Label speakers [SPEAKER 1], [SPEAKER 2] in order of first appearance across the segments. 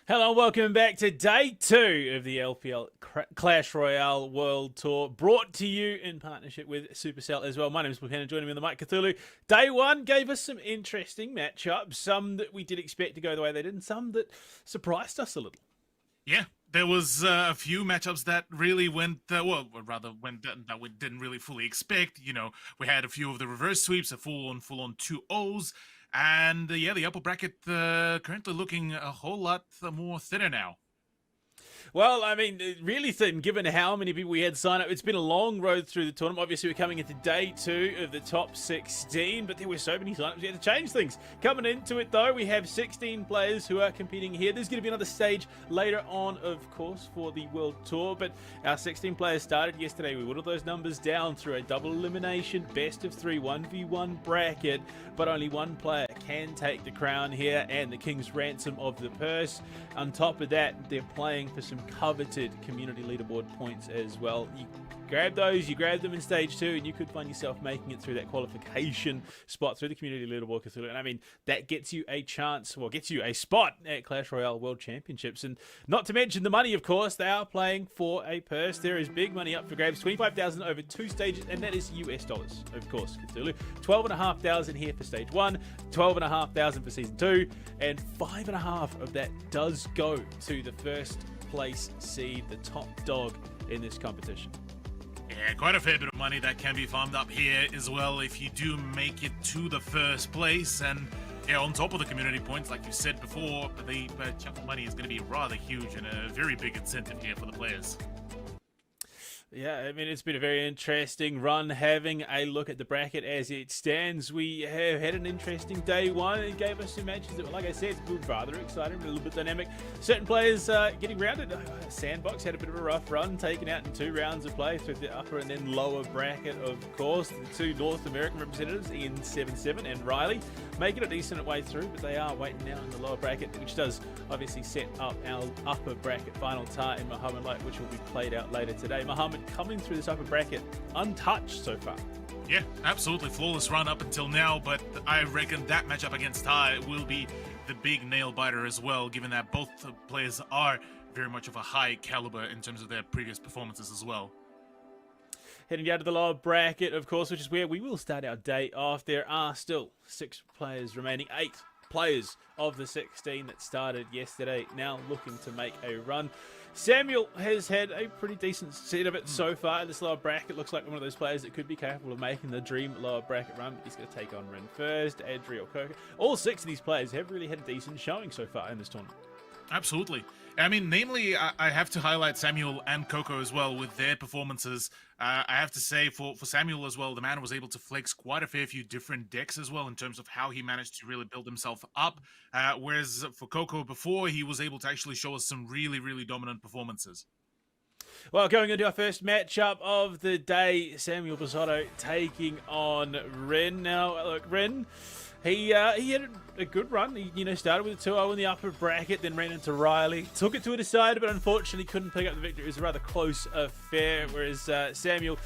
[SPEAKER 1] Hello and welcome back to day 2 of the LPL Clash Royale World Tour, brought to you in partnership with Supercell as well. My name is Mohamed, joining me on the mic, Cthulhu. Day 1 gave us some interesting matchups, some that we did expect to go the way they did, and some that surprised us a little.
[SPEAKER 2] Yeah, there was a few matchups that really went, that we didn't really fully expect. You know, we had a few of the reverse sweeps, a full-on 2-0s. And yeah, the upper bracket currently looking a whole lot more thinner now.
[SPEAKER 1] Well, I mean, really thin, given how many people we had sign up. It's been a long road through the tournament. Obviously, we're coming into day 2 of the top 16, but there were so many sign-ups, we had to change things. Coming into it, though, we have 16 players who are competing here. There's going to be another stage later on, of course, for the World Tour, but our 16 players started yesterday. We whittled those numbers down through a double elimination, best of 3, 1v1 bracket, but only one player can take the crown here and the king's ransom of the purse. On top of that, they're playing for some coveted community leaderboard points as well. You grab those, you grab them in stage 2, and you could find yourself making it through that qualification spot through the community leaderboard, Cthulhu. And I mean, that gets you a chance, well, gets you a spot at Clash Royale World Championships. And not to mention the money, of course, they are playing for a purse. There is big money up for grabs, 25,000 over 2 stages, and that is US dollars, of course, Cthulhu. 12,500 here for stage 1, 12,500 for season 2, and 5,500 of that does go to the first place seed, the top dog in this competition.
[SPEAKER 2] Yeah, quite a fair bit of money that can be farmed up here as well if you do make it to the first place. And yeah, on top of the community points, like you said before, the chunk of money is going to be rather huge and a very big incentive here for the players.
[SPEAKER 1] Yeah, I mean, it's been a very interesting run. Having a look at the bracket as it stands, we have had an interesting day 1. It gave us some matches that, like I said, were rather exciting, a little bit dynamic. Certain players getting rounded. Sandbox had a bit of a rough run, taken out in 2 rounds of play through the upper and then lower bracket, of course. The 2 North American representatives, in 7-7 and Riley, making a decent way through, but they are waiting now in the lower bracket, which does obviously set up our upper bracket final tie in Mohamed Light, which will be played out later today. Mohamed coming through this upper bracket untouched so far.
[SPEAKER 2] Yeah, absolutely flawless run up until now, but I reckon that matchup against Ty will be the big nail biter as well, given that both players are very much of a high caliber in terms of their previous performances as well.
[SPEAKER 1] Heading down to the lower bracket, of course, which is where we will start our day off. There are still 6 players remaining, 8 players of the 16 that started yesterday now looking to make a run. Samuel has had a pretty decent set of it so far in this lower bracket. Looks like one of those players that could be capable of making the dream lower bracket run, but he's going to take on Ren first, Adriel, Koko. All 6 of these players have really had a decent showing so far in this tournament.
[SPEAKER 2] Absolutely. I mean, namely, I have to highlight Samuel and Coco as well with their performances. I have to say, for Samuel as well, the man was able to flex quite a fair few different decks as well in terms of how he managed to really build himself up. Whereas for Coco before, he was able to actually show us some really, really dominant performances.
[SPEAKER 1] Well, going into our first matchup of the day, Samuel Bassotto taking on Ren. Now, look, Ren, he had a good run. He started with a 2-0 in the upper bracket, then ran into Riley. Took it to a decider, but unfortunately couldn't pick up the victory. It was a rather close affair, whereas Samuel,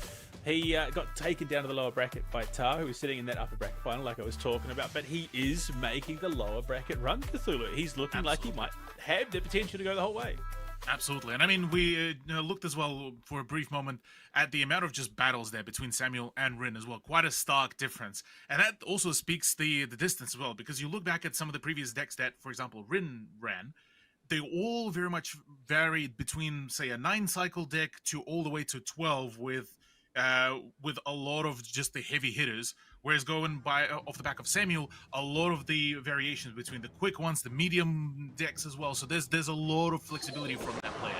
[SPEAKER 1] he got taken down to the lower bracket by Tar, who was sitting in that upper bracket final like I was talking about. But he is making the lower bracket run, Cthulhu. He's looking like he might have the potential to go the whole way.
[SPEAKER 2] Absolutely. And I mean, we looked as well for a brief moment at the amount of just battles there between Samuel and Rin as well. Quite a stark difference. And that also speaks the distance as well, because you look back at some of the previous decks that, for example, Rin ran, they all very much varied between, say, a 9-cycle deck to all the way to 12 with a lot of just the heavy hitters, whereas going by off the back of Samuel, a lot of the variations between the quick ones, the medium decks as well. So there's a lot of flexibility from that player.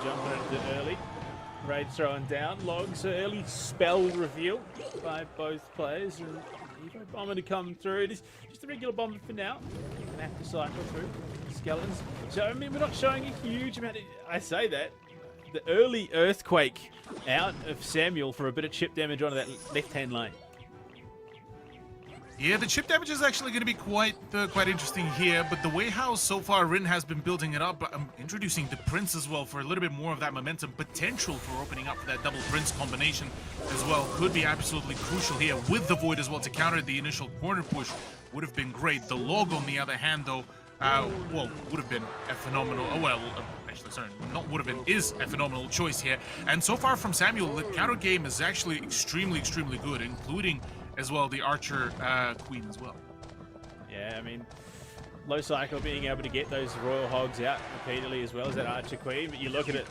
[SPEAKER 1] Jumping into it early. Raid throwing down. Logs early spell reveal by both players. And Evo Bomber to come through. It is just a regular bomber for now. You're going to have to cycle through skeletons. So, I mean, we're not showing a huge amount. I say that. The early earthquake out of Samuel for a bit of chip damage onto that left-hand lane.
[SPEAKER 2] Yeah, the chip damage is actually going to be quite interesting here, but the way how so far Rin has been building it up, introducing the Prince as well for a little bit more of that momentum, potential for opening up for that double Prince combination as well, could be absolutely crucial here with the Void as well to counter the initial corner push would have been great. The Log, on the other hand, though, well, would have been a phenomenal, actually, sorry, not would have been, is a phenomenal choice here. And so far from Samuel, the counter game is actually extremely, extremely good, including as well the Archer Queen as well.
[SPEAKER 1] Yeah, I mean, low cycle being able to get those Royal Hogs out repeatedly as well as that Archer Queen, but you look at it,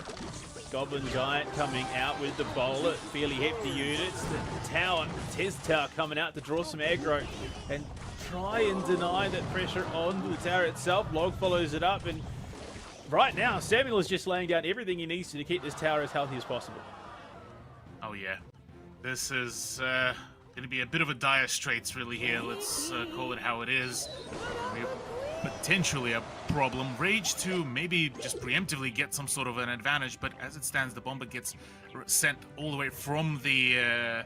[SPEAKER 1] Goblin Giant coming out with the bowler, fairly hefty units, the tower, Tez Tower coming out to draw some aggro and try and deny that pressure onto the tower itself. Log follows it up, and right now Samuel is just laying down everything he needs to keep this tower as healthy as possible.
[SPEAKER 2] Oh yeah, this is going to be a bit of a dire straits really here. Let's call it how it is. Potentially a problem. Rage to maybe just preemptively get some sort of an advantage, but as it stands, the bomber gets sent all the way from the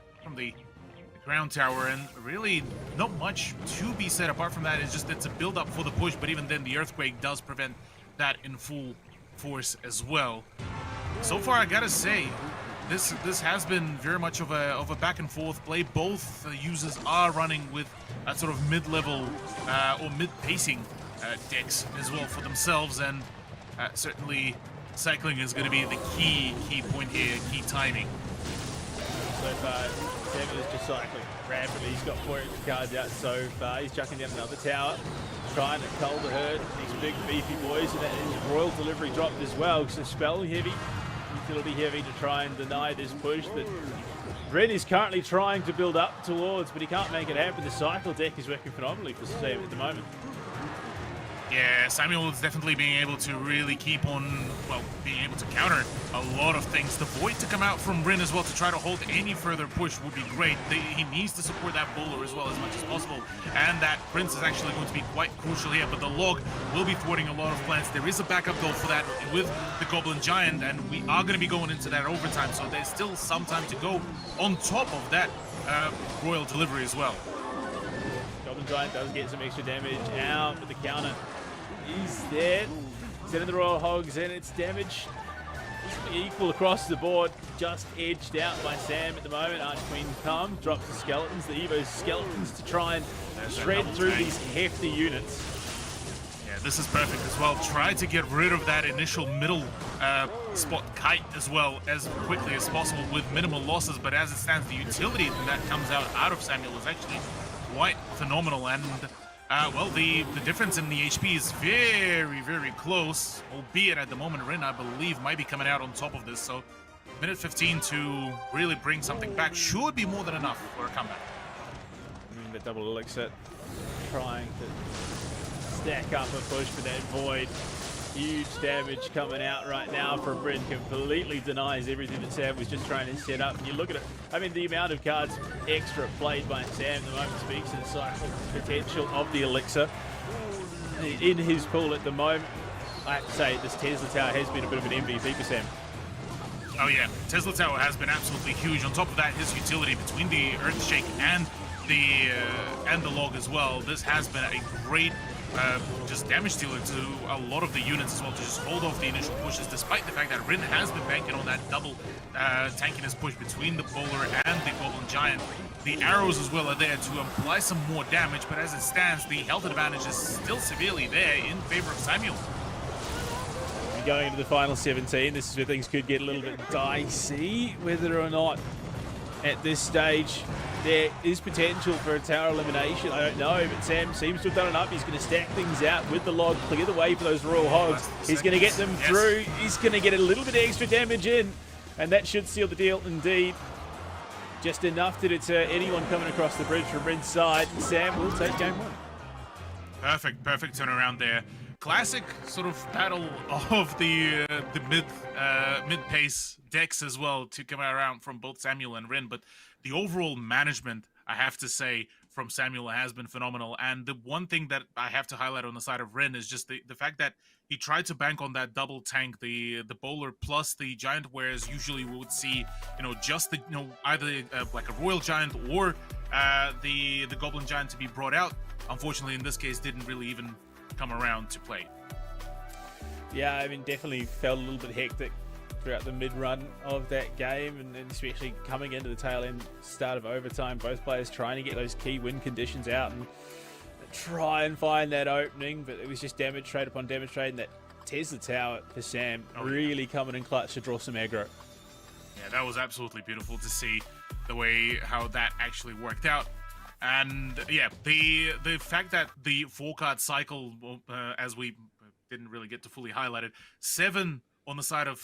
[SPEAKER 2] ground tower, and really not much to be said apart from that. It's a build up for the push, but even then the earthquake does prevent that in full force as well. So far, I gotta say, this has been very much of a back and forth play. Both users are running with a sort of mid-level or mid-pacing decks as well for themselves, and certainly cycling is going to be the key point here, key timing.
[SPEAKER 1] So far, Samuel is just cycling rapidly. He's got 4 extra cards out so far. He's chucking down another tower, trying to cull the herd. These big beefy boys, and that is Royal Delivery dropped as well. So spell heavy, utility heavy to try and deny this push that Ren is currently trying to build up towards, but he can't make it happen. The cycle deck is working phenomenally for Sam at the moment.
[SPEAKER 2] Yeah, Samuel is definitely being able to really keep on, well, being able to counter a lot of things. The Void to come out from Rin as well to try to hold any further push would be great. He needs to support that bowler as well as much as possible, and that Prince is actually going to be quite crucial here, but the Log will be thwarting a lot of plans. There is a backup goal for that with the Goblin Giant, and we are going to be going into that overtime, so there's still some time to go on top of that Royal Delivery as well.
[SPEAKER 1] Goblin Giant does get some extra damage out, but the counter is there. Sending the Royal Hogs in, its damage equal across the board, just edged out by Sam at the moment. Archqueen comes, drops the skeletons, the Evo skeletons to try and shred through these hefty units.
[SPEAKER 2] Yeah, this is perfect as well. Try to get rid of that initial middle spot kite as well as quickly as possible with minimal losses, but as it stands, the utility that comes out of Samuel is actually quite phenomenal, and well, the difference in the HP is very, very close, albeit at the moment Rin, I believe, might be coming out on top of this, so minute 15 to really bring something back should be more than enough for a comeback.
[SPEAKER 1] The double elixir trying to stack up a push for that Void. Huge damage coming out right now from Rin. Completely denies everything that Sam was just trying to set up. And you look at it, I mean, the amount of cards extra played by Sam at the moment speaks to the cycle potential of the elixir in his pool at the moment. I have to say, this Tesla Tower has been a bit of an MVP for Sam.
[SPEAKER 2] Oh yeah, Tesla Tower has been absolutely huge. On top of that, his utility between the Earthshake and the Log as well. This has been a great just damage dealer to a lot of the units as well, to just hold off the initial pushes, despite the fact that Rin has been banking on that double tankiness push between the bowler and the Goblin Giant. The arrows as well are there to apply some more damage, but as it stands, the health advantage is still severely there in favor of Samuel.
[SPEAKER 1] Going into the final 17, this is where things could get a little bit dicey, whether or not at this stage there is potential for a tower elimination. I don't know, but Sam seems to have done enough. He's going to stack things out with the Log, clear the way for those Royal Hogs. He's going to get them through. He's going to get a little bit of extra damage in, and that should seal the deal indeed. Just enough to deter anyone coming across the bridge from Rin's side. Sam will take game one.
[SPEAKER 2] Perfect turnaround there. Classic sort of battle of the mid-pace decks as well to come around from both Samuel and Rin, but the overall management, I have to say, from Samuel has been phenomenal. And the one thing that I have to highlight on the side of Rin is just the fact that he tried to bank on that double tank, the bowler plus the giant, whereas usually we would see, just the, either like a Royal Giant or the Goblin Giant to be brought out. Unfortunately, in this case, didn't really even come around to play.
[SPEAKER 1] Yeah, I mean, definitely felt a little bit hectic throughout the mid-run of that game, and especially coming into the tail end start of overtime, both players trying to get those key win conditions out, and try and find that opening, but it was just damage trade upon damage trade, and that Tesla tower for Sam really coming in clutch to draw some aggro.
[SPEAKER 2] Yeah, that was absolutely beautiful to see the way how that actually worked out. And yeah, the fact that the 4-card cycle, as we didn't really get to fully highlight it, 7 on the side of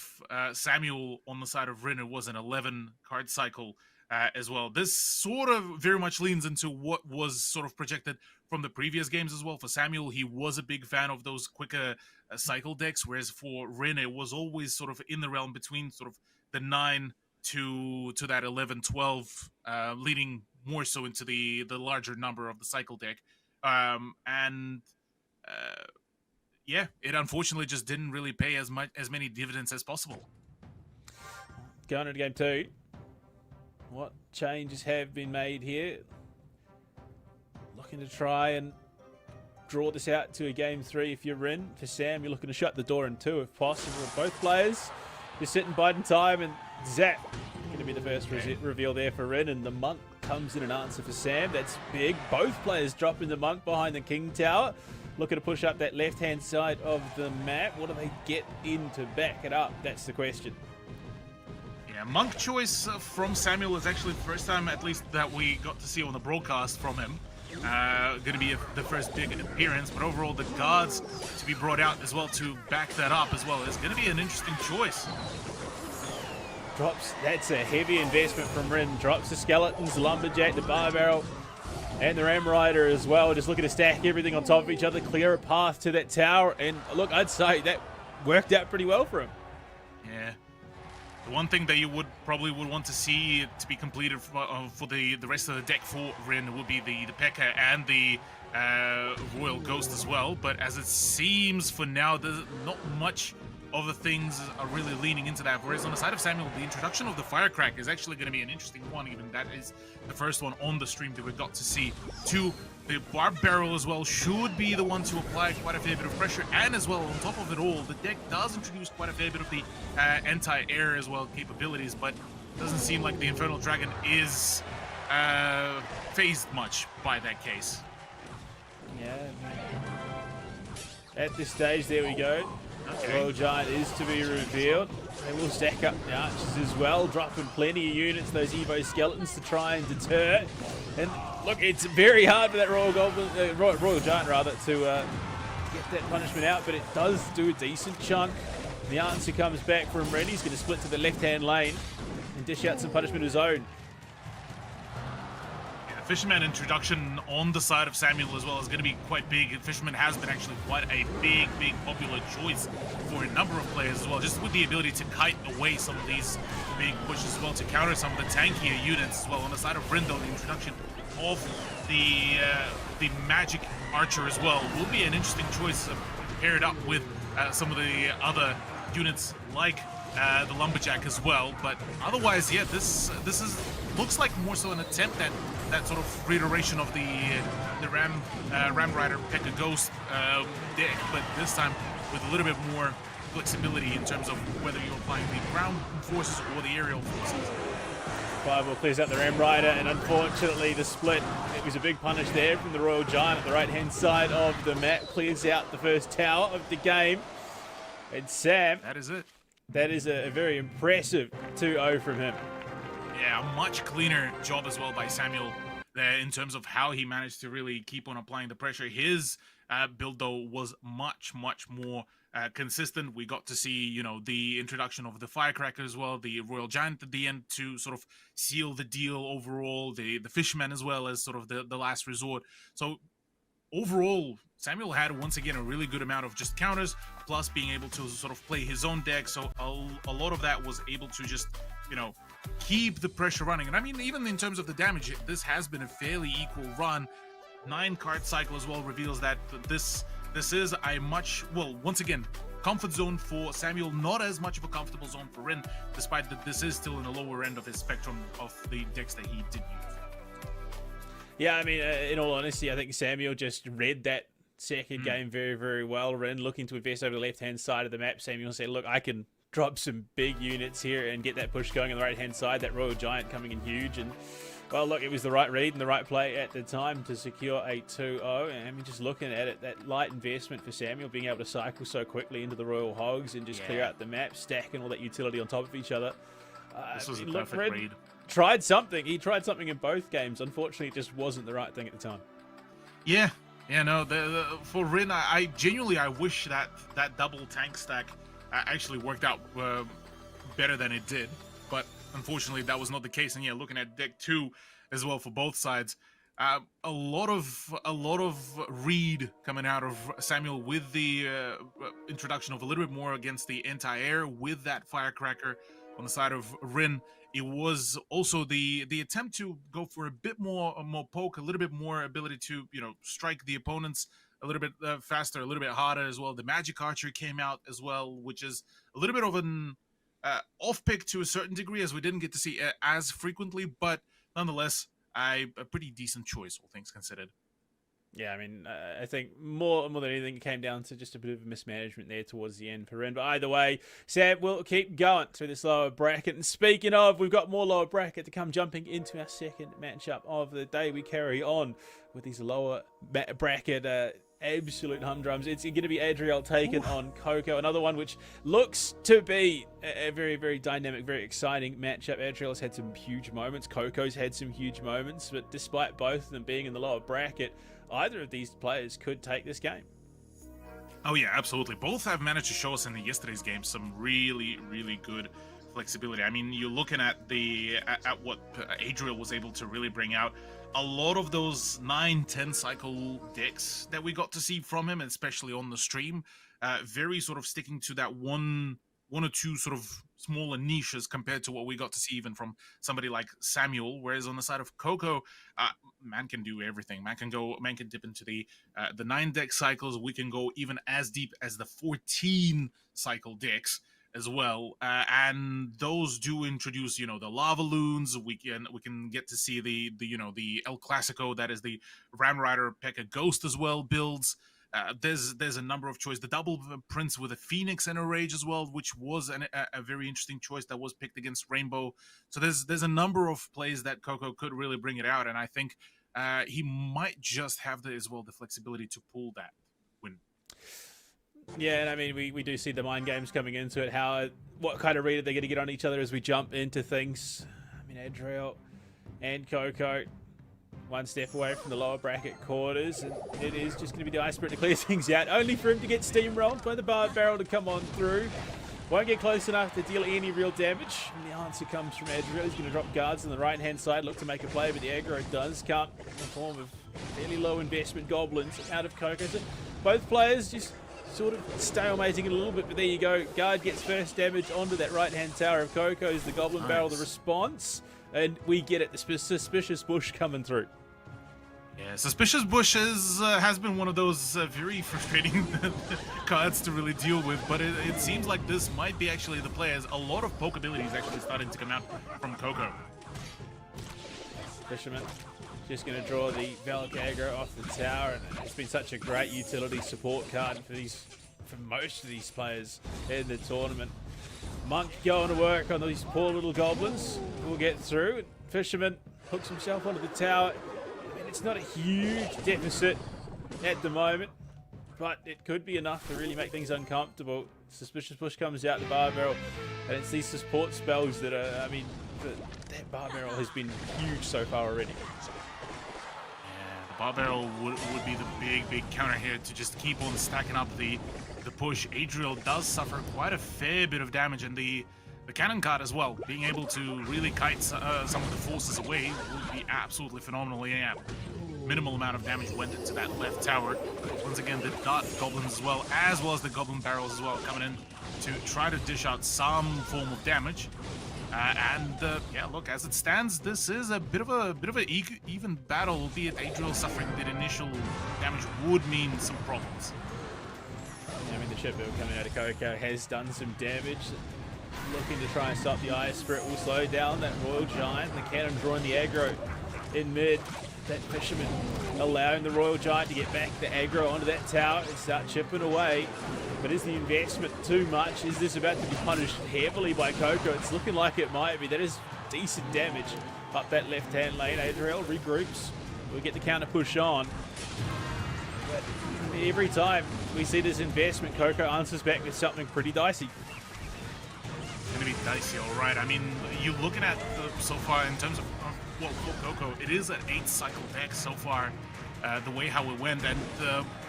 [SPEAKER 2] Samuel, on the side of Rin, it was an 11-card cycle as well. This sort of very much leans into what was sort of projected from the previous games as well. For Samuel, he was a big fan of those quicker cycle decks, whereas for Rin, it was always sort of in the realm between sort of the 9 to that 11, 12, leading more so into the larger number of the cycle deck. Yeah, it unfortunately just didn't really pay as many dividends as possible.
[SPEAKER 1] Going into game 2, what changes have been made here? Looking to try and draw this out to a game 3 if you're Rin. For Sam, you're looking to shut the door in 2 if possible. Both players just sitting biding time, and zap, going to be the first reveal there for Rin, and the Monk comes in an answer for Sam. That's big. Both players dropping the Monk behind the King Tower, looking to push up that left-hand side of the map. What do they get in to back it up? That's the question.
[SPEAKER 2] Yeah, Monk choice from Samuel is actually the first time, at least, that we got to see on the broadcast from him. Going to be the first big appearance, but overall the guards to be brought out as well to back that up as well. It's going to be an interesting choice.
[SPEAKER 1] Drops, that's a heavy investment from Rin. Drops the Skeletons, the Lumberjack, the Bar Barrel, and the Ram Rider as well. Just looking to stack everything on top of each other, clear a path to that tower. And look, I'd say that worked out pretty well for him.
[SPEAKER 2] Yeah. The one thing that you probably would want to see to be completed for the rest of the deck for Rin would be the P.E.K.K.A. and the Royal Ghost as well. But as it seems for now, there's not much of the things are really leaning into that. Whereas on the side of Samuel, the introduction of the Firecracker is actually going to be an interesting one. Even that is the first one on the stream that we got to see. 2, the Barb Barrel as well should be the one to apply quite a fair bit of pressure. And as well, on top of it all, the deck does introduce quite a fair bit of the anti-air as well capabilities, but it doesn't seem like the Infernal Dragon is phased much by that case.
[SPEAKER 1] Yeah. At this stage, there we go.
[SPEAKER 2] Okay.
[SPEAKER 1] Royal Giant is to be revealed. They will stack up the archers as well, dropping plenty of units, those Evo Skeletons, to try and deter. And look, it's very hard for that Royal Giant rather, to get that punishment out, but it does do a decent chunk. The answer comes back from Ren. He's going to split to the left-hand lane and dish out some punishment of his own.
[SPEAKER 2] Fisherman introduction on the side of Samuel as well is going to be quite big. Fisherman has been actually quite a big popular choice for a number of players as well, just with the ability to kite away some of these big pushes as well, to counter some of the tankier units as well. On the side of Rindo, the introduction of the magic archer as well will be an interesting choice paired up with some of the other units like the lumberjack as well. But otherwise, yeah, this looks like more so an attempt at that sort of reiteration of the Ram Rider P.E.K.K.A. Ghost deck, but this time with a little bit more flexibility in terms of whether you're applying the ground forces or the aerial forces.
[SPEAKER 1] Fireball clears out the Ram Rider, and unfortunately the split, it was a big punish there from the Royal Giant at the right-hand side of the map. Clears out the first tower of the game. And Sam,
[SPEAKER 2] that is it.
[SPEAKER 1] That is a very impressive 2-0 from him.
[SPEAKER 2] Yeah, a much cleaner job as well by Samuel there in terms of how he managed to really keep on applying the pressure. His build, though, was much more consistent. We got to see, you know, the introduction of the Firecracker as well, the Royal Giant at the end to sort of seal the deal overall, the Fisherman as well as sort of the last resort. So overall, Samuel had once again a really good amount of just counters, plus being able to sort of play his own deck. So a lot of that was able to just, you know, keep the pressure running. And I mean, even in terms of the damage, this has been a fairly equal run. 9-card cycle as well reveals that this is a much, well, once again, comfort zone for Samuel, not as much of a comfortable zone for Rin, despite that this is still in the lower end of his spectrum of the decks that he did use.
[SPEAKER 1] Yeah, I mean, in all honesty, I think Samuel just read that second game very well. Rin looking to invest over the left-hand side of the map. Samuel said, look, I can drop some big units here and get that push going on the right-hand side. That Royal Giant coming in huge. And Well, look, it was the right read and the right play at the time to secure a 2-0. And I mean, just looking at it, that light investment for Samuel, being able to cycle so quickly into the Royal Hogs and just clear out the map, stacking all that utility on top of each other.
[SPEAKER 2] This was a perfect read.
[SPEAKER 1] Tried something. He tried something in both games. Unfortunately, it just wasn't the right thing at the time.
[SPEAKER 2] Yeah, no. For Rin, I genuinely wish that double tank stack actually worked out better than it did, but unfortunately that was not the case. And yeah, looking at deck 2 as well for both sides, a lot of read coming out of Samuel with the introduction of a little bit more against the anti-air with that firecracker on the side of Rin. It was also the attempt to go for a bit more poke, a little bit more ability to strike the opponents a little bit faster, a little bit harder as well. The magic archer came out as well, which is a little bit of an off pick to a certain degree, as we didn't get to see as frequently, but nonetheless, a pretty decent choice, all things considered.
[SPEAKER 1] Yeah, I mean, I think more than anything, it came down to just a bit of mismanagement there towards the end for Ren. But either way, Sam will keep going through this lower bracket. And speaking of, we've got more lower bracket to come, jumping into our second matchup of the day. We carry on with these lower bracket absolute humdrums. It's going to be Adriel taking on Coco, another one which looks to be a very, very dynamic, very exciting matchup. Adriel's had some huge moments. Coco's had some huge moments. But despite both of them being in the lower bracket, either of these players could take this game.
[SPEAKER 2] Oh yeah, absolutely. Both have managed to show us in yesterday's game some really, really good flexibility. I mean, you're looking at what Adriel was able to really bring out. A lot of those 9-10 cycle decks that we got to see from him, especially on the stream, very sort of sticking to that one or two sort of smaller niches compared to what we got to see even from somebody like Samuel. Whereas on the side of Coco, man can do everything. Man can dip into the 9 deck cycles. We can go even as deep as the 14 cycle decks as well, and those do introduce the lava loons. We can get to see the El Clasico, that is the Ram Rider P.E.K.K.A Ghost as well builds. There's a number of choices. The double Prince with a Phoenix and a Rage as well, which was a very interesting choice that was picked against Rainbow. So there's a number of plays that Coco could really bring it out, and I think he might just have the flexibility to pull that win.
[SPEAKER 1] Yeah, and I mean, we do see the mind games coming into it. What kind of read are they going to get on each other as we jump into things? I mean, Adriel and Coco, one step away from the lower bracket quarters, and it is just going to be the icebreaker to clear things out, only for him to get steamrolled by the barrel to come on through. Won't get close enough to deal any real damage, and the answer comes from Adriel. He's going to drop guards on the right-hand side, look to make a play, but the aggro does come in the form of fairly low investment goblins out of Coco. So both players just sort of stalemating it a little bit, but there you go. Guard gets first damage onto that right-hand tower of Coco's. The Goblin Barrel, the response, and we get it. The Suspicious Bush coming through.
[SPEAKER 2] Yeah, Suspicious Bush has been one of those very frustrating cards to really deal with, but it seems like this might be actually the play, as a lot of poke abilities actually starting to come out from Coco.
[SPEAKER 1] Fisherman just going to draw the Valak aggro off the tower, and it's been such a great utility support card for most of these players in the tournament. Monk going to work on these poor little goblins. We'll get through. Fisherman hooks himself onto the tower. I mean, it's not a huge deficit at the moment, but it could be enough to really make things uncomfortable. Suspicious Bush comes out the bar barrel, and it's these support spells that are, I mean, that bar barrel has been huge so far already.
[SPEAKER 2] Bar Barrel would be the big counter here to just keep on stacking up the push. Adriel does suffer quite a fair bit of damage, and the cannon card as well, being able to really kite some of the forces away would be absolutely phenomenal. Yeah, minimal amount of damage went into that left tower. Once again, the dart goblins as well as the goblin barrels as well coming in to try to dish out some form of damage. Yeah, look, as it stands, this is a bit of a even battle, albeit Adriel suffering that initial damage would mean some problems.
[SPEAKER 1] I mean, the chip build coming out of Coco has done some damage. Looking to try and stop the Ice Spirit will slow down that Royal Giant. The cannon drawing the aggro in mid. That Fisherman allowing the Royal Giant to get back the aggro onto that tower and start chipping away. But is the investment too much? Is this about to be punished heavily by Coco? It's looking like it might be. That is decent damage up that left-hand lane. Adriel regroups. We get the counter push on. But every time we see this investment, Coco answers back with something pretty dicey.
[SPEAKER 2] Going to be dicey, all right. I mean, you're looking at so far in terms of well, for Coco, it is an 8-cycle deck so far. The way how it went, and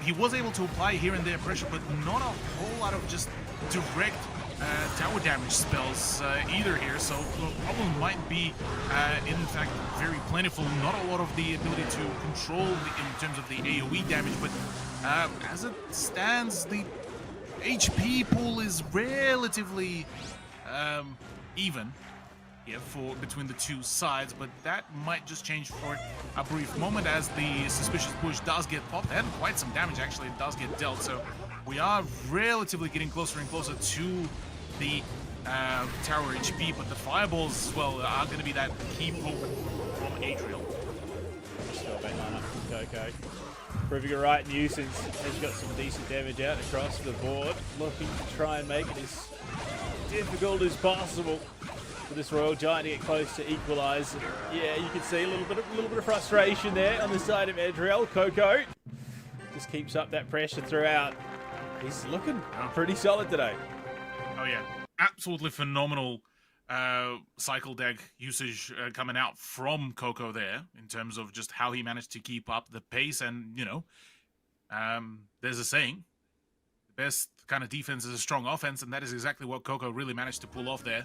[SPEAKER 2] he was able to apply here and there pressure, but not a whole lot of just direct tower damage spells either here. So the problem might be, in fact, very plentiful. Not a lot of the ability to control in terms of the AoE damage, but as it stands, the HP pool is relatively even. Yeah, for between the two sides, but that might just change for a brief moment as the suspicious push does get popped, and quite some damage actually does get dealt. So we are relatively getting closer and closer to the tower HP, but the fireballs as well are going to be that key poke from Adriel.
[SPEAKER 1] Still back line up from Coco. Proving a right nuisance. Has got some decent damage out across the board, looking to try and make it as difficult as possible for this Royal Giant to get close to equalise. Yeah, you can see a little bit of frustration there on the side of Adriel. Coco just keeps up that pressure throughout. He's looking pretty solid today.
[SPEAKER 2] Oh yeah, absolutely phenomenal cycle deck usage coming out from Coco there in terms of just how he managed to keep up the pace. And you know, there's a saying, the best kind of defense is a strong offense, and that is exactly what Coco really managed to pull off there.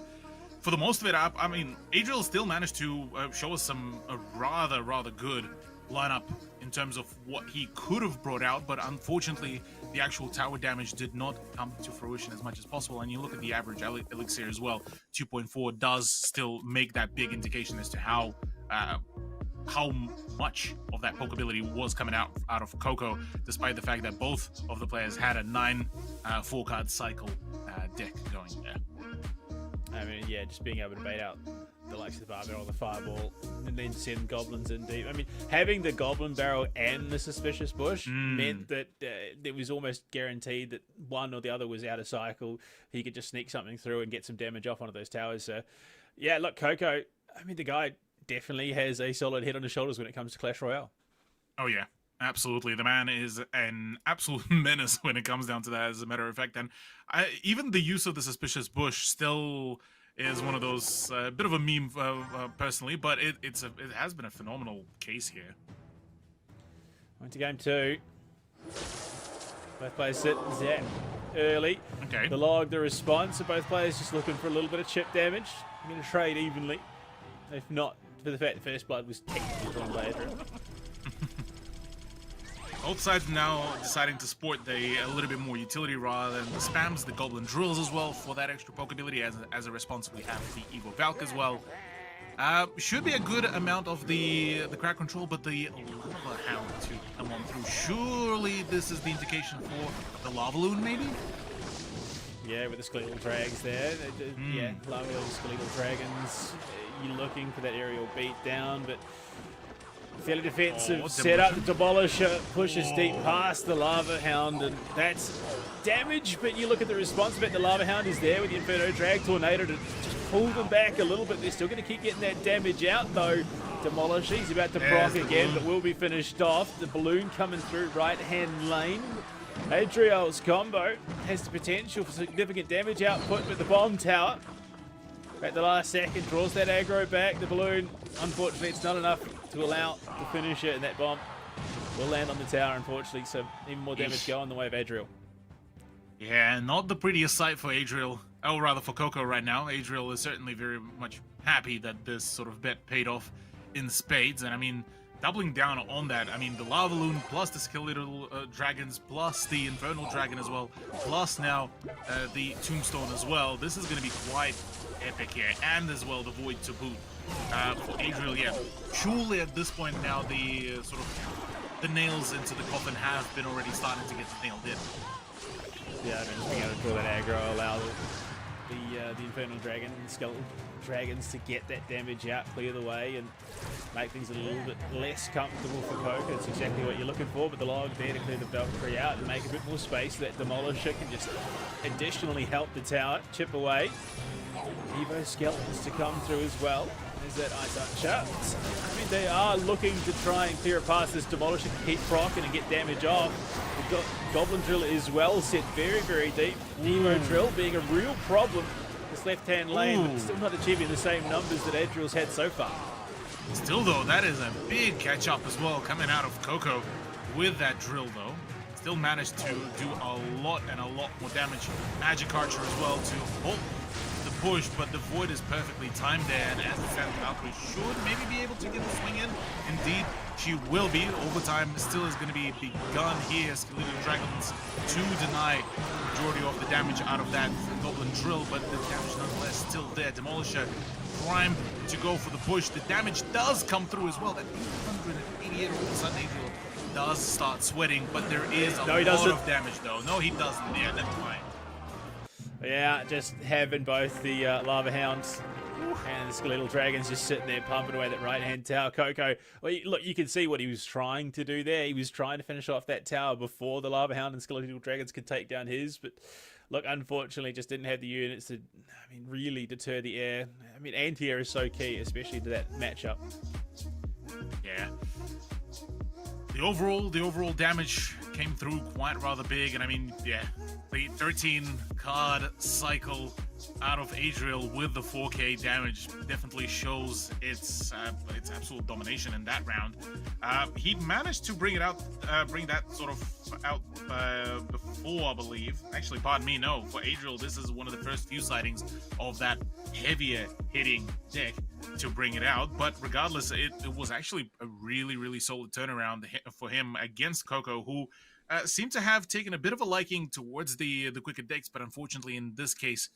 [SPEAKER 2] For the most of it, I mean, Adriel still managed to show us a rather good lineup in terms of what he could have brought out, but unfortunately, the actual tower damage did not come to fruition as much as possible. And you look at the average elixir as well, 2.4 does still make that big indication as to how much of that poke ability was coming out of Coco, despite the fact that both of the players had a 9 4-card cycle deck going there.
[SPEAKER 1] I mean, yeah, just being able to bait out the likes of the bar barrel, the fireball, and then send goblins in deep. I mean, having the goblin barrel and the suspicious bush meant that it was almost guaranteed that one or the other was out of cycle. He could just sneak something through and get some damage off one of those towers. So, yeah, look, Coco, I mean, the guy definitely has a solid head on his shoulders when it comes to Clash Royale.
[SPEAKER 2] Oh, yeah. Absolutely. The man is an absolute menace when it comes down to that, as a matter of fact. And even the use of the suspicious bush still is one of those, bit of a meme personally, but it has been a phenomenal case here.
[SPEAKER 1] Went to game 2. Both players sit zap early.
[SPEAKER 2] Okay.
[SPEAKER 1] The log, the response, so both players just looking for a little bit of chip damage. I'm going to trade evenly, if not for the fact that First Blood was technically drawn by Adriel.
[SPEAKER 2] Both sides now deciding to sport a little bit more utility rather than the spams, the Goblin Drills as well for that extra poke ability. As a response, we have the Evo Valk as well. Should be a good amount of the crowd control, but the Lava Hound to come on through. Surely this is the indication for the Lava Loon, maybe?
[SPEAKER 1] Yeah, with the Skeletal Drags there. Yeah, Lava Loon, Skeletal Dragons. You're looking for that aerial beat down, but fairly defensive setup. The Demolisher pushes deep past the Lava Hound, and that's damage. But you look at the response bit, the Lava Hound is there with the Inferno Drag Tornado to just pull them back a little bit. They're still going to keep getting that damage out, though. Demolisher, he's about to proc again, but will be finished off. The balloon coming through right-hand lane. Adriel's combo has the potential for significant damage output with the bomb tower. At the last second, draws that aggro back. The balloon, unfortunately, it's not enough to allow the finisher, and that bomb will land on the tower, unfortunately. So even more damage going the way of Adriel.
[SPEAKER 2] Yeah, not the prettiest sight for Adriel. Oh, rather for Coco right now. Adriel is certainly very much happy that this sort of bet paid off in spades. And I mean, doubling down on that, I mean, the Lava Loon plus the Skeletal Dragons plus the Infernal Dragon as well, plus now the Tombstone as well. This is going to be quite epic here, and as well the Void to boot for Adriel. Yeah, surely at this point now the sort of the nails into the coffin have been already starting to get nailed in.
[SPEAKER 1] Yeah, I mean, just being able to draw that aggro, allow the Infernal Dragon and Skeletal Dragons to get that damage out, clear the way, and make things a little bit less comfortable for Coco. It's exactly what you're looking for, but the log there to clear the Valkyrie out and make a bit more space so that Demolisher can just additionally help the tower chip away. Evo Skeletons to come through as well. There's that Ice Archer. I mean, they are looking to try and clear past this Demolisher, keep proccing and get damage off. We've got Goblin Drill as well, set very, very deep. Evo Drill being a real problem this left-hand lane, but still not achieving the same numbers that Adriel's had so far.
[SPEAKER 2] Still, though, that is a big catch-up as well coming out of Coco with that drill, though. Still managed to do a lot and a lot more damage. Magic Archer as well to hold the push, but the Void is perfectly timed there, and as it stands, Valkyrie should maybe be able to get the swing in. Indeed, she will be. Overtime still is going to be begun here. Skeletal Dragons to deny the majority of the damage out of that Goblin Drill, but the damage nonetheless still there. Demolisher primed to go for the push. The damage does come through as well. That 888 all of a sudden Adriel does start sweating, but there is a lot of damage though. No, he doesn't. Yeah, never mind.
[SPEAKER 1] Yeah, just having both the Lava Hounds and the Skeletal Dragons just sitting there pumping away that right-hand tower. Coco, well, look, you can see what he was trying to do there. He was trying to finish off that tower before the Lava Hound and Skeletal Dragons could take down his, but look, unfortunately, just didn't have the units to, I mean, really deter the air. I mean, anti-air is so key, especially to that matchup.
[SPEAKER 2] Yeah. The overall damage came through quite rather big, and I mean, yeah, the 13 card cycle out of Adriel with the 4K damage definitely shows its absolute domination in that round. He managed to bring that sort of out before, I believe. Actually, pardon me, no. For Adriel, this is one of the first few sightings of that heavier hitting deck to bring it out. But regardless, it was actually a really, really solid turnaround for him against Coco, who seemed to have taken a bit of a liking towards the quicker decks, but unfortunately in this case,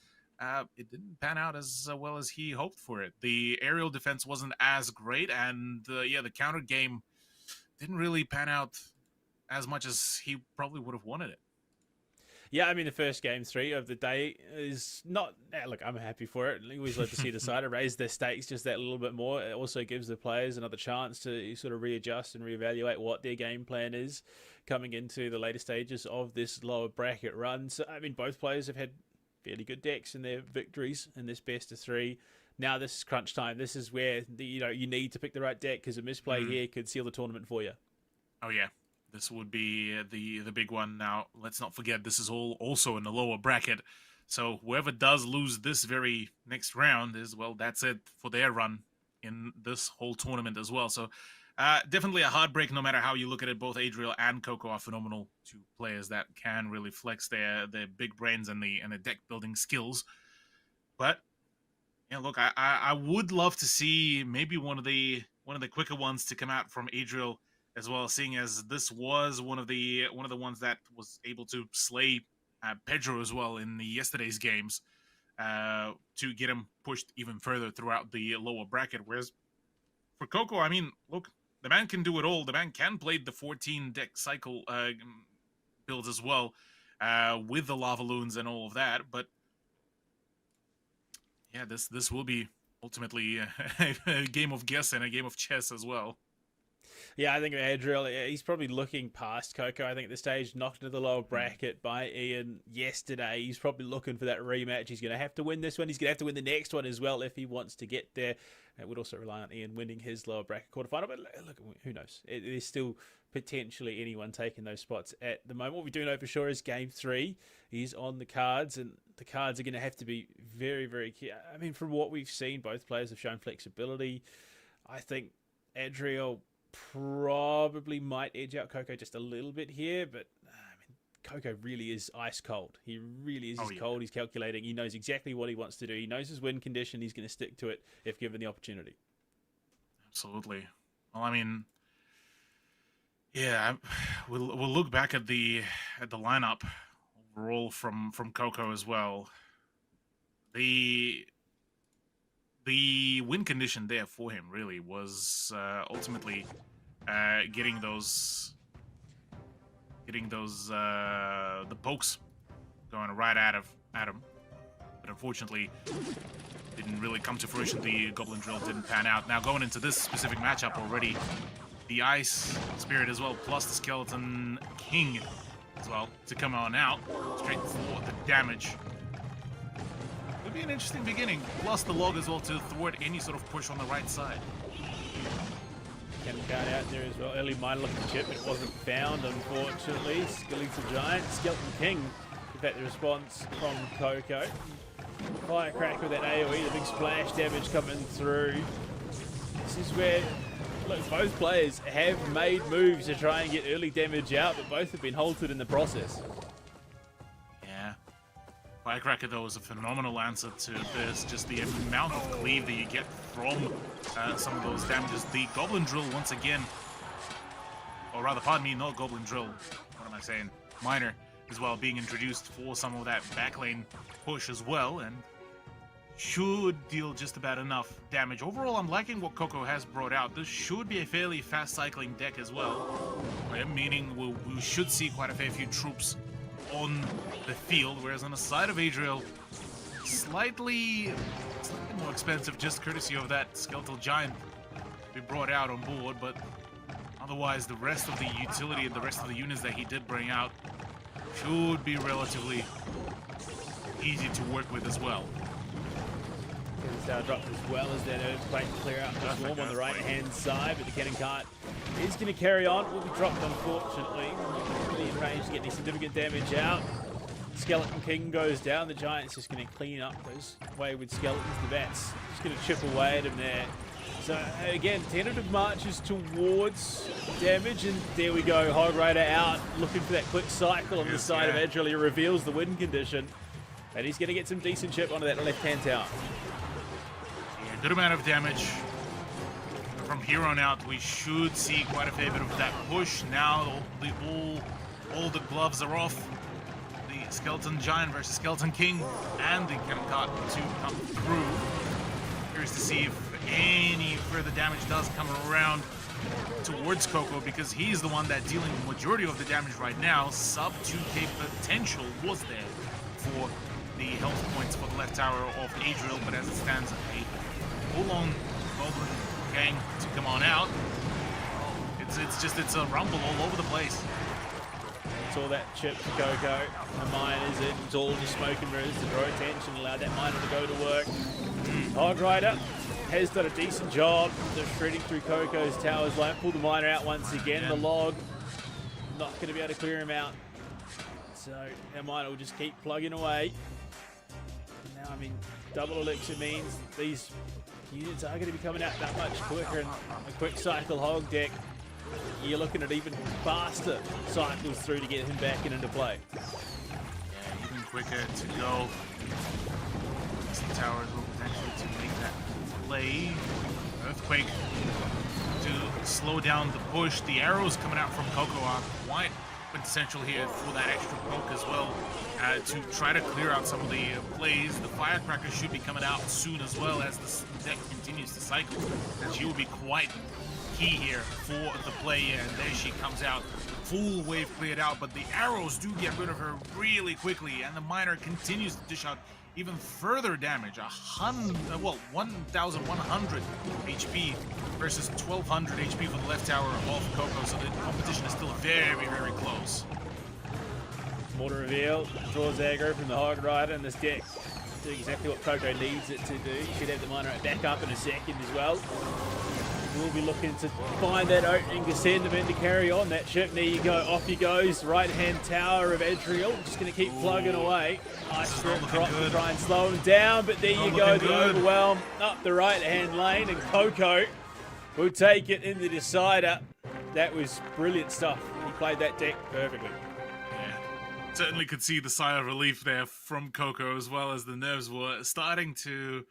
[SPEAKER 2] it didn't pan out as well as he hoped for it. The aerial defense wasn't as great, and yeah, the counter game didn't really pan out as much as he probably would have wanted it.
[SPEAKER 1] Yeah, I mean, the first game 3 of the day is not... Look, I'm happy for it. We always like to see the side raise their stakes just that little bit more. It also gives the players another chance to sort of readjust and reevaluate what their game plan is coming into the later stages of this lower bracket run. So, I mean, both players have had fairly good decks in their victories in this best of 3. Now this is crunch time. This is where you need to pick the right deck, because a misplay here could seal the tournament for you.
[SPEAKER 2] Oh, yeah. This would be the big one. Now, let's not forget, this is all also in the lower bracket. So whoever does lose this very next round is, well, that's it for their run in this whole tournament as well. So definitely a heartbreak no matter how you look at it. Both Adriel and Coco are phenomenal two players that can really flex their big brains and the deck building skills. But yeah, look, I would love to see maybe one of the quicker ones to come out from Adriel as well, seeing as this was one of the ones that was able to slay Pedro as well in yesterday's games, to get him pushed even further throughout the lower bracket. Whereas for Coco, I mean, look, the man can do it all. The man can play the 14 deck cycle builds as well, with the lava loons and all of that. But yeah, this will be ultimately a game of guess and a game of chess as well.
[SPEAKER 1] Yeah, I think Adriel, he's probably looking past Coco. I think at this stage, knocked into the lower bracket by Ian yesterday. He's probably looking for that rematch. He's going to have to win this one. He's going to have to win the next one as well if he wants to get there. It would also rely on Ian winning his lower bracket quarterfinal. But look, who knows? There's still potentially anyone taking those spots at the moment. What we do know for sure is Game 3 is on the cards, and the cards are going to have to be very, very key. I mean, from what we've seen, both players have shown flexibility. I think Adriel probably might edge out Coco just a little bit here, but I mean, Coco really is ice cold. He really is cold. He's calculating. He knows exactly what he wants to do. He knows his win condition. He's going to stick to it if given the opportunity.
[SPEAKER 2] Absolutely. Well, I mean, yeah, we'll look back at the lineup overall from Coco as well. The win condition there for him really was ultimately getting those the pokes going right at him, but unfortunately didn't really come to fruition. The Goblin Drill didn't pan out. Now going into this specific matchup already, the Ice Spirit as well, plus the Skeleton King as well to come on out straight for the damage. be an interesting beginning. Plus the log as well to thwart any sort of push on the right side.
[SPEAKER 1] Cannon card out there as well. Early mine looking chip, but it wasn't found, unfortunately. Skeleton Giant, Skeleton King. In fact, the response from Coco. Firecracker with that AoE, the big splash damage coming through. This is where, look, both players have made moves to try and get early damage out, but both have been halted in the process.
[SPEAKER 2] Yeah. Firecracker, though, is a phenomenal answer to this. Just the amount of cleave that you get from some of those damages. The Goblin Drill, once again, or rather, pardon me, not Goblin Drill. What am I saying? Miner as well, being introduced for some of that backlane push as well, and should deal just about enough damage. Overall, I'm liking what Coco has brought out. This should be a fairly fast cycling deck as well, meaning we should see quite a fair few troops on the field, whereas on the side of Adriel, slightly more expensive just courtesy of that Skeletal Giant we brought out on board, but otherwise the rest of the utility and the rest of the units that he did bring out should be relatively easy to work with as well.
[SPEAKER 1] Dropped as well as that Earthquake to clear out the swarm on the right-hand side, but the cannon cart is going to carry on. Will be dropped, unfortunately. Really in range to get any significant damage out. Skeleton King goes down. The Giant's just going to clean up those wayward skeletons. The Bats just going to chip away at him there. So again, tentative marches towards damage, and there we go. Hog Rider out, looking for that quick cycle on the side of Adriel. He reveals the win condition, and he's going to get some decent chip onto that left-hand tower.
[SPEAKER 2] Yeah, good amount of damage. From here on out, we should see quite a fair bit of that push. Now all the gloves are off. The Skeleton Giant versus Skeleton King, and the cannon cart to come through. Curious to see if any further damage does come around towards Coco, because he's the one that dealing the majority of the damage right now. Sub 2k potential was there for the health points for the left tower of Adriel, but as it stands, a full-on Goblin gang to come on out. It's a rumble all over the place.
[SPEAKER 1] Saw that chip for Coco. The miners in. It's all just smoke and mirrors to draw attention, allow that miner to go to work. Hog Rider has done a decent job of shredding through Coco's towers. Won't pull the miner out once again. The log not going to be able to clear him out. So our miner will just keep plugging away. Now, I mean, double elixir means these units are going to be coming out that much quicker, and a quick cycle hog deck, you're looking at even faster cycles through to get him back into play.
[SPEAKER 2] Yeah, even quicker to go. The towers will potentially to make that play. Earthquake to slow down the push. The arrows coming out from Coco are quite essential here for that extra poke as well, to try to clear out some of the plays. The Firecracker should be coming out soon as well as the deck continues to cycle, and she will be quite key here for the play. And there she comes out, full wave cleared out, but the arrows do get rid of her really quickly, and the miner continues to dish out even further damage. 1,100 HP versus 1,200 HP for the left tower of Coco, so the competition is still very, very close.
[SPEAKER 1] Mortar reveal, draws aggro from the Hog Rider, and this deck doing exactly what Coco needs it to do. Should have the miner back up in a second as well. We'll be looking to find that opening to send him in to carry on that chip. There you go, off he goes. Right-hand tower of Adriel, just going to keep plugging away. Nice strip drop to try and slow him down, but there you go, the overwhelm up the right-hand lane, and Coco will take it in the decider. That was brilliant stuff. He played that deck perfectly.
[SPEAKER 2] Yeah, certainly could see the sigh of relief there from Coco, as well as the nerves were starting to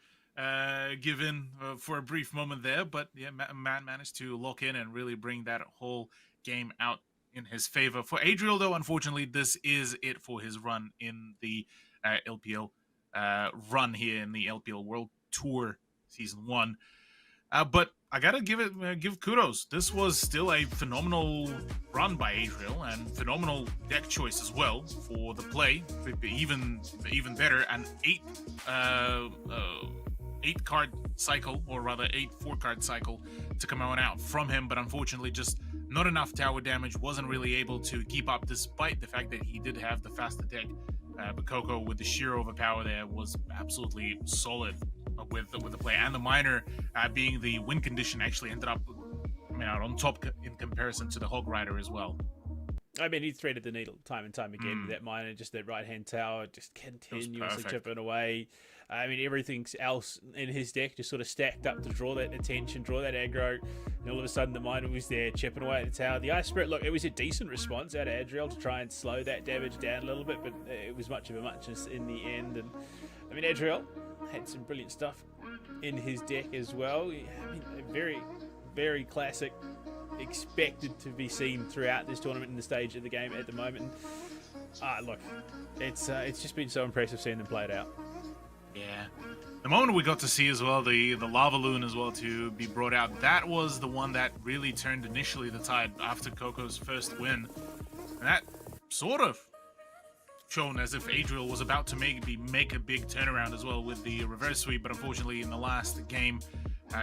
[SPEAKER 2] give in for a brief moment there, but yeah, man managed to lock in and really bring that whole game out in his favor. For Adriel, though, unfortunately, this is it for his run in the LPL run here in the LPL World Tour Season 1. But I gotta give kudos. This was still a phenomenal run by Adriel, and phenomenal deck choice as well for the play. Even better, an 8-card cycle, or rather 4-card cycle to come out from him, but unfortunately just not enough tower damage. Wasn't really able to keep up, despite the fact that he did have the faster deck But Coco, with the sheer overpower there, was absolutely solid with the play. And the minor being the win condition actually ended up coming out on top in comparison to the Hog Rider as well.
[SPEAKER 1] I mean, he threaded the needle time and time again with that minor, just that right-hand tower, just continuously chipping away. I mean, everything else in his deck just sort of stacked up to draw that attention, draw that aggro, and all of a sudden the minor was there chipping away at the tower. The Ice Spirit, look, it was a decent response out of Adriel to try and slow that damage down a little bit, but it was much of a muchness in the end. And I mean, Adriel had some brilliant stuff in his deck as well. I mean, very, very classic. Expected to be seen throughout this tournament in the stage of the game at the moment. Look, it's just been so impressive seeing them play it out.
[SPEAKER 2] Yeah, the moment we got to see as well the lava loon as well to be brought out, that was the one that really turned initially the tide after Coco's first win, and that sort of shown as if Adriel was about to make a big turnaround as well with the reverse sweep, but unfortunately in the last game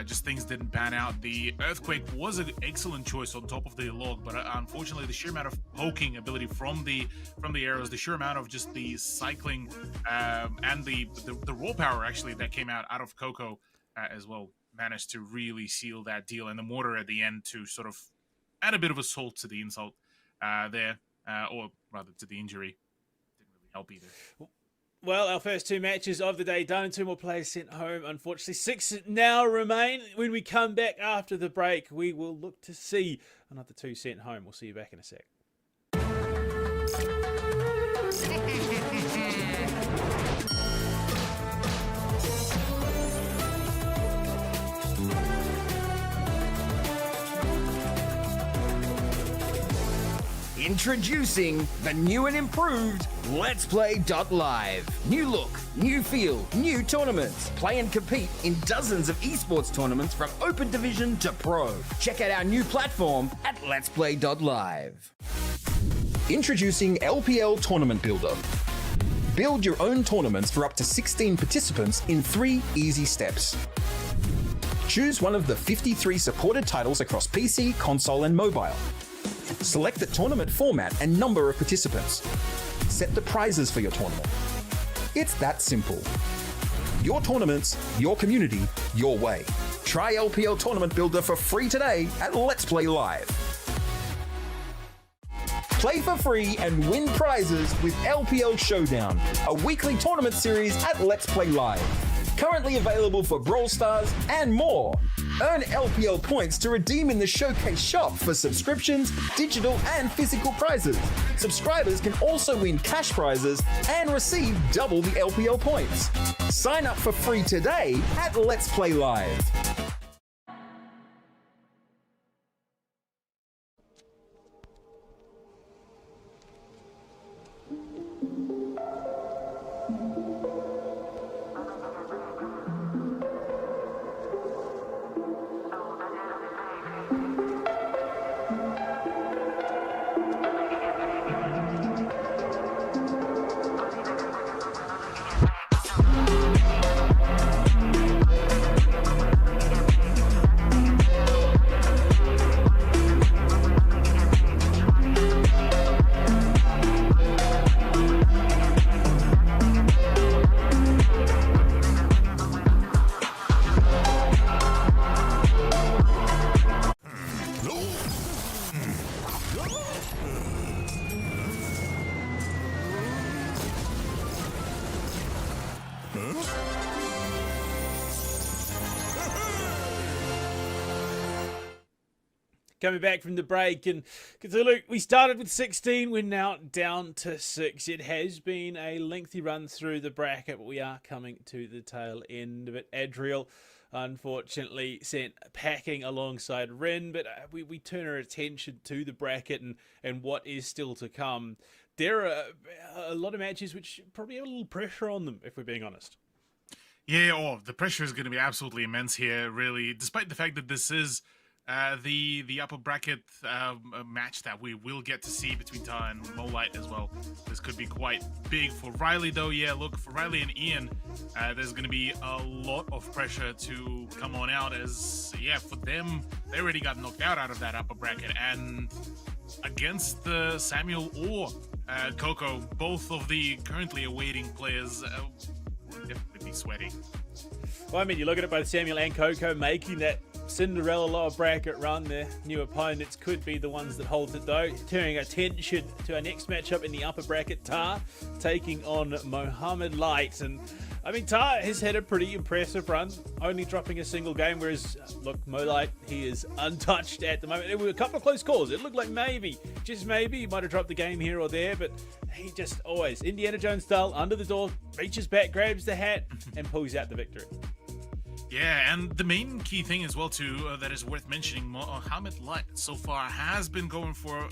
[SPEAKER 2] just things didn't pan out. The Earthquake was an excellent choice on top of the log, but unfortunately the sheer amount of poking ability from the arrows, the sheer amount of just the cycling and the raw power actually that came out of Coco as well managed to really seal that deal, and the mortar at the end to sort of add a bit of a salt to the insult there, or rather to the injury. Didn't really help either.
[SPEAKER 1] Well, our first two matches of the day done. 2 more players sent home, unfortunately. 6 now remain. When we come back after the break, we will look to see another 2 sent home. We'll see you back in a sec.
[SPEAKER 3] Introducing the new and improved LetsPlay.Live. New look, new feel, new tournaments. Play and compete in dozens of esports tournaments from Open Division to Pro. Check out our new platform at LetsPlay.Live. Introducing LPL Tournament Builder. Build your own tournaments for up to 16 participants in 3 easy steps. Choose one of the 53 supported titles across PC, console, and mobile. Select the tournament format and number of participants. Set the prizes for your tournament. It's that simple. Your tournaments, your community, your way. Try LPL Tournament Builder for free today at Let's Play Live. Play for free and win prizes with LPL Showdown, a weekly tournament series at Let's Play Live. Currently available for Brawl Stars and more. Earn LPL points to redeem in the Showcase shop for subscriptions, digital and physical prizes. Subscribers can also win cash prizes and receive double the LPL points. Sign up for free today at Let's Play Live.
[SPEAKER 1] Coming back from the break, and Cthulhu, we started with 16, we're now down to 6. It has been a lengthy run through the bracket, but we are coming to the tail end of it. Adriel, unfortunately, sent packing alongside Rin, but we turn our attention to the bracket and what is still to come. There are a lot of matches which probably have a little pressure on them, if we're being honest.
[SPEAKER 2] Yeah, the pressure is going to be absolutely immense here, really, despite the fact that this is the upper bracket match that we will get to see between Ta and Molite as well. This could be quite big for Riley, though. Yeah, look, for Riley and Ian, there's going to be a lot of pressure to come on out as, yeah, for them, they already got knocked out of that upper bracket, and against Samuel or Coco, both of the currently awaiting players will definitely be sweating.
[SPEAKER 1] Well, I mean, you look at it, both Samuel and Coco making that Cinderella lower bracket run. Their new opponents could be the ones that hold it, though. Turning attention to our next matchup in the upper bracket, Tar taking on Mohamed Light. And I mean, Tar has had a pretty impressive run, only dropping a single game, whereas, look, Mo Light, he is untouched at the moment. There were a couple of close calls. It looked like maybe, just maybe, he might have dropped the game here or there, but he just always, Indiana Jones style, under the door, reaches back, grabs the hat, and pulls out the victory.
[SPEAKER 2] Yeah, and the main key thing as well, too, that is worth mentioning, Mohamed Light so far has been going for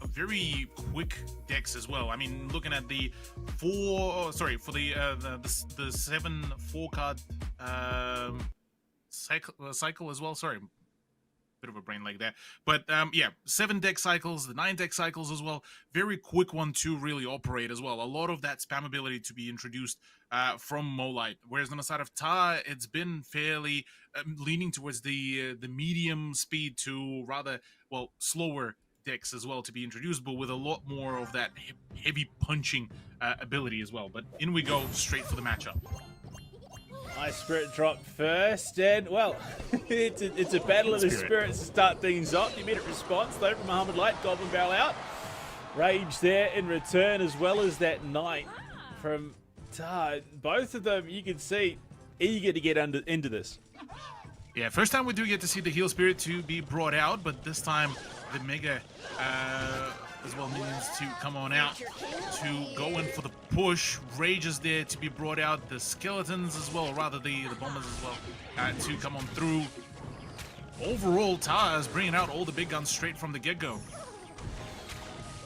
[SPEAKER 2] a very quick decks as well. I mean, looking at the 7 4-card cycle as well. Sorry, bit of a brain lag there. But yeah, 7 deck cycles, the 9 deck cycles as well. Very quick one to really operate as well. A lot of that spam ability to be introduced from Mo Light. Whereas on the side of Tar, it's been fairly leaning towards the medium speed to rather, well, slower decks as well to be introduced, but with a lot more of that heavy punching ability as well. But in we go, straight for the matchup.
[SPEAKER 1] Nice spirit drop first, and well, it's a battle of the spirits to start things off. The immediate response though from Mohamed Light, Goblin Barrel out. Rage there in return, as well as that Knight from Tar. Both of them, you can see, eager to get into this.
[SPEAKER 2] Yeah, first time we do get to see the heal spirit to be brought out, but this time the Mega as well minions to come on out to go in for the push. Rage is there to be brought out. The skeletons as well, or rather the bombers as well, to come on through. Overall, Tar is bringing out all the big guns straight from the get-go.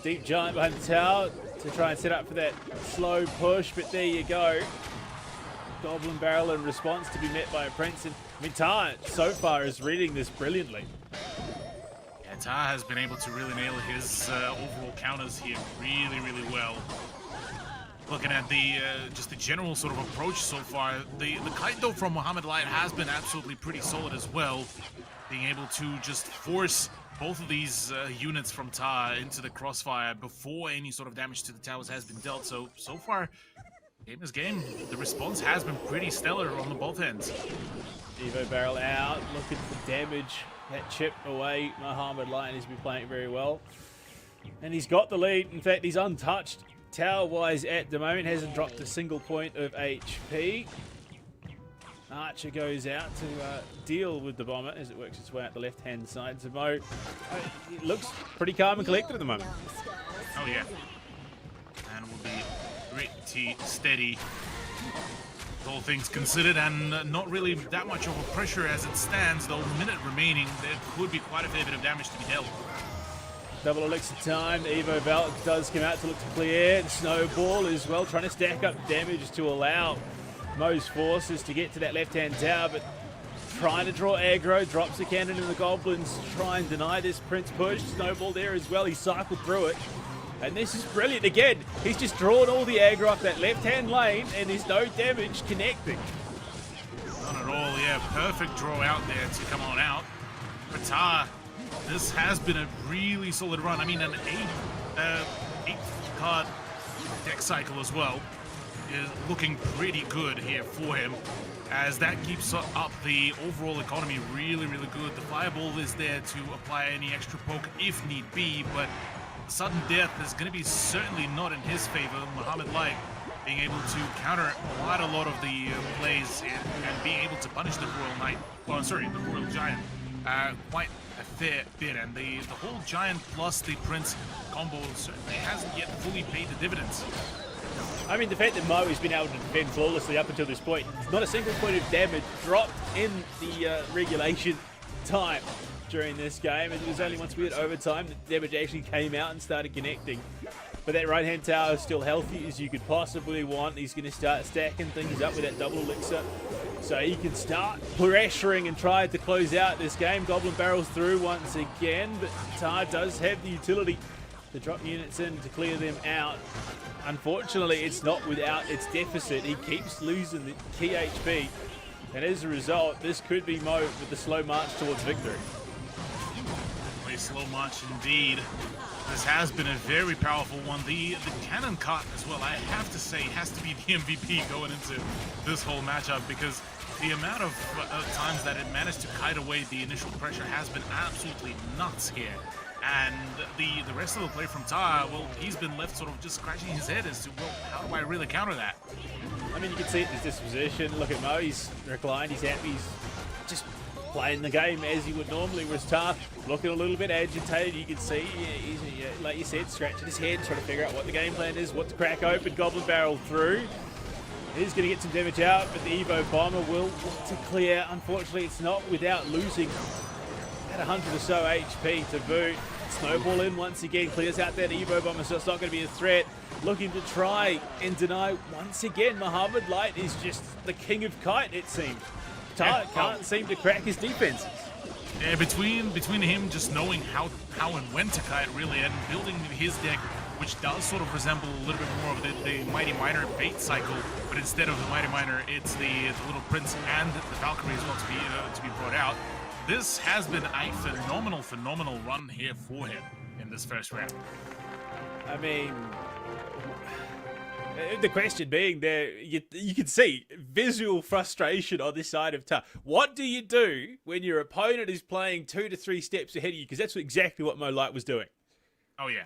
[SPEAKER 1] Deep Giant behind the tower to try and set up for that slow push, but there you go. Goblin Barrel in response to be met by a Prince. And I mean, Tar so far is reading this brilliantly.
[SPEAKER 2] Yeah, Tar has been able to really nail his overall counters here really well. Looking at the just the general sort of approach so far, the kite though from Mohamed Light has been absolutely pretty solid as well. Being able to just force both of these units from Tar into the crossfire before any sort of damage to the towers has been dealt. So far, game is game. The response has been pretty stellar on the both ends.
[SPEAKER 1] Evo Barrel out, looking for damage. That chip away, Mohamed Light has been playing very well. And he's got the lead. In fact, he's untouched tower-wise at the moment. Hasn't dropped a single point of HP. Archer goes out to deal with the bomber as it works its way out the left-hand side. So Mo, it looks pretty calm and collected at the moment.
[SPEAKER 2] Oh yeah, and will be pretty steady, all things considered, and not really that much of a pressure as it stands. Though, minute remaining, there could be quite a fair bit of damage to be dealt.
[SPEAKER 1] Double elixir time. Evo Valk does come out to look to clear. And Snowball as well, trying to stack up damage to allow Mo's forces to get to that left-hand tower, but trying to draw aggro, drops the cannon and the goblins try and deny this Prince push. Snowball there as well, he cycled through it. And this is brilliant. Again, he's just drawn all the aggro off that left-hand lane and there's no damage connecting.
[SPEAKER 2] Not at all, yeah. Perfect draw out there to come on out. For Tar, this has been a really solid run. I mean, an 8-card deck cycle as well is looking pretty good here for him, as that keeps up the overall economy really good. The fireball is there to apply any extra poke if need be, but sudden death is going to be certainly not in his favor. Mohamed Light being able to counter quite a lot of the plays and being able to punish the Royal Knight, well, sorry, the Royal Giant quite a fair bit, and the whole Giant plus the Prince combo certainly hasn't yet fully paid the dividends.
[SPEAKER 1] I mean, the fact that Mo has been able to defend flawlessly up until this point, not a single point of damage dropped in the regulation time during this game. It was only once we had overtime that damage actually came out and started connecting. But that right-hand tower is still healthy as you could possibly want. He's going to start stacking things up with that double elixir, so he can start pressuring and try to close out this game. Goblin barrels through once again, but Tar does have the utility to drop units in to clear them out. Unfortunately, it's not without its deficit. He keeps losing the key HP, and as a result, this could be Mo with the slow march towards victory.
[SPEAKER 2] A slow march indeed. This has been a very powerful one. The cannon cart as well, I have to say, has to be the MVP going into this whole matchup, because the amount of times that it managed to kite away the initial pressure has been absolutely nuts here. And the rest of the play from Ta, well, he's been left sort of just scratching his head as to, well, how do I really counter that?
[SPEAKER 1] I mean, you can see it in his disposition. Look at Mo, he's reclined, he's happy, he's just playing the game as he would normally. Whereas Ta looking a little bit agitated. You can see, he's, like you said, scratching his head, trying to figure out what the game plan is, what to crack open. Goblin barrel through. He's going to get some damage out, but the Evo Bomber will look to clear. Unfortunately, it's not without losing at 100 or so HP to boot. Snowball in once again, clears out that Evo Bomber, so it's not going to be a threat. Looking to try and deny once again. Mohamed Light is just the king of kite, it seems. Can't seem to crack his defenses.
[SPEAKER 2] Yeah, between him just knowing how and when to kite, really, and building his deck, which does sort of resemble a little bit more of the Mighty Miner bait cycle, but instead of the Mighty Miner, it's the Little Prince and the Valkyrie as well to be brought out. This has been a phenomenal run here for him in this first round.
[SPEAKER 1] I mean, the question being there, you can see visual frustration on this side of Ta. What do you do when your opponent is playing 2 to 3 steps ahead of you? Because that's exactly what Mo Light was doing.
[SPEAKER 2] Oh yeah.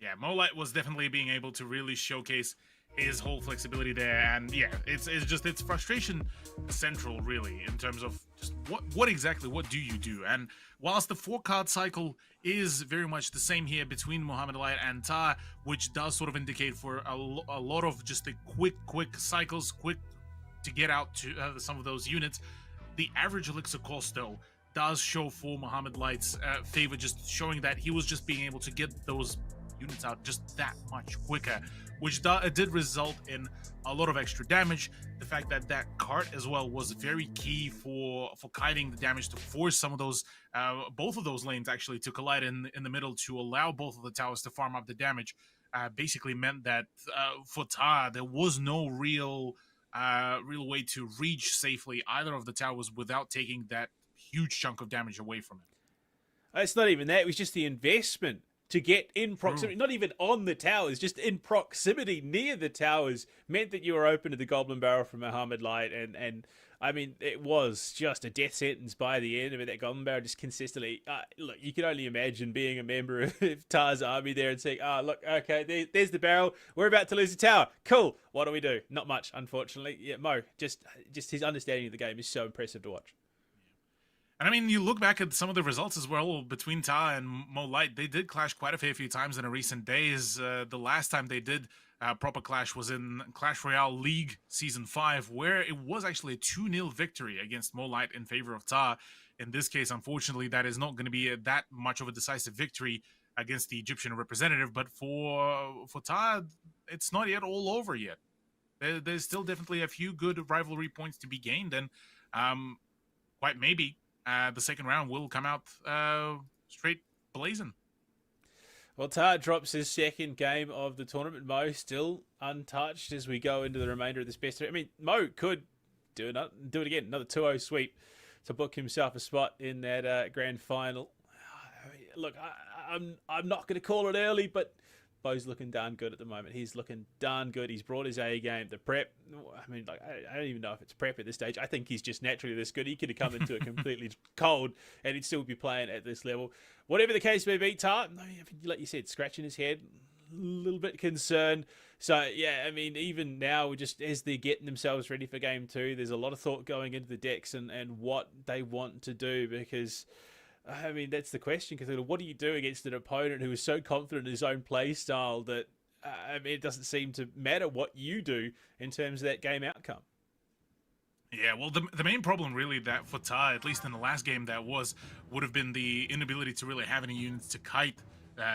[SPEAKER 2] Yeah, Mo Light was definitely being able to really showcase his whole flexibility there, and yeah, it's frustration central really in terms of just what exactly do you do? And whilst the 4-card cycle is very much the same here between Mohamed Light and Ta, which does sort of indicate for a lot of just the quick cycles, quick to get out to some of those units, the average elixir cost though does show for Mohamed Light's favor, just showing that he was just being able to get those units out just that much quicker, which did result in a lot of extra damage. The fact that that cart as well was very key for kiting the damage to force some of those, both of those lanes actually to collide in the middle to allow both of the towers to farm up the damage, basically meant that for Ta, there was no real way to reach safely either of the towers without taking that huge chunk of damage away from it.
[SPEAKER 1] It's not even that, it was just the investment to get in proximity, not even on the towers, just in proximity near the towers, meant that you were open to the Goblin Barrel from Mohamed Light. And I mean, it was just a death sentence by the end. I mean, that Goblin Barrel just consistently, look, you can only imagine being a member of Ta's army there and saying, look, okay, there's the barrel. We're about to lose the tower. Cool. What do we do? Not much, unfortunately. Yeah, Mo, just his understanding of the game is so impressive to watch.
[SPEAKER 2] And I mean, you look back at some of the results as well between Ta and Mo Light. They did clash quite a fair few times in the recent days. The last time they did proper clash was in Clash Royale League Season 5, where it was actually a 2-0 victory against Mo Light in favor of Ta. In this case, unfortunately, that is not going to be that much of a decisive victory against the Egyptian representative. But for Ta, it's not yet all over yet. There's still definitely a few good rivalry points to be gained, and quite maybe the second round will come out straight blazing.
[SPEAKER 1] Well, Ta drops his second game of the tournament. Mo still untouched as we go into the remainder of this best. I mean, Mo could do it again, another 2-0 sweep to book himself a spot in that grand final. Look, I'm not going to call it early, but Bo's looking darn good at the moment. He's looking darn good. He's brought his A game. The prep, I mean, like, I don't even know if it's prep at this stage. I think he's just naturally this good. He could have come into it completely cold and he'd still be playing at this level. Whatever the case may be, Ta, like you said, scratching his head, a little bit concerned. So, yeah, I mean, even now, just as they're getting themselves ready for game 2, there's a lot of thought going into the decks and what they want to do, because I mean, that's the question. Because what do you do against an opponent who is so confident in his own play style that I mean, it doesn't seem to matter what you do in terms of that game outcome?
[SPEAKER 2] Yeah, well, the main problem really that for Ta, at least in the last game, would have been the inability to really have any units to kite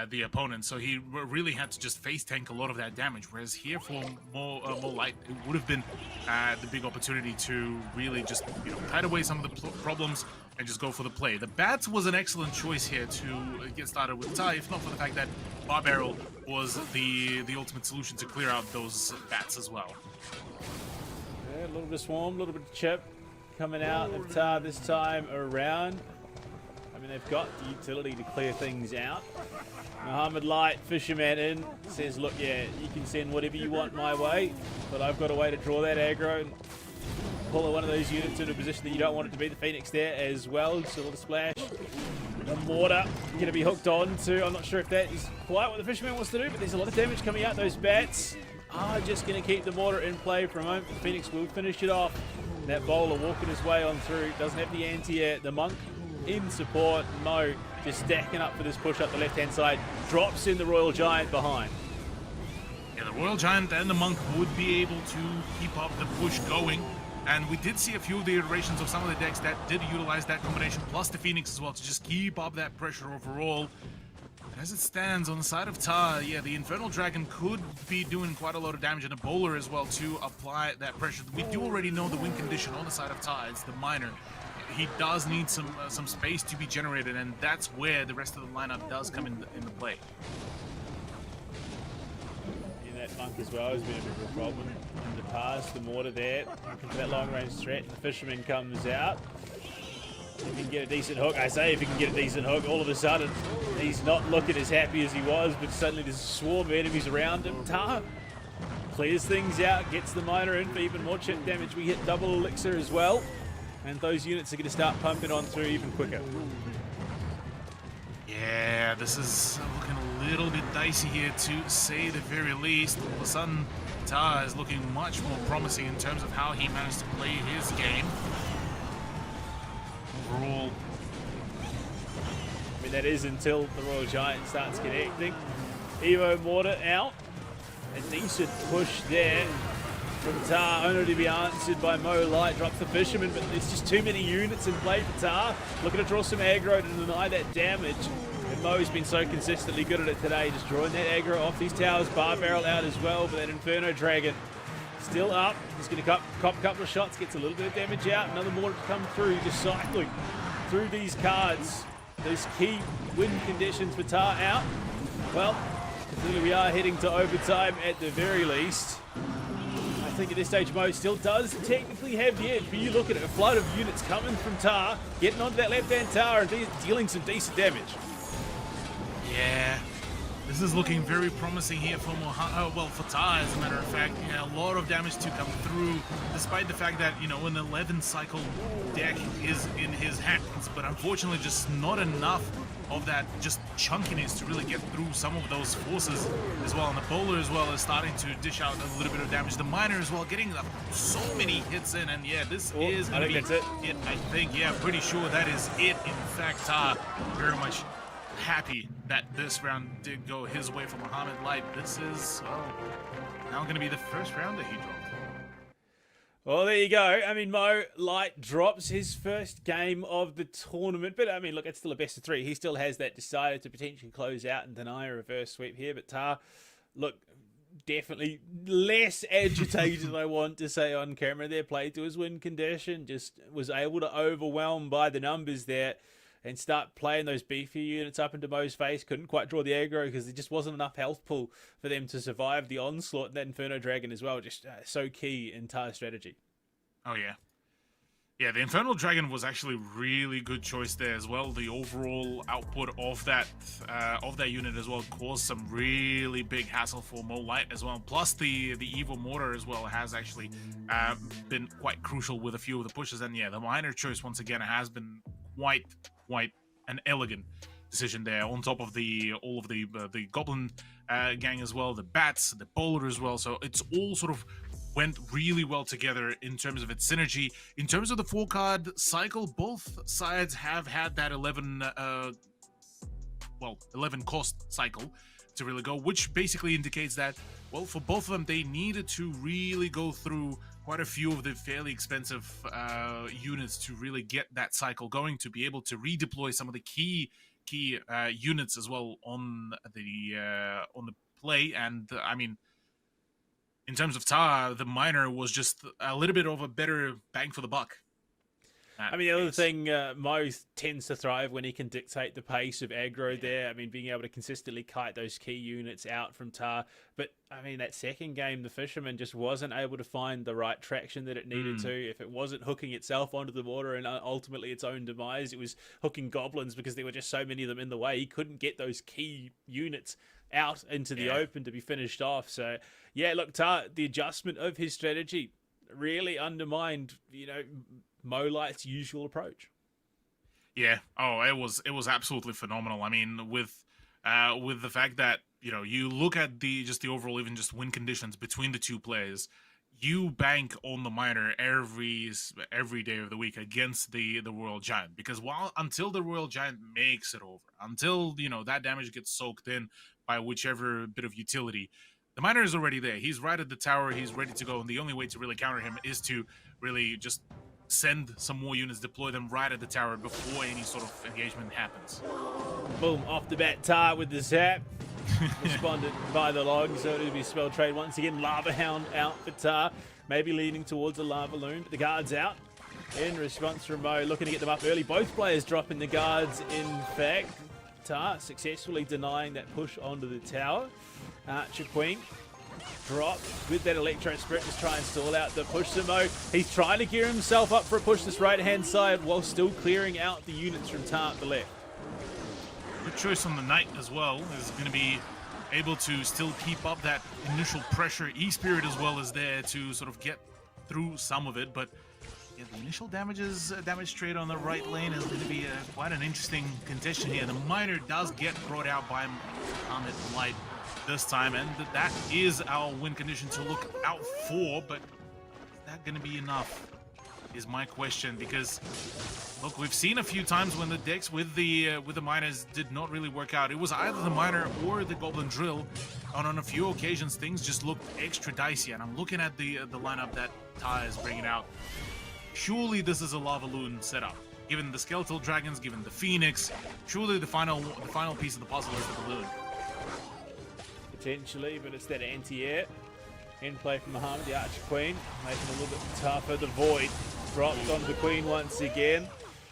[SPEAKER 2] the opponent. So he really had to just face tank a lot of that damage. Whereas here for Mo Light, it would have been the big opportunity to really just kite away some of the problems and just go for the play. The bats was an excellent choice here to get started with Ta, if not for the fact that Bar Barrel was the ultimate solution to clear out those bats as well.
[SPEAKER 1] Yeah, a little bit of swarm, a little bit of chip coming out of Ta this time around. I mean, they've got the utility to clear things out. Mohamed Light, Fisherman in, says, look, yeah, you can send whatever you want my way, but I've got a way to draw that aggro and pull one of those units into a position that you don't want it to be. The Phoenix there as well, just a little splash. The mortar going to be hooked on to. I'm not sure if that is quite what the Fisherman wants to do, but there's a lot of damage coming out. Those bats are just going to keep the mortar in play for a moment. The Phoenix will finish it off. That bowler walking his way on through. Doesn't have the anti-air. The monk in support. Mo just stacking up for this push up the left-hand side. Drops in the Royal Giant behind.
[SPEAKER 2] Yeah, the Royal Giant and the monk would be able to keep up the push going. And we did see a few of the iterations of some of the decks that did utilize that combination, plus the Phoenix as well, to just keep up that pressure overall. And as it stands on the side of Ta, yeah, the Infernal Dragon could be doing quite a lot of damage, and a bowler as well to apply that pressure. We do already know the win condition on the side of Ta. It's the miner. He does need some space to be generated, and that's where the rest of the lineup does come into play.
[SPEAKER 1] That monk as well has been a bit of a problem in the past. The mortar there, looking for that long-range threat. The Fisherman comes out. If he can get a decent hook, I say if he can get a decent hook, all of a sudden he's not looking as happy as he was, but suddenly there's a swarm of enemies around him. Ta clears things out, gets the miner in for even more chip damage. We hit double elixir as well, and those units are going to start pumping on through even quicker.
[SPEAKER 2] Yeah, this is looking a little bit dicey here, to say the very least. All of a sudden, Ta is looking much more promising in terms of how he managed to play his game. Overall,
[SPEAKER 1] I mean, that is until the Royal Giant starts connecting. Evo Mortar out. A decent push there from Ta, only to be answered by Mo Light. Drops the Fisherman, but there's just too many units in play for Ta. Looking to draw some aggro to deny that damage. And Mo's been so consistently good at it today, just drawing that aggro off these towers. Bar Barrel out as well, but that Inferno Dragon still up. He's going to cop a couple of shots, gets a little bit of damage out. Another mortar to come through, just cycling through these cards. Those key win conditions for Ta out. Well, clearly we are heading to overtime at the very least. I think at this stage Mo still does technically have the edge, but you look at it, a flood of units coming from Ta, getting onto that left-hand tower and dealing some decent damage.
[SPEAKER 2] yeah, this is looking very promising here for for Ta, as a matter of fact. Yeah, a lot of damage to come through, despite the fact that, you know, an 11 cycle deck is in his hands, but unfortunately just not enough of that just chunkiness to really get through some of those forces as well. And the bowler as well is starting to dish out a little bit of damage. The miner as well getting so many hits in, and yeah, this is
[SPEAKER 1] I think that's it.
[SPEAKER 2] I think, yeah, pretty sure that is it. In fact, Ta very much happy that this round did go his way for Mohamed Light. This is, well, now going to be the first round that he dropped.
[SPEAKER 1] Well, there you go. I mean, Mo Light drops his first game of the tournament. But, I mean, look, it's still a best of three. He still has that decider to potentially close out and deny a reverse sweep here. But Ta, look, definitely less agitated than I want to say on camera there. Played to his win condition. Just was able to overwhelm by the numbers there and start playing those beefy units up into Mo's face. Couldn't quite draw the aggro because there just wasn't enough health pool for them to survive the onslaught. And that Inferno Dragon as well, just so key in Ta's strategy.
[SPEAKER 2] Oh, yeah. Yeah, the Infernal Dragon was actually really good choice there as well. The overall output of that unit as well caused some really big hassle for Mo Light as well. Plus the Evil Mortar as well has actually been quite crucial with a few of the pushes. And yeah, the minor choice once again has been quite an elegant decision there. On top of all of the Goblin gang as well, the bats, the bowler as well. So it's all sort of went really well together in terms of its synergy. In terms of the 4-card cycle, both sides have had that 11 cost cycle to really go, which basically indicates that, well, for both of them, they needed to really go through quite a few of the fairly expensive units to really get that cycle going, to be able to redeploy some of the key units as well on the play. And I mean, in terms of Ta, the miner was just a little bit of a better bang for the buck.
[SPEAKER 1] I mean, the other thing, Mo tends to thrive when he can dictate the pace of aggro there. I mean, being able to consistently kite those key units out from Tar. But, I mean, that second game, the Fisherman just wasn't able to find the right traction that it needed to. If it wasn't hooking itself onto the water and ultimately its own demise, it was hooking Goblins because there were just so many of them in the way. He couldn't get those key units out into the open to be finished off. So, yeah, look, Tar, the adjustment of his strategy really undermined, Molight's usual approach.
[SPEAKER 2] Yeah. Oh, it was absolutely phenomenal. I mean, with the fact that you look at the overall even just win conditions between the two players, you bank on the Miner every day of the week against the Royal Giant, because until the Royal Giant makes it over, until that damage gets soaked in by whichever bit of utility, the Miner is already there. He's right at the tower. He's ready to go, and the only way to really counter him is to really just send some more units, deploy them right at the tower before any sort of engagement happens.
[SPEAKER 1] Boom, off the bat, Tar with the zap. Responded by the log, so it'll be spell trade once again. Lava Hound out for Tar, maybe leaning towards a Lava Loon, but the guard's out. In response from Mo, looking to get them up early. Both players dropping the guards, in fact. Tar successfully denying that push onto the tower. Archer Queen drop with that Electro Spirit, just try and stall out the push. Mo, he's trying to gear himself up for a push this right-hand side while still clearing out the units from Tar at the left.
[SPEAKER 2] Good choice on the Knight as well. Is going to be able to still keep up that initial pressure. E-Spirit as well is there to sort of get through some of it, but yeah, the initial damage trade on the right lane is going to be quite an interesting contention here. The Miner does get brought out by Mohamed Light this time, and that is our win condition to look out for, but is that going to be enough is my question, because look, we've seen a few times when the decks with the Miners did not really work out. It was either the Miner or the Goblin Drill, and on a few occasions things just looked extra dicey, and I'm looking at the lineup that Tar is bringing out. Surely this is a Lava Loon setup. Given the Skeletal Dragons, given the Phoenix, surely the final piece of the puzzle is the Balloon.
[SPEAKER 1] Potentially, but it's that anti-air. In play from Mohamed, the Archer Queen, making it a little bit tougher. The Void dropped onto the Queen once again.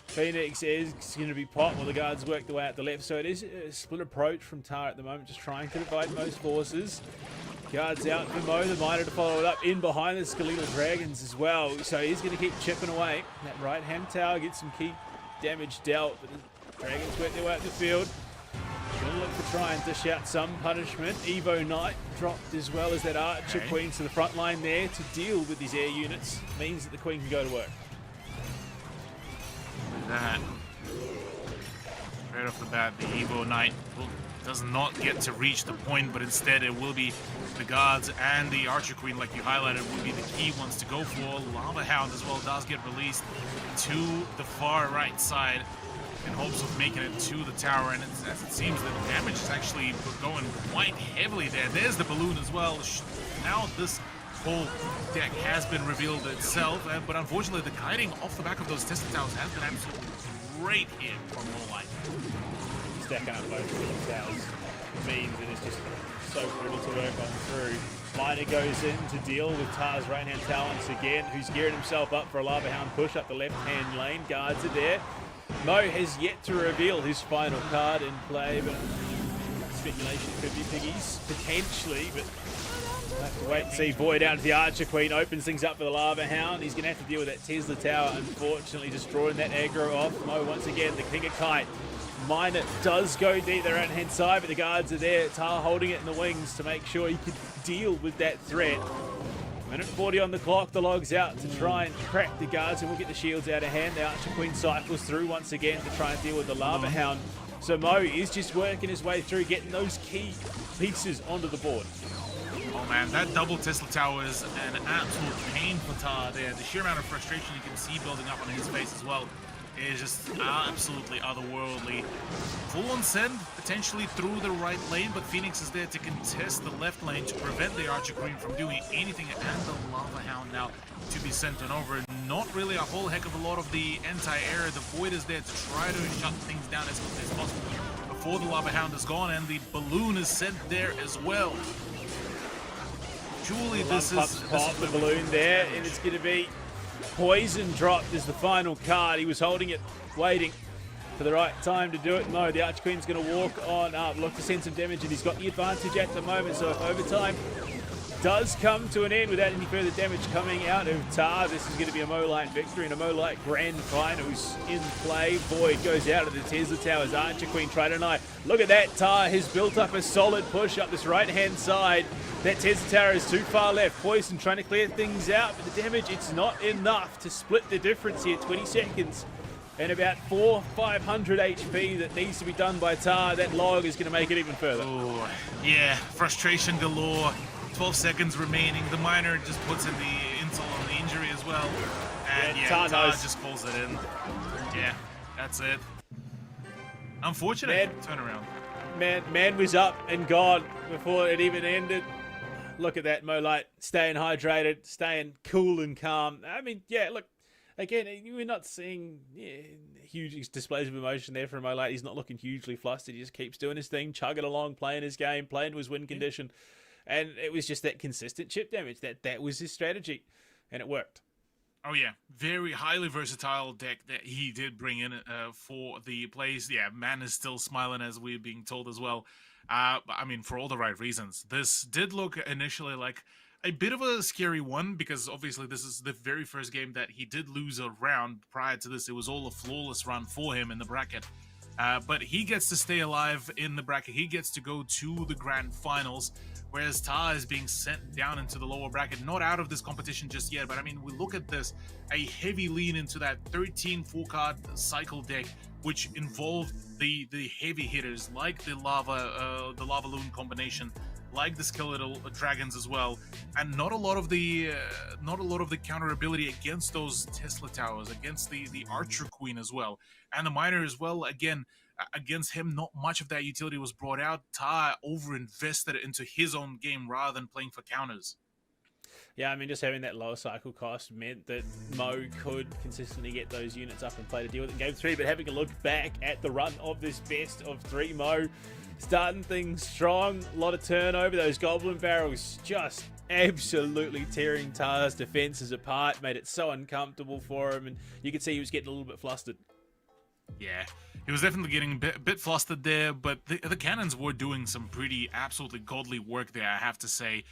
[SPEAKER 1] Phoenix is going to be popped while the guards work their way out the left. So it is a split approach from Tar at the moment, just trying to divide most forces. Guards out for Mo, the Miner to follow it up. In behind the Skeletal Dragons as well. So he's going to keep chipping away. That right-hand tower gets some key damage dealt, but the Dragons work their way out the field. Gonna look to try and dish out some punishment. Evo Knight dropped as well as that Archer Queen to the front line there to deal with these air units. Means that the Queen can go to work.
[SPEAKER 2] That right off the bat, the Evo Knight does not get to reach the point, but instead it will be the guards and the Archer Queen, like you highlighted, will be the key ones to go for. Lava Hound as well does get released to the far right side in hopes of making it to the tower, and as it seems that the damage is actually going quite heavily there. There's the Balloon as well. Now this whole deck has been revealed itself, but unfortunately the kiting off the back of those testing towers has been absolutely great here from Molight's.
[SPEAKER 1] Stacking up both of these towers means that it's just so brutal to work on through. Miner goes in to deal with Tar's right-hand tower once again, who's gearing himself up for a Lava Hound push up the left-hand lane. Guards are there. Mo has yet to reveal his final card in play, but speculation could be Piggies, potentially, but we'll have to wait and see. Void out to the Archer Queen, opens things up for the Lava Hound. He's going to have to deal with that Tesla tower, unfortunately, just drawing that aggro off. Mo once again, the King of Kite. Miner does go deep the right-hand side, but the guards are there. Tar holding it in the wings to make sure he can deal with that threat. Minute 40 on the clock, the log's out to try and crack the guards, and we'll get the shields out of hand. The Archer Queen cycles through once again to try and deal with the Lava Hound. So Mo is just working his way through, getting those key pieces onto the board.
[SPEAKER 2] Oh man, that double Tesla tower is an absolute pain for Tar there. The sheer amount of frustration you can see building up on his face as well is just absolutely otherworldly. Full on send, potentially through the right lane, but Phoenix is there to contest the left lane to prevent the Archer Queen from doing anything, and the Lava Hound now to be sent on over. Not really a whole heck of a lot of the anti-air. The Void is there to try to shut things down as quickly as possible before the Lava Hound is gone, and the Balloon is sent there as well. Surely this is
[SPEAKER 1] the Balloon there, and it's going to be Poison dropped as the final card. He was holding it, waiting for the right time to do it. No, the Archer Queen's going to walk on up, look to send some damage, and he's got the advantage at the moment. So if overtime does come to an end without any further damage coming out of Tar, this is going to be a Moline victory and a Moline grand finals in play. Void goes out of the Tesla Towers. Archer Queen try to deny. Look at that. Tar has built up a solid push up this right-hand side. That Tesla Tower is too far left. Poison trying to clear things out, but the damage, it's not enough to split the difference here. 20 seconds and about 500 HP that needs to be done by Tar. That log is going to make it even further.
[SPEAKER 2] Oh, yeah, frustration galore. 12 seconds remaining. The miner just puts in the insult on the injury as well. And yeah, Tar just calls it in. Yeah, that's it. Unfortunate turnaround.
[SPEAKER 1] Man was up and gone before it even ended. Look at that, Molite, staying hydrated, staying cool and calm. I mean, yeah, look, again, we're not seeing huge displays of emotion there from Molite. He's not looking hugely flustered. He just keeps doing his thing, chugging along, playing his game, playing to his win condition. And it was just that consistent chip damage. That was his strategy, and it worked.
[SPEAKER 2] Oh, yeah. Very highly versatile deck that he did bring in for the plays. Yeah, man is still smiling, as we're being told as well. I mean, for all the right reasons. This did look initially like a bit of a scary one, because obviously this is the very first game that he did lose a round. Prior to this, it was all a flawless run for him in the bracket. But he gets to stay alive in the bracket. He gets to go to the grand finals, whereas Tar is being sent down into the lower bracket, not out of this competition just yet. But I mean, we look at this, a heavy lean into that 13 4-card cycle deck, which involved the heavy hitters like the Lava Loon combination, like the Skeletal Dragons as well, and not a lot of the counter ability against those Tesla Towers, against the Archer Queen as well, and the Miner as well. Again, against him, not much of that utility was brought out. Tar over-invested into his own game rather than playing for counters.
[SPEAKER 1] Yeah, I mean, just having that lower cycle cost meant that Mo could consistently get those units up and play to deal with it in Game 3, but having a look back at the run of this best of 3, Mo starting things strong, a lot of turnover, those Goblin Barrels just absolutely tearing Tar's defenses apart, made it so uncomfortable for him, and you could see he was getting a little bit flustered.
[SPEAKER 2] Yeah, he was definitely getting a bit flustered there, but the cannons were doing some pretty absolutely godly work there, I have to say.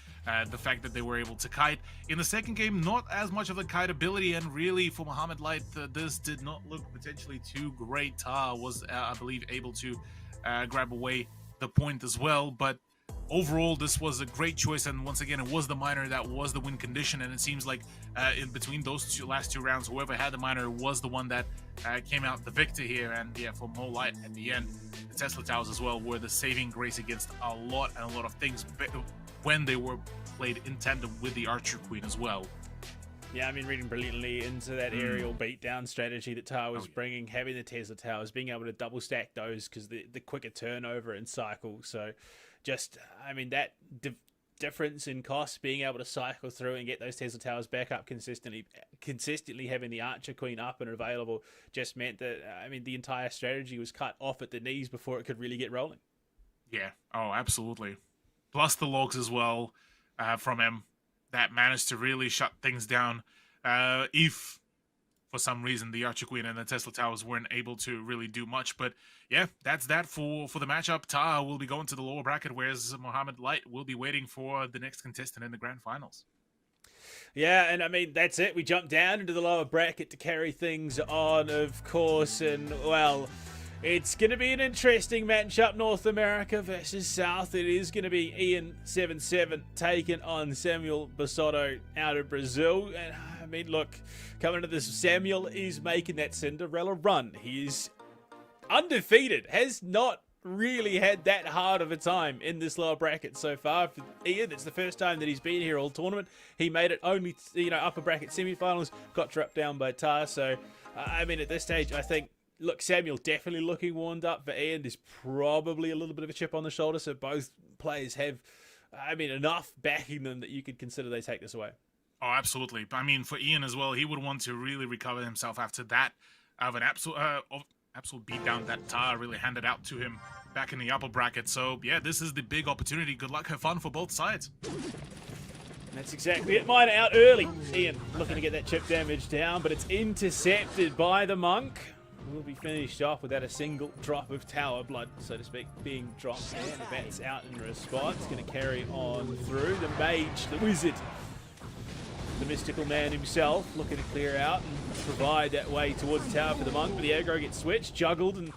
[SPEAKER 2] The fact that they were able to kite. In the second game, not as much of the kite ability, and really for Mohamed Light, this did not look potentially too great. Tar was, I believe, able to grab away the point as well, but overall, this was a great choice, and once again, it was the miner that was the win condition, and it seems like in between those last two rounds, whoever had the miner was the one that came out the victor here. And yeah, for Mo Light at the end, the Tesla Towers as well were the saving grace against a lot of things when they were played in tandem with the Archer Queen as well.
[SPEAKER 1] Yeah, I mean, reading brilliantly into that aerial beatdown strategy that Tar was bringing, having the Tesla Towers, being able to double stack those because the quicker turnover and cycle. So just, I mean, that difference in cost, being able to cycle through and get those Tesla Towers back up consistently having the Archer Queen up and available just meant that, I mean, the entire strategy was cut off at the knees before it could really get rolling.
[SPEAKER 2] Yeah, oh, absolutely. Plus the logs as well from him that managed to really shut things down. If for some reason the Archer Queen and the Tesla Towers weren't able to really do much. But yeah, that's that for the matchup. Tar will be going to the lower bracket, whereas Mohamed Light will be waiting for the next contestant in the grand finals.
[SPEAKER 1] Yeah, and I mean, that's it. We jump down into the lower bracket to carry things on, of course, and well, it's going to be an interesting matchup, North America versus South. It is going to be Ian77 taking on Samuel Basotto out of Brazil. And I mean, look, coming into this, Samuel is making that Cinderella run. He is undefeated, has not really had that hard of a time in this lower bracket so far. For Ian, it's the first time that he's been here all tournament. He made it only, upper bracket semifinals, got dropped down by Tar. So, I mean, at this stage, I think, look, Samuel definitely looking warmed up. For Ian, there's probably a little bit of a chip on the shoulder. So both players have, I mean, enough backing them that you could consider they take this away.
[SPEAKER 2] Oh, absolutely. I mean, for Ian as well, he would want to really recover himself after that of an absolute beatdown that Tar really handed out to him back in the upper bracket. So yeah, this is the big opportunity. Good luck, have fun for both sides.
[SPEAKER 1] That's exactly it. Mine out early. Ian looking to get that chip damage down, but it's intercepted by the Monk. Will be finished off without a single drop of tower blood, so to speak, being dropped. And the bat's out in response. Going to carry on through. The mage, the wizard, the mystical man himself, looking to clear out and provide that way towards the tower for the Monk. But the aggro gets switched, juggled, and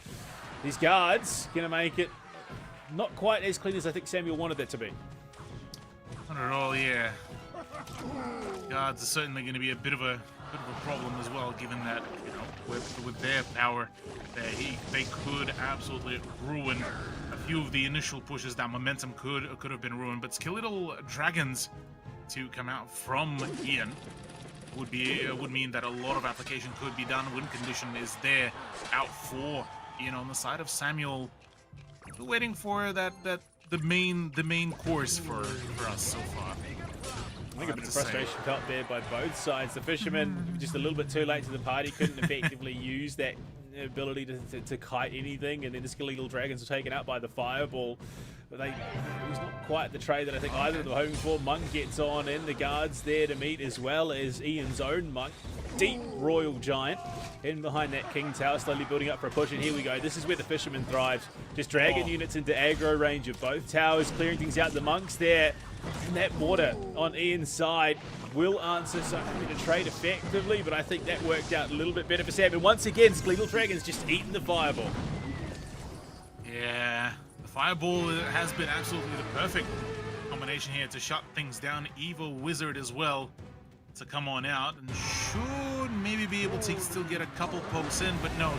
[SPEAKER 1] these guards going to make it not quite as clean as I think Samuel wanted that to be.
[SPEAKER 2] Not at all, yeah. Guards are certainly going to be a bit of a problem as well, given that, you know, with their power, they could absolutely ruin a few of the initial pushes. That momentum could have been ruined. But skeletal dragons to come out from Ian would mean that a lot of application could be done. Win condition is there, out for Ian on the side of Samuel. We're waiting for the main course for us so far.
[SPEAKER 1] I think a bit of frustration felt there by both sides. The fisherman just a little bit too late to the party, couldn't effectively use that ability to kite anything, and then the skeletal dragons were taken out by the fireball. But it was not quite the trade that I think either of them were hoping for. Monk gets on in, the guards there to meet as well as Ian's own Monk. Deep Royal Giant in behind that King Tower, slowly building up for a push, and here we go. This is where the fisherman thrives. Just dragging units into aggro range of both towers, clearing things out. The Monk's there, and that mortar on Ian's side will answer something to trade effectively, but I think that worked out a little bit better for Sam. And once again, Skeletal Dragon's just eaten the fireball.
[SPEAKER 2] Yeah, the fireball has been absolutely the perfect combination here to shut things down. Evil Wizard as well to come on out, and should maybe be able to still get a couple pokes in, but no,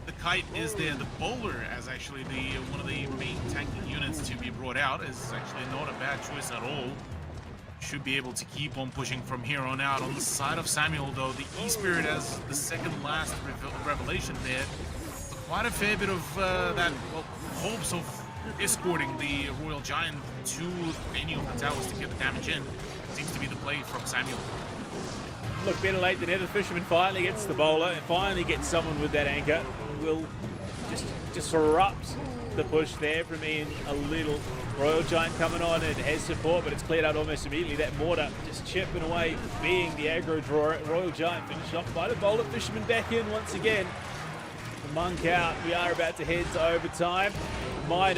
[SPEAKER 2] the kite is there. The bowler as actually one of the main tanking units to be brought out is actually not a bad choice at all. Should be able to keep on pushing from here on out. On the side of Samuel though, the E-Spirit as the second last revelation there. Quite a fair bit of hopes of escorting the Royal Giant to any of the towers to get the damage in. Seems to be the play from Samuel.
[SPEAKER 1] Look, better late than ever. Fisherman finally gets the bowler and finally gets someone with that anchor. Will just disrupt the push there from Ian a little. Royal Giant coming on and has support, but it's cleared out almost immediately. That mortar just chipping away, being the aggro drawer. Royal Giant finished off by the bowler. Fisherman back in once again. The Monk out. We are about to head to overtime. Mine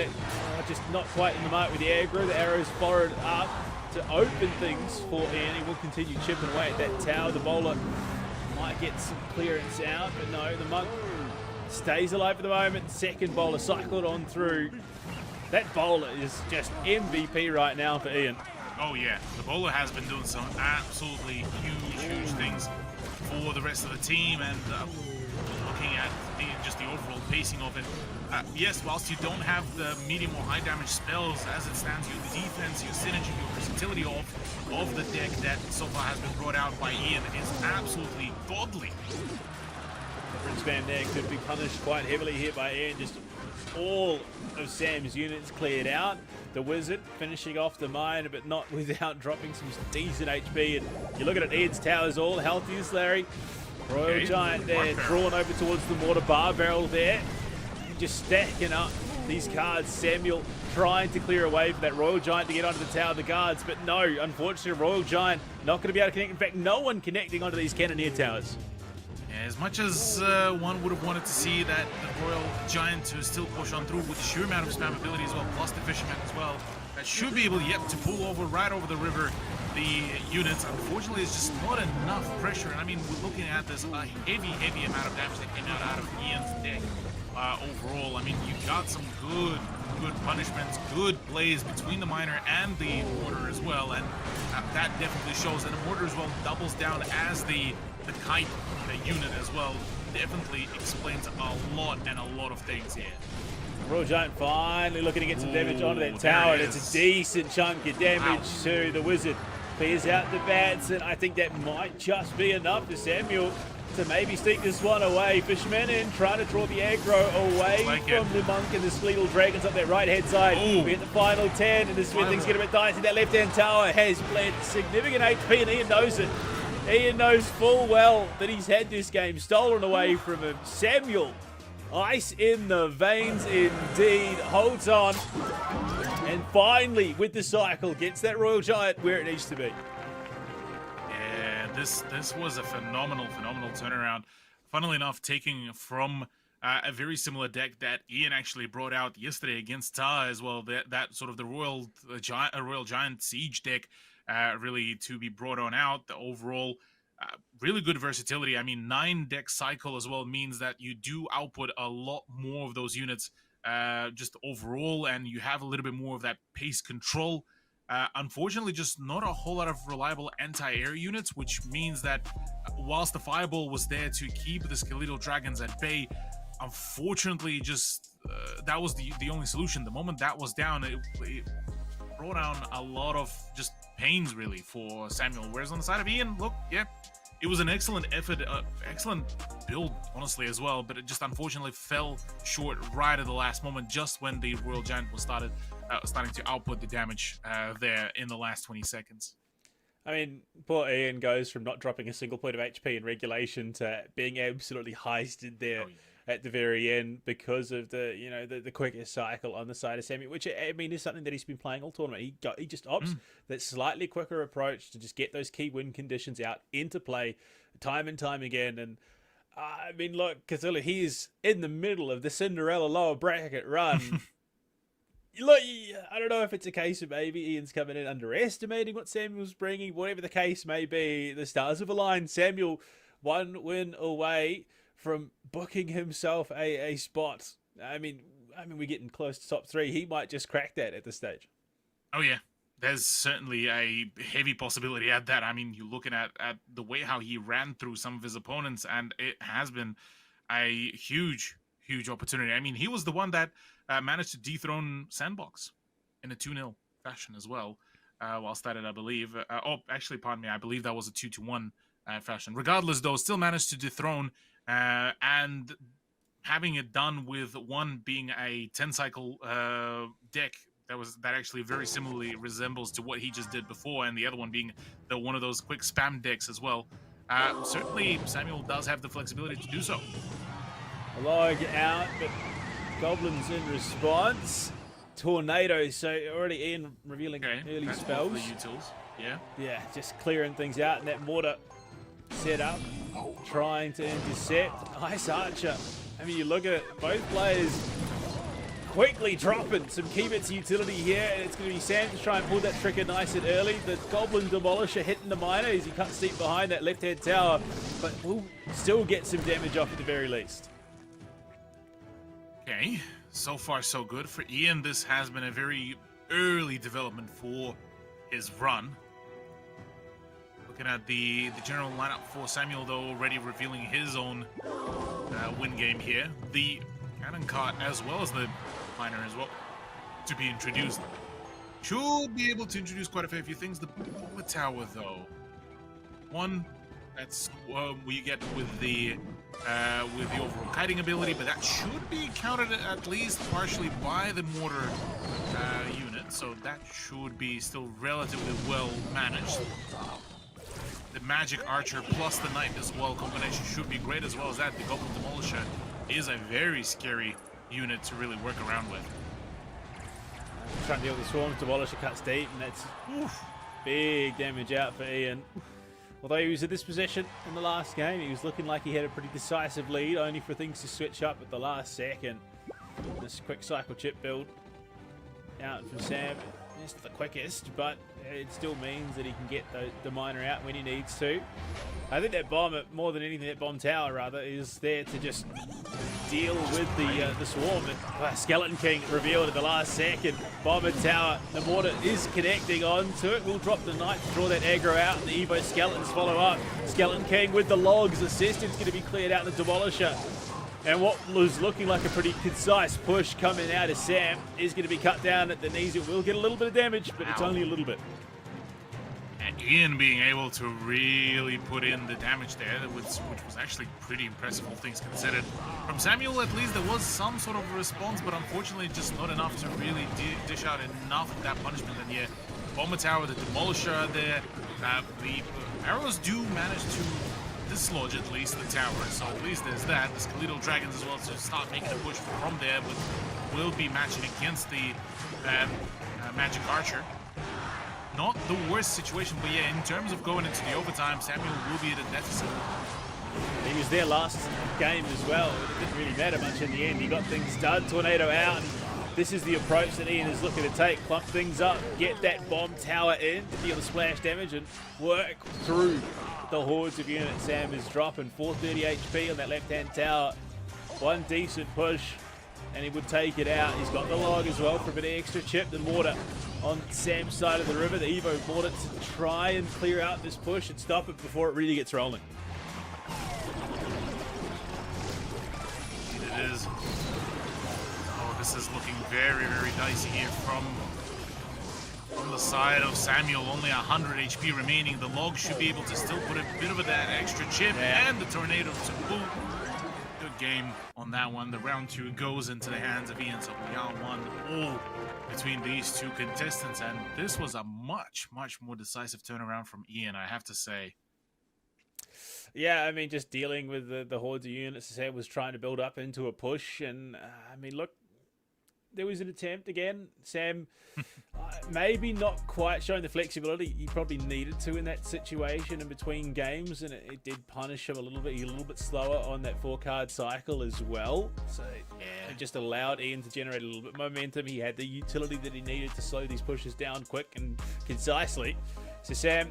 [SPEAKER 1] just not quite in the mark with the aggro. The arrows followed up to open things for Ian. He will continue chipping away at that tower. The bowler might get some clearance out, but no, the Monk stays alive for the moment. Second bowler cycled on through. That bowler is just MVP right now for Ian.
[SPEAKER 2] Oh yeah, the bowler has been doing some absolutely huge things for the rest of the team, and looking at just the overall pacing of it. Yes, whilst you don't have the medium or high damage spells, as it stands, your defense, your synergy, your versatility of the deck that so far has been brought out by Ian is absolutely godly.
[SPEAKER 1] Prince Van there could be punished quite heavily here by Ian. Just all of Sam's units cleared out. The Wizard finishing off the mine, but not without dropping some decent HP. And you're looking at Ian's towers, all healthy as Larry. Royal Giant there, drawn over towards the mortar bar barrel there. Just stacking up these cards. Samuel trying to clear away for that Royal Giant to get onto the tower of the guards, but no, unfortunately, Royal Giant not going to be able to connect. In fact, no one connecting onto these Cannoneer towers.
[SPEAKER 2] Yeah, as much as one would have wanted to see that the Royal Giant to still push on through with the sheer amount of spam ability as well, plus the Fisherman as well, that should be able, to pull over right over the river the units. Unfortunately, it's just not enough pressure. And I mean, we're looking at this heavy amount of damage that came out of Ian's deck. Overall, I mean, you got some good punishments, good plays between the miner and the mortar as well, and that definitely shows. And the mortar as well doubles down as the kite unit as well. Definitely explains a lot of things here.
[SPEAKER 1] Royal Giant finally looking to get some damage onto that tower, and it's a decent chunk of damage to the Wizard. Clears out the bats, and I think that might just be enough for Samuel to maybe sneak this one away. Fisherman in, trying to draw the aggro away from the Monk and the Skeletal Dragons up that right-hand side. We hit the final 10, and this is where things get a bit dicey. That left-hand tower has bled significant HP, and Ian knows it. Ian knows full well that he's had this game stolen away from him. Samuel, ice in the veins indeed, holds on. And And finally, with the cycle, gets that Royal Giant where it needs to be.
[SPEAKER 2] Yeah, this was a phenomenal turnaround. Funnily enough, taking from a very similar deck that Ian actually brought out yesterday against Ta as well. That sort of the Royal Giant Siege deck really to be brought on out. The overall really good versatility. I mean, 9 deck cycle as well means that you do output a lot more of those units just overall, and you have a little bit more of that pace control. Unfortunately, just not a whole lot of reliable anti-air units, which means that whilst the Fireball was there to keep the Skeletal Dragons at bay, unfortunately, just that was the only solution. The moment that was down, it brought down a lot of just pains, really, for Samuel. Whereas on the side of Ian, look, yeah, it was an excellent effort, excellent build, honestly, as well, but it just unfortunately fell short right at the last moment, just when the Royal Giant was starting to output the damage there in the last 20 seconds.
[SPEAKER 1] I mean, poor Ian goes from not dropping a single point of HP in regulation to being absolutely heisted there at the very end because of the quickest cycle on the side of Sammy, which, I mean, is something that he's been playing all tournament. He just opts that slightly quicker approach to just get those key win conditions out into play time and time again. And I mean, look, Kazula, he is in the middle of the Cinderella lower bracket run. Look, I don't know if it's a case of maybe Ian's coming in underestimating what Samuel's bringing. Whatever the case may be, the stars have aligned. Samuel 1 win away from booking himself a spot. I mean, we're getting close to top 3. He might just crack that at this stage.
[SPEAKER 2] Oh, yeah. There's certainly a heavy possibility at that. I mean, you're looking at the way how he ran through some of his opponents, and it has been a huge opportunity. I mean, he was the one that managed to dethrone Sandbox in a 2-0 fashion as well, while started, I believe. Actually, pardon me, I believe that was a 2-1 fashion. Regardless, though, still managed to dethrone, and having it done with one being a 10-cycle deck that actually very similarly resembles to what he just did before, and the other one being one of those quick spam decks as well. Certainly, Samuel does have the flexibility to do so.
[SPEAKER 1] A log out, but Goblins in response. Tornado, so already Ian revealing early spells.
[SPEAKER 2] The utils.
[SPEAKER 1] Yeah, just clearing things out, and that mortar set up, trying to intercept. Nice Archer. I mean, you look at it, both players quickly dropping some key bits of utility here, and it's going to be Sam to try and pull that trigger nice and early. The Goblin Demolisher hitting the miner as he cuts deep behind that left-hand tower, but will still get some damage off at the very least.
[SPEAKER 2] Okay, so far so good. For Ian, this has been a very early development for his run. Looking at the general lineup for Samuel, though, already revealing his own win game here. The cannon cart as well as the miner as well to be introduced. Should be able to introduce quite a fair few things. The bomber tower, though, one that's what you get with the overall kiting ability, but that should be countered at least partially by the mortar unit, so that should be still relatively well managed. The magic archer plus the knight as well combination should be great, as well as that the Goblin Demolisher is a very scary unit to really work around with.
[SPEAKER 1] Trying to deal with the swarms. Demolisher cuts deep, and that's big damage out for Ian. Although he was in this position in the last game, he was looking like he had a pretty decisive lead, only for things to switch up at the last second. This quick cycle chip build out from Sam. It's the quickest, but it still means that he can get the miner out when he needs to. I think that bomb, more than anything, that bomb tower rather, is there to just deal with the swarm. Skeleton King revealed at the last second. Bomber tower, the mortar is connecting onto it. We'll drop the knight to draw that aggro out, and the Evo skeletons follow up. Skeleton King with the logs. Assistance going to be cleared out. The Demolisher. And what was looking like a pretty concise push coming out of Sam is going to be cut down at the knees. It will get a little bit of damage, but it's only a little bit.
[SPEAKER 2] And Ian being able to really put in the damage there, which was actually pretty impressive, all things considered. From Samuel, at least, there was some sort of response, but unfortunately just not enough to really dish out enough of that punishment. And yeah, Bomber Tower, the Demolisher there, the arrows do manage to dislodge at least the tower, so at least there's that. The Skeletal Dragons as well to start making a push from there, but will be matching against the Magic Archer. Not the worst situation, but yeah, in terms of going into the overtime, Samuel will be at a deficit.
[SPEAKER 1] He was there last game as well. It didn't really matter much in the end. He got things done, tornado out. And this is the approach that Ian is looking to take. Clump things up, get that bomb tower in to deal the splash damage and work through the hordes of units. Sam is dropping 430 HP on that left-hand tower. One decent push and he would take it out. He's got the log as well for a bit of extra chip and mortar on Sam's side of the river. The Evo mortar to try and clear out this push and stop it before it really gets rolling.
[SPEAKER 2] It is. Oh, this is looking very, very dicey here from the side of Samuel. Only 100 HP remaining. The log should be able to still put a bit of that extra chip and the tornado to boot. Good game on that one. The round 2 goes into the hands of Ian, so Royale won all between these two contestants, and this was a much, much more decisive turnaround from Ian, I have to say.
[SPEAKER 1] Yeah, I mean, just dealing with the hordes of units, Sam was trying to build up into a push, and I mean, look, there was an attempt again. Sam maybe not quite showing the flexibility he probably needed to in that situation in between games, and it did punish him a little bit. He's a little bit slower on that 4-card cycle as well, so yeah, it just allowed Ian to generate a little bit of momentum. He had the utility that he needed to slow these pushes down quick and concisely. So Sam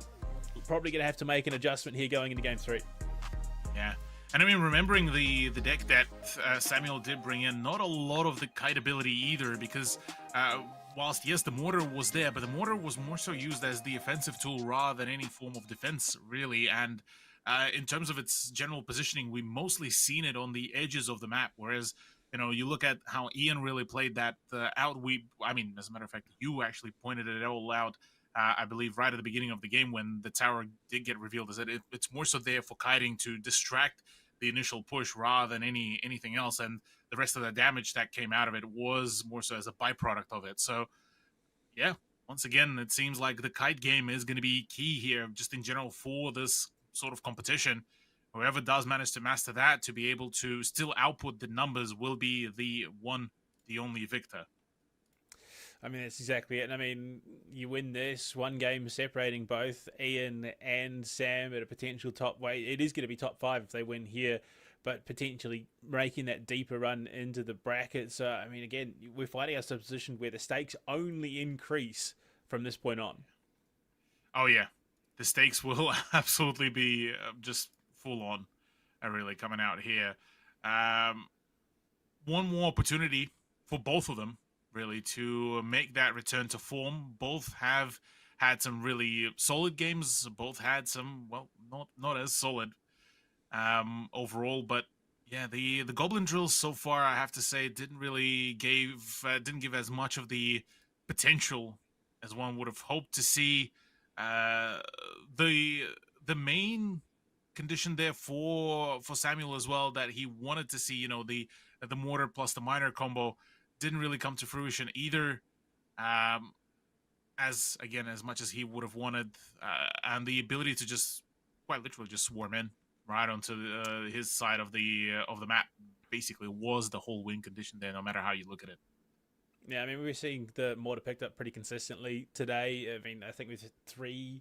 [SPEAKER 1] probably going to have to make an adjustment here going into game 3.
[SPEAKER 2] Yeah. And I mean, remembering the deck that Samuel did bring in, not a lot of the kite ability either, because whilst, yes, the mortar was there, but the mortar was more so used as the offensive tool rather than any form of defense, really. And in terms of its general positioning, we mostly seen it on the edges of the map, whereas, you know, you look at how Ian really played that I mean, as a matter of fact, you actually pointed it all out, I believe, right at the beginning of the game when the tower did get revealed, is that it's more so there for kiting to distract the initial push rather than anything else, and the rest of the damage that came out of it was more so as a byproduct of it. So yeah, once again, it seems like the kite game is going to be key here just in general for this sort of competition. Whoever does manage to master that to be able to still output the numbers will be the only victor.
[SPEAKER 1] I mean, that's exactly it. And I mean, you win this, one game separating both Ian and Sam at a potential top weight. It is going to be top 5 if they win here, but potentially making that deeper run into the brackets. I mean, again, we're finding ourselves in a position where the stakes only increase from this point on.
[SPEAKER 2] Oh, yeah. The stakes will absolutely be just full on, really coming out here. One more opportunity for both of them, really, to make that return to form. Both have had some really solid games. Both had some, well, not as solid overall, but yeah, the Goblin drills so far, I have to say, didn't give as much of the potential as one would have hoped to see. The main condition there for Samuel as well that he wanted to see, you know, the mortar plus the miner combo didn't really come to fruition either, as much as he would have wanted, and the ability to just quite literally just swarm in right onto his side of the map basically was the whole win condition there, no matter how you look at it.
[SPEAKER 1] Yeah, I mean, we were seeing the mortar picked up pretty consistently today. I mean, I think we've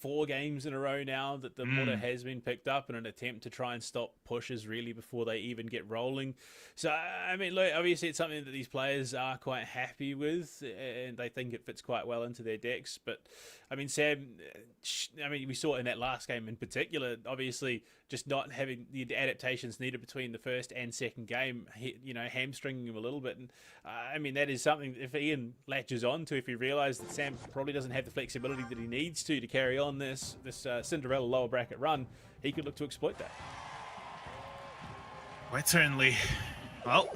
[SPEAKER 1] 3-4 games in a row now that the mortar has been picked up in an attempt to try and stop pushes really before they even get rolling. So, I mean, look, obviously it's something that these players are quite happy with and they think it fits quite well into their decks. But, I mean, Sam, I mean, we saw it in that last game in particular, obviously just not having the adaptations needed between the first and second game, you know, hamstringing him a little bit. And, I mean, that is something if Ian latches on to, if he realizes that Sam probably doesn't have the flexibility that he needs to carry on this Cinderella lower bracket run, he could look to exploit that.
[SPEAKER 2] Quite certainly. Well,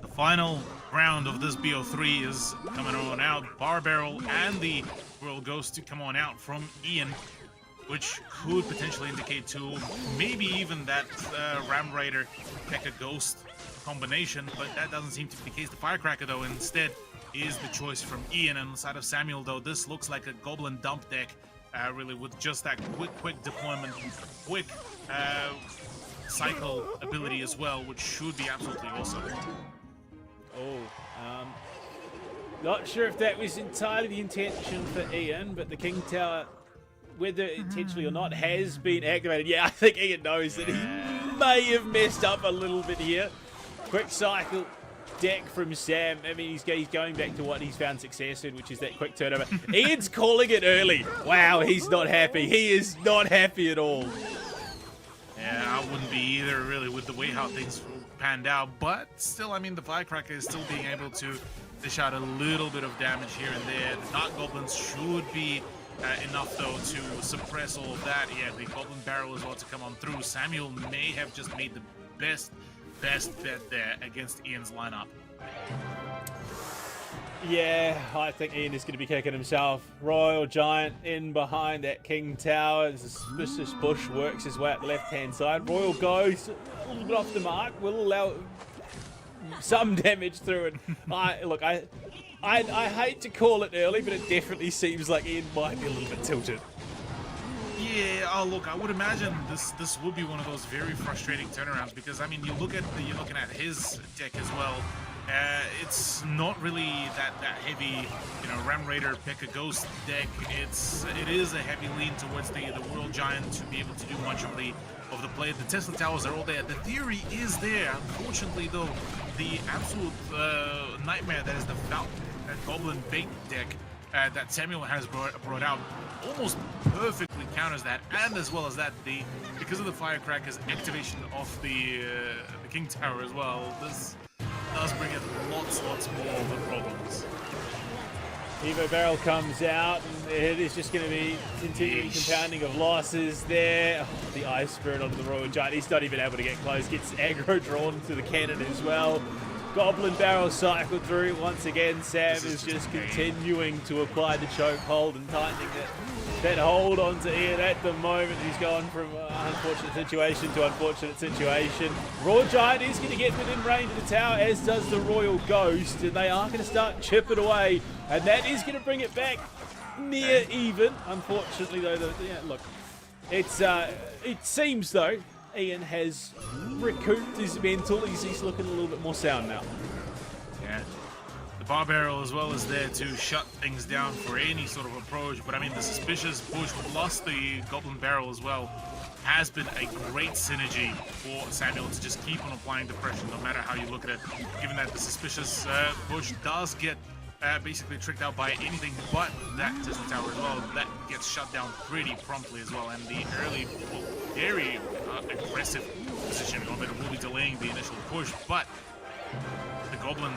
[SPEAKER 2] the final round of this BO3 is coming on out. Bar Barrel and the World Ghost to come on out from Ian, which could potentially indicate to maybe even that Ram Raider Pekka Ghost combination, but that doesn't seem to be the case. The Firecracker, though, instead is the choice from Ian. And on the side of Samuel, though, this looks like a Goblin dump deck, really, with just that quick deployment, quick cycle ability as well, which should be absolutely awesome.
[SPEAKER 1] Not sure if that was entirely the intention for Ian, but the King Tower, whether intentionally or not, has been activated. Yeah, I think Ian knows that he may have messed up a little bit here. Quick cycle deck from Sam. I mean, he's going back to what he's found success in, which is that quick turnover. Ian's calling it early. Wow, he's not happy. He is not happy at all.
[SPEAKER 2] Yeah, I wouldn't be either, really, with the way how things panned out. But still, I mean, the Firecracker is still being able to dish out a little bit of damage here and there. The Dark Goblins should be enough, though, to suppress all of that. Yeah, the Goblin Barrel is about to come on through. Samuel may have just made the best bet there against Ian's lineup.
[SPEAKER 1] Yeah, I think Ian is going to be kicking himself. Royal Giant in behind that King Tower. The suspicious bush works his way up the left-hand side. Royal goes a little bit off the mark. Will allow some damage through it. I hate to call it early, but it definitely seems like Ian might be a little bit tilted.
[SPEAKER 2] Yeah, oh look, I would imagine this will be one of those very frustrating turnarounds because I mean you're looking at his deck as well. It's not really that heavy, you know, Ram Raider pick a ghost deck. It is a heavy lean towards the Royal Giant to be able to do much of the play. The Tesla Towers are all there. The theory is there. Unfortunately, though, the absolute nightmare that is the Goblin bait deck that Samuel has brought out almost perfectly counters that, and as well as that, because of the Firecracker's activation of the King Tower as well, this does bring in lots more of the problems.
[SPEAKER 1] Evo Barrel comes out, and it is just going to be continuing compounding of losses there. Oh, the Ice Spirit onto the Royal Giant. He's not even able to get close. Gets aggro drawn to the cannon as well. Goblin Barrel cycled through. Once again, Sam is just continuing to apply the choke hold and tightening that hold onto Ian at the moment. He's gone from unfortunate situation to unfortunate situation. Royal Giant is going to get within range of the tower, as does the Royal Ghost, and they are going to start chipping away, and that is going to bring it back near even. Unfortunately, though, look, it seems though Ian has recouped his mental. He's looking a little bit more sound now.
[SPEAKER 2] Yeah. The Bar Barrel as well is there to shut things down for any sort of approach, but I mean the suspicious bush plus the Goblin Barrel as well has been a great synergy for Samuel to just keep on applying the pressure no matter how you look at it, given that the suspicious bush does get basically tricked out by anything but that Tesla Tower as well. That gets shut down pretty promptly as well, and the early, very aggressive position of it will be delaying the initial push, but the Goblin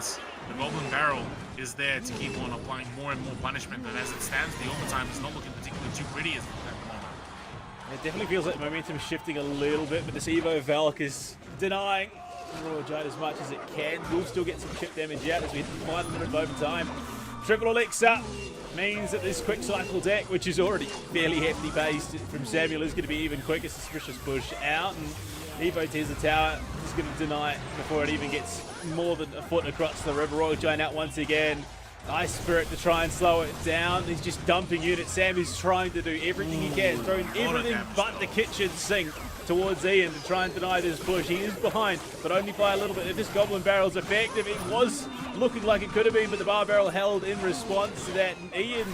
[SPEAKER 2] Barrel is there to keep on applying more and more punishment, and as it stands, the overtime is not looking particularly too pretty at the moment.
[SPEAKER 1] It definitely feels like momentum is shifting a little bit, but this Evo Valk is denying Royal Giant as much as it can. We'll still get some chip damage out as we hit the 5 minute of overtime. Triple Elixir means that this quick cycle deck, which is already fairly hefty based from Samuel, is going to be even quicker. Suspicious push out, and Evo tears the tower. Is going to deny it before it even gets more than a foot across the river. Royal Giant out once again. Ice Spirit to try and slow it down. He's just dumping units. Sam is trying to do everything he can, throwing everything but the kitchen sink towards Ian to try and deny this push. He is behind, but only by a little bit. If this Goblin Barrel's effective, it was looking like it could have been, but the Bar Barrel held in response to that. And Ian,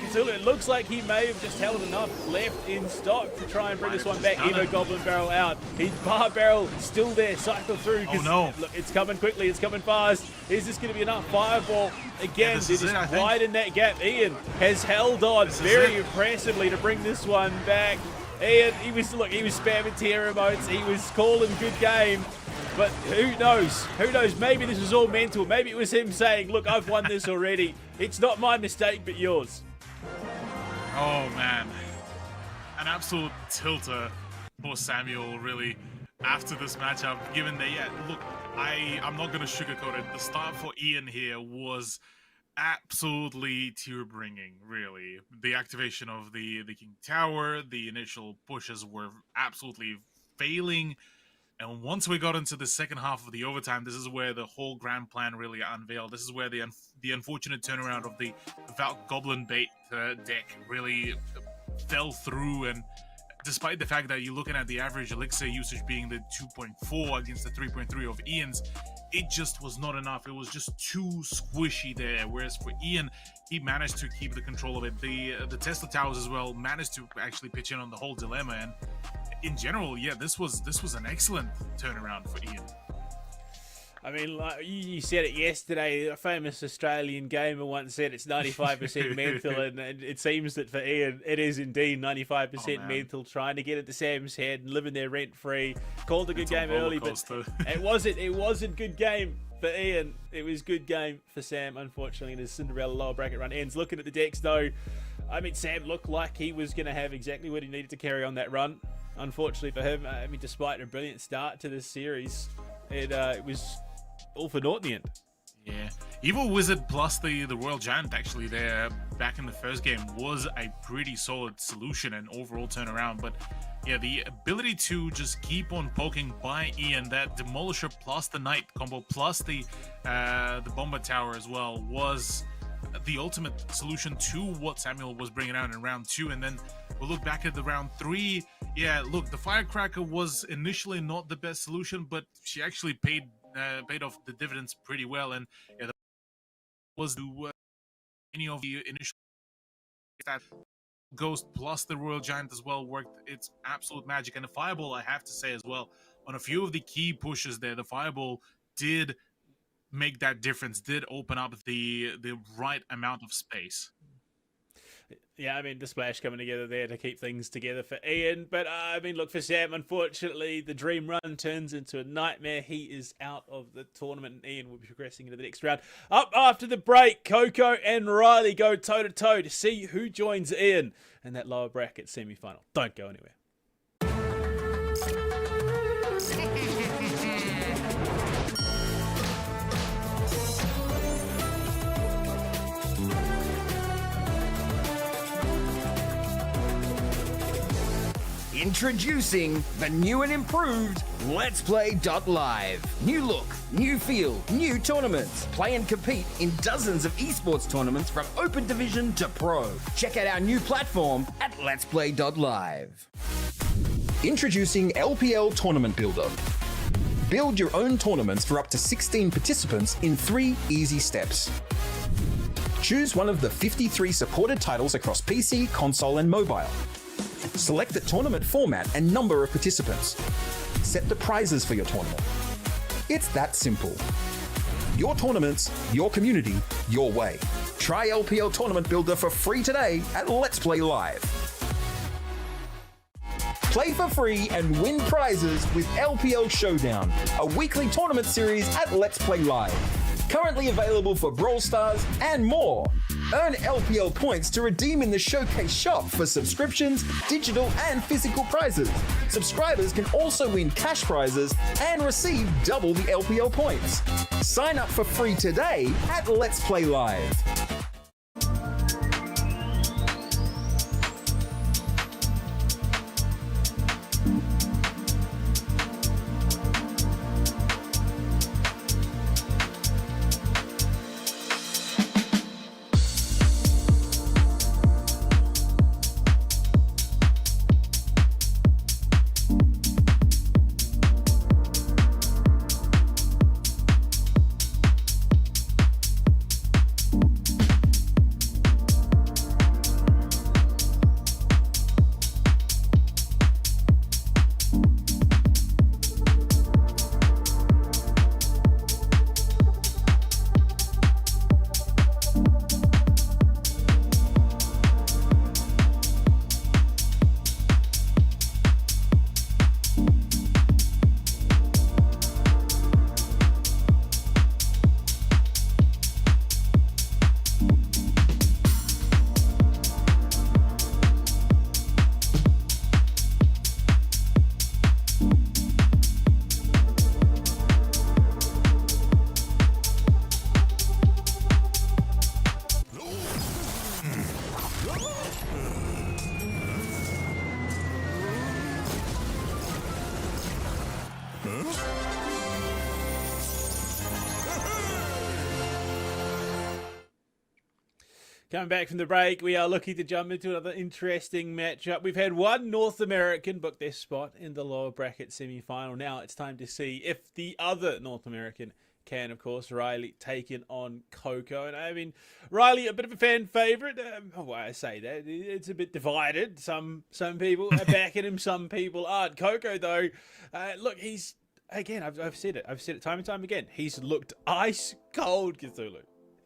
[SPEAKER 1] it looks like he may have just held enough left in stock to try and bring this one back. Evo Goblin Barrel out. His Bar Barrel still there, cycle through.
[SPEAKER 2] Oh no.
[SPEAKER 1] Look, it's coming quickly, it's coming fast. Is this going to be enough? Fireball again, it is widen that gap. Ian has held on very impressively to bring this one back. Ian, he was spamming tier emotes, he was calling good game, but who knows? Who knows? Maybe this was all mental. Maybe it was him saying, look, I've won this already. It's not my mistake, but yours.
[SPEAKER 2] Oh man, an absolute tilter for Samuel, really, after this matchup, given that, yeah, look, I'm not going to sugarcoat it. The start for Ian here was absolutely tear-bringing, really. The activation of the King Tower, the initial pushes were absolutely failing, and once we got into the second half of the overtime, this is where the whole grand plan really unveiled. This is where the unfortunate turnaround of the Valk Goblin bait deck really fell through, and despite the fact that you're looking at the average elixir usage being the 2.4 against the 3.3 of Ian's, it just was not enough. It was just too squishy there. Whereas for Ian, he managed to keep the control of it. The Tesla Towers as well managed to actually pitch in on the whole dilemma. And in general, yeah, this was an excellent turnaround for Ian.
[SPEAKER 1] I mean, like you said it yesterday, a famous Australian gamer once said it's 95% mental, and it seems that for Ian, it is indeed 95% mental, trying to get into Sam's head and living there rent-free. Called a good game early, but it wasn't good game for Ian. It was good game for Sam, unfortunately, and his Cinderella lower bracket run ends. Looking at the decks, though, I mean, Sam looked like he was going to have exactly what he needed to carry on that run. Unfortunately for him, I mean, despite a brilliant start to this series, it was all for naught in the end.
[SPEAKER 2] Yeah, Evil Wizard plus the Royal Giant actually there back in the first game was a pretty solid solution and overall turnaround. But yeah, the ability to just keep on poking by Ian, that Demolisher plus the Knight combo plus the Bomber Tower as well was the ultimate solution to what Samuel was bringing out in round 2. And then we'll look back at the round 3. Yeah, look, the Firecracker was initially not the best solution, but she actually paid off the dividends pretty well. And yeah, that was any of the initial that Ghost plus the Royal Giant as well worked its absolute magic. And the Fireball, I have to say as well, on a few of the key pushes there, the Fireball did make that difference, did open up the right amount of space.
[SPEAKER 1] Yeah, I mean, the splash coming together there to keep things together for Ian. But, I mean, look, for Sam, unfortunately, the dream run turns into a nightmare. He is out of the tournament, and Ian will be progressing into the next round. Up after the break, Coco and Riley go toe-to-toe to see who joins Ian in that lower bracket semi-final. Don't go anywhere.
[SPEAKER 3] Introducing the new and improved LetsPlay.Live. New look, new feel, new tournaments. Play and compete in dozens of esports tournaments from Open Division to Pro. Check out our new platform at LetsPlay.Live.
[SPEAKER 4] Introducing LPL Tournament Builder. Build your own tournaments for up to 16 participants in 3 easy steps. Choose one of the 53 supported titles across PC, console, and mobile. Select the tournament format and number of participants. Set the prizes for your tournament. It's that simple. Your tournaments, your community, your way. Try LPL Tournament Builder for free today at Let's Play Live. Play for free and win prizes with LPL Showdown, a weekly tournament series at Let's Play Live. Currently available for Brawl Stars and more. Earn LPL points to redeem in the Showcase shop for subscriptions, digital and physical prizes. Subscribers can also win cash prizes and receive double the LPL points. Sign up for free today at Let's Play Live.
[SPEAKER 1] Coming back from the break, we are looking to jump into another interesting matchup. We've had one North American book their spot in the lower bracket semi-final. Now it's time to see if the other North American can, of course, Riley taking on Coco. And I mean, Riley, a bit of a fan favourite. Why I say that, it's a bit divided. Some people are backing him, some people aren't. Coco, though, look, he's, again, I've said it time and time again. He's looked ice cold, Cthulhu.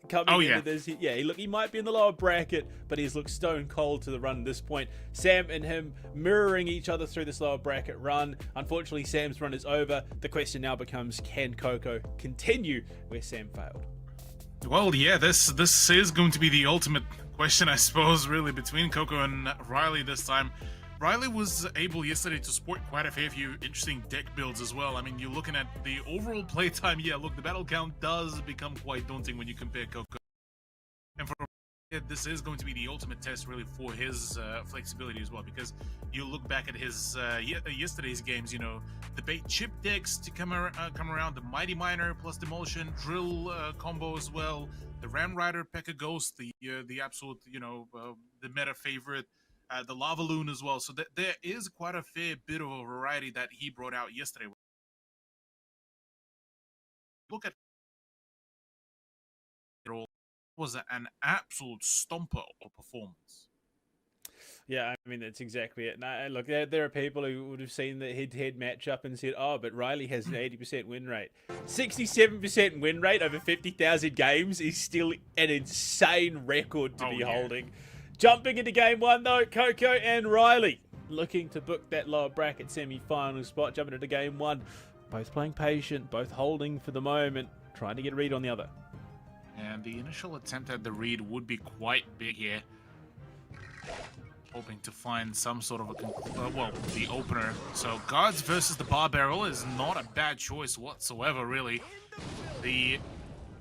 [SPEAKER 1] Coming into this, he might be in the lower bracket, but he's looked stone cold to the run at this point. Sam and him mirroring each other through this lower bracket run. Unfortunately, Sam's run is over. The question now becomes, can Coco continue where Sam failed?
[SPEAKER 2] Well, yeah, this is going to be the ultimate question, I suppose, really, between Coco and Riley this time. Riley was able yesterday to sport quite a fair few interesting deck builds as well. I mean, you're looking at the overall playtime. Yeah, look, the battle count does become quite daunting when you compare Coco. And for this is going to be the ultimate test, really, for his flexibility as well, because you look back at his yesterday's games, you know, the bait chip decks to come around, the Mighty Miner plus Demolition, Drill combo as well, the Ram Rider, P.E.K.K.A. Ghost, the absolute, you know, the meta favorite, the Lava Loon as well. So there is quite a fair bit of a variety that he brought out yesterday. Look at it all. Was an absolute stomper of performance.
[SPEAKER 1] Yeah, I mean, that's exactly it. Now, look, there are people who would have seen the head-to-head matchup and said, oh, but Riley has an 80% win rate. 67% win rate over 50,000 games is still an insane record to be holding. Jumping into game one, though, Coco and Riley looking to book that lower bracket semi-final spot. Jumping into game one, both playing patient, both holding for the moment, trying to get a read on the other.
[SPEAKER 2] And the initial attempt at the read would be quite big here. Hoping to find some sort of the opener. So guards versus the bar barrel is not a bad choice whatsoever, really. The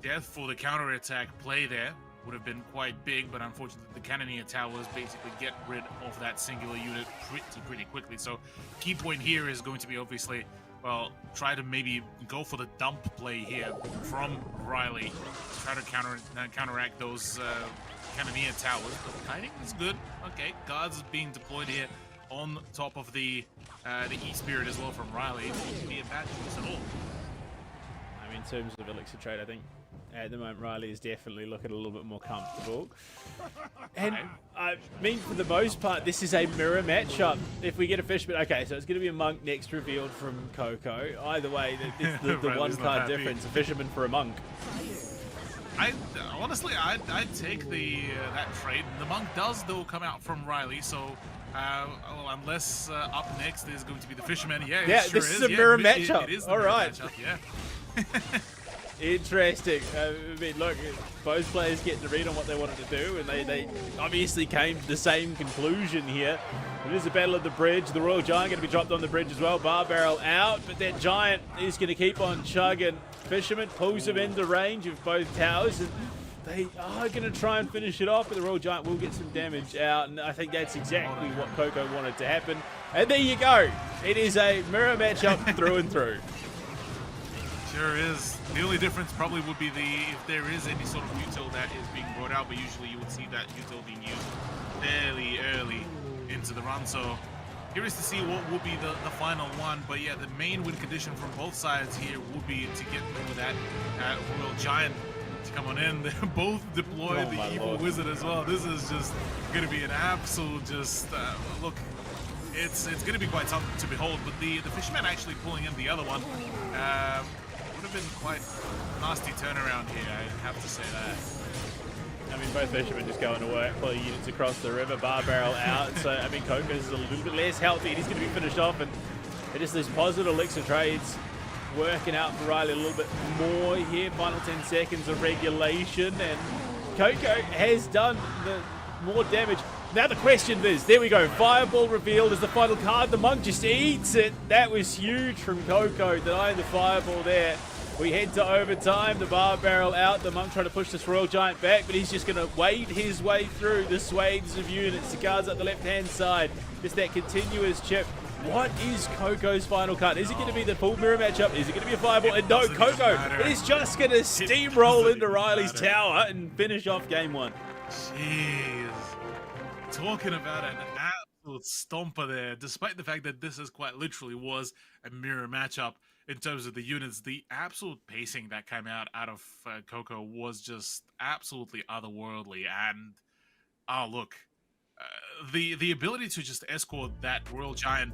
[SPEAKER 2] death for the counter-attack play there would have been quite big, but unfortunately the Cannoneer Towers basically get rid of that singular unit pretty quickly. So key point here is going to be obviously, well, try to maybe go for the dump play here from Riley to try to counteract those Cannoneer Towers. But kiting is good. Okay, guards is being deployed here on top of the E-Spirit as well from Riley. It wouldn't be a bad choice at all.
[SPEAKER 1] I mean, in terms of elixir trade, I think at the moment Riley is definitely looking a little bit more comfortable. And I mean, for the most part, this is a mirror matchup. If we get a Fishman, okay, so it's going to be a Monk next revealed from Coco. Either way, it's the one card difference, a Fisherman for a Monk.
[SPEAKER 2] Honestly, I'd take that trade. The Monk does, though, come out from Riley, so well, unless up next is going to be the Fisherman. Yeah,
[SPEAKER 1] it sure
[SPEAKER 2] this
[SPEAKER 1] is a mirror matchup.
[SPEAKER 2] It is
[SPEAKER 1] all right.
[SPEAKER 2] matchup, yeah.
[SPEAKER 1] Interesting. I mean, look, both players getting to read on what they wanted to do, and they obviously came to the same conclusion here. It is a battle of the bridge. The Royal Giant going to be dropped on the bridge as well. Bar Barrel out, but that Giant is going to keep on chugging. Fisherman pulls him into range of both towers, and they are going to try and finish it off, but the Royal Giant will get some damage out, and I think that's exactly what Coco wanted to happen. And there you go. It is a mirror matchup through and through.
[SPEAKER 2] Sure is. The only difference probably would be if there is any sort of util that is being brought out, but usually you would see that util being used fairly early into the run. So curious to see what will be the final one. But yeah, the main win condition from both sides here would be to get through that Royal Giant to come on in. They both deploy the Evil Wizard as well. This is just going to be an absolute look. It's going to be quite something to behold. But the Fisherman actually pulling in the other one. Would have been quite a nasty turnaround here, I have to say that.
[SPEAKER 1] I mean, both Fishermen just going to work, pulling units across the river, Bar Barrel out. So, I mean, Coco's a little bit less healthy, and he's going to be finished off. And it is these positive elixir trades working out for Riley a little bit more here. Final 10 seconds of regulation, and Coco has done the more damage. Now the question is, there we go, Fireball revealed as the final card. The Monk just eats it. That was huge from Coco, denying the Fireball there. We head to overtime, the Bar Barrel out. The Monk trying to push this Royal Giant back, but he's just going to wade his way through the swathes of units. The guards up the left-hand side. Just that continuous chip. What is Coco's final card? Is it going to be the full mirror matchup? Is it going to be a Fireball? And no, Coco is just going to steamroll into Riley's tower and finish off game one.
[SPEAKER 2] Jeez. Talking about an absolute stomper there, despite the fact that this is quite literally was a mirror matchup. in terms of the units, the absolute pacing that came out of Coco was just absolutely otherworldly. And oh look, the ability to just escort that Royal Giant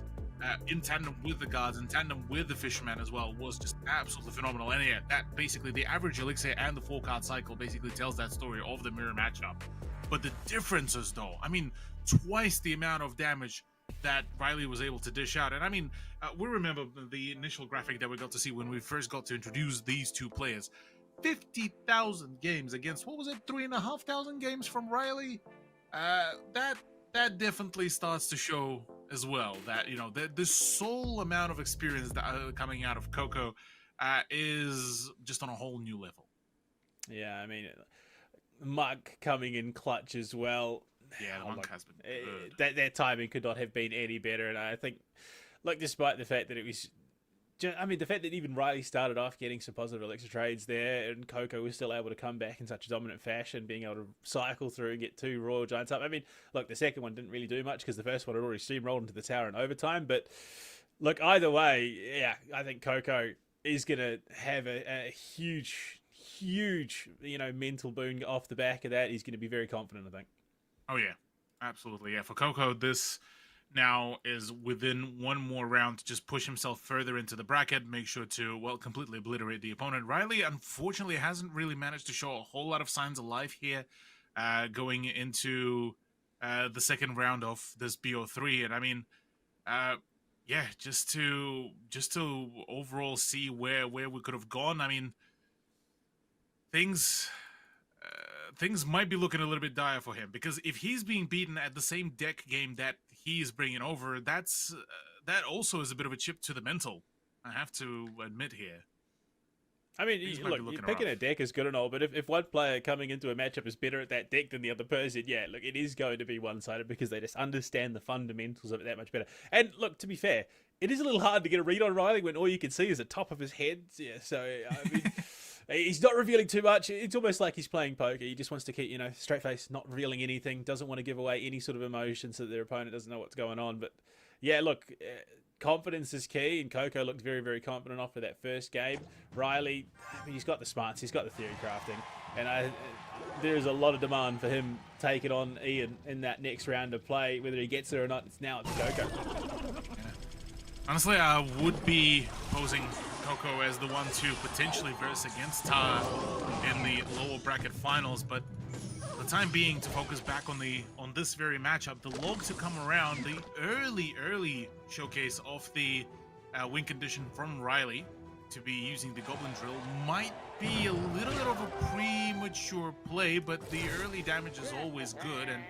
[SPEAKER 2] in tandem with the guards, in tandem with the Fisherman as well, was just absolutely phenomenal. And yeah, that basically the average elixir and the 4-card cycle basically tells that story of the mirror matchup. But the differences, though, I mean, twice the amount of damage that Riley was able to dish out. And I mean, we remember the initial graphic that we got to see when we first got to introduce these two players. 50,000 games against, what was it, 3,500 games from Riley? That definitely starts to show as well that, you know, the sole amount of experience that coming out of Coco is just on a whole new level.
[SPEAKER 1] Yeah, I mean, Muck coming in clutch as well.
[SPEAKER 2] Yeah, the Monk has been good.
[SPEAKER 1] That timing could not have been any better. And I think, like, despite the fact that it was, I mean, the fact that even Riley started off getting some positive elixir trades there, and Coco was still able to come back in such a dominant fashion, being able to cycle through and get 2 Royal Giants up. I mean, look, the second one didn't really do much because the first one had already steamrolled into the tower in overtime. But look, either way, yeah, I think Coco is going to have a huge, you know, mental boon off the back of that. He's going to be very confident, I think.
[SPEAKER 2] Oh yeah, absolutely. Yeah, for Coco, this now is within one more round to just push himself further into the bracket, make sure to, well, completely obliterate the opponent. Riley, unfortunately, hasn't really managed to show a whole lot of signs of life here going into the second round of this BO3. And I mean, yeah, just to overall see where we could have gone. I mean, things might be looking a little bit dire for him, because if he's being beaten at the same deck game that he's bringing over, that also is a bit of a chip to the mental, I have to admit here.
[SPEAKER 1] I mean, look, picking a deck is good and all, but if one player coming into a matchup is better at that deck than the other person, yeah, look, it is going to be one-sided because they just understand the fundamentals of it that much better. And look, to be fair, it is a little hard to get a read on Riley when all you can see is the top of his head. Yeah, so, I mean... He's not revealing too much. It's almost like he's playing poker. He just wants to keep, you know, straight face, not revealing anything, doesn't want to give away any sort of emotion so that their opponent doesn't know what's going on. But yeah, look, confidence is key, and Coco looked very, very confident after that first game. Riley, I mean, he's got the smarts, he's got the theory crafting, and there is a lot of demand for him taking on Ian in that next round of play. Whether he gets there or not, it's Coco.
[SPEAKER 2] Honestly, I would be posing Coco as the one to potentially verse against Tar in the lower bracket finals, but for the time being, to focus back on this very matchup, the logs have come around. The early showcase of the win condition from Riley to be using the Goblin Drill might be a little bit of a premature play, but the early damage is always good, and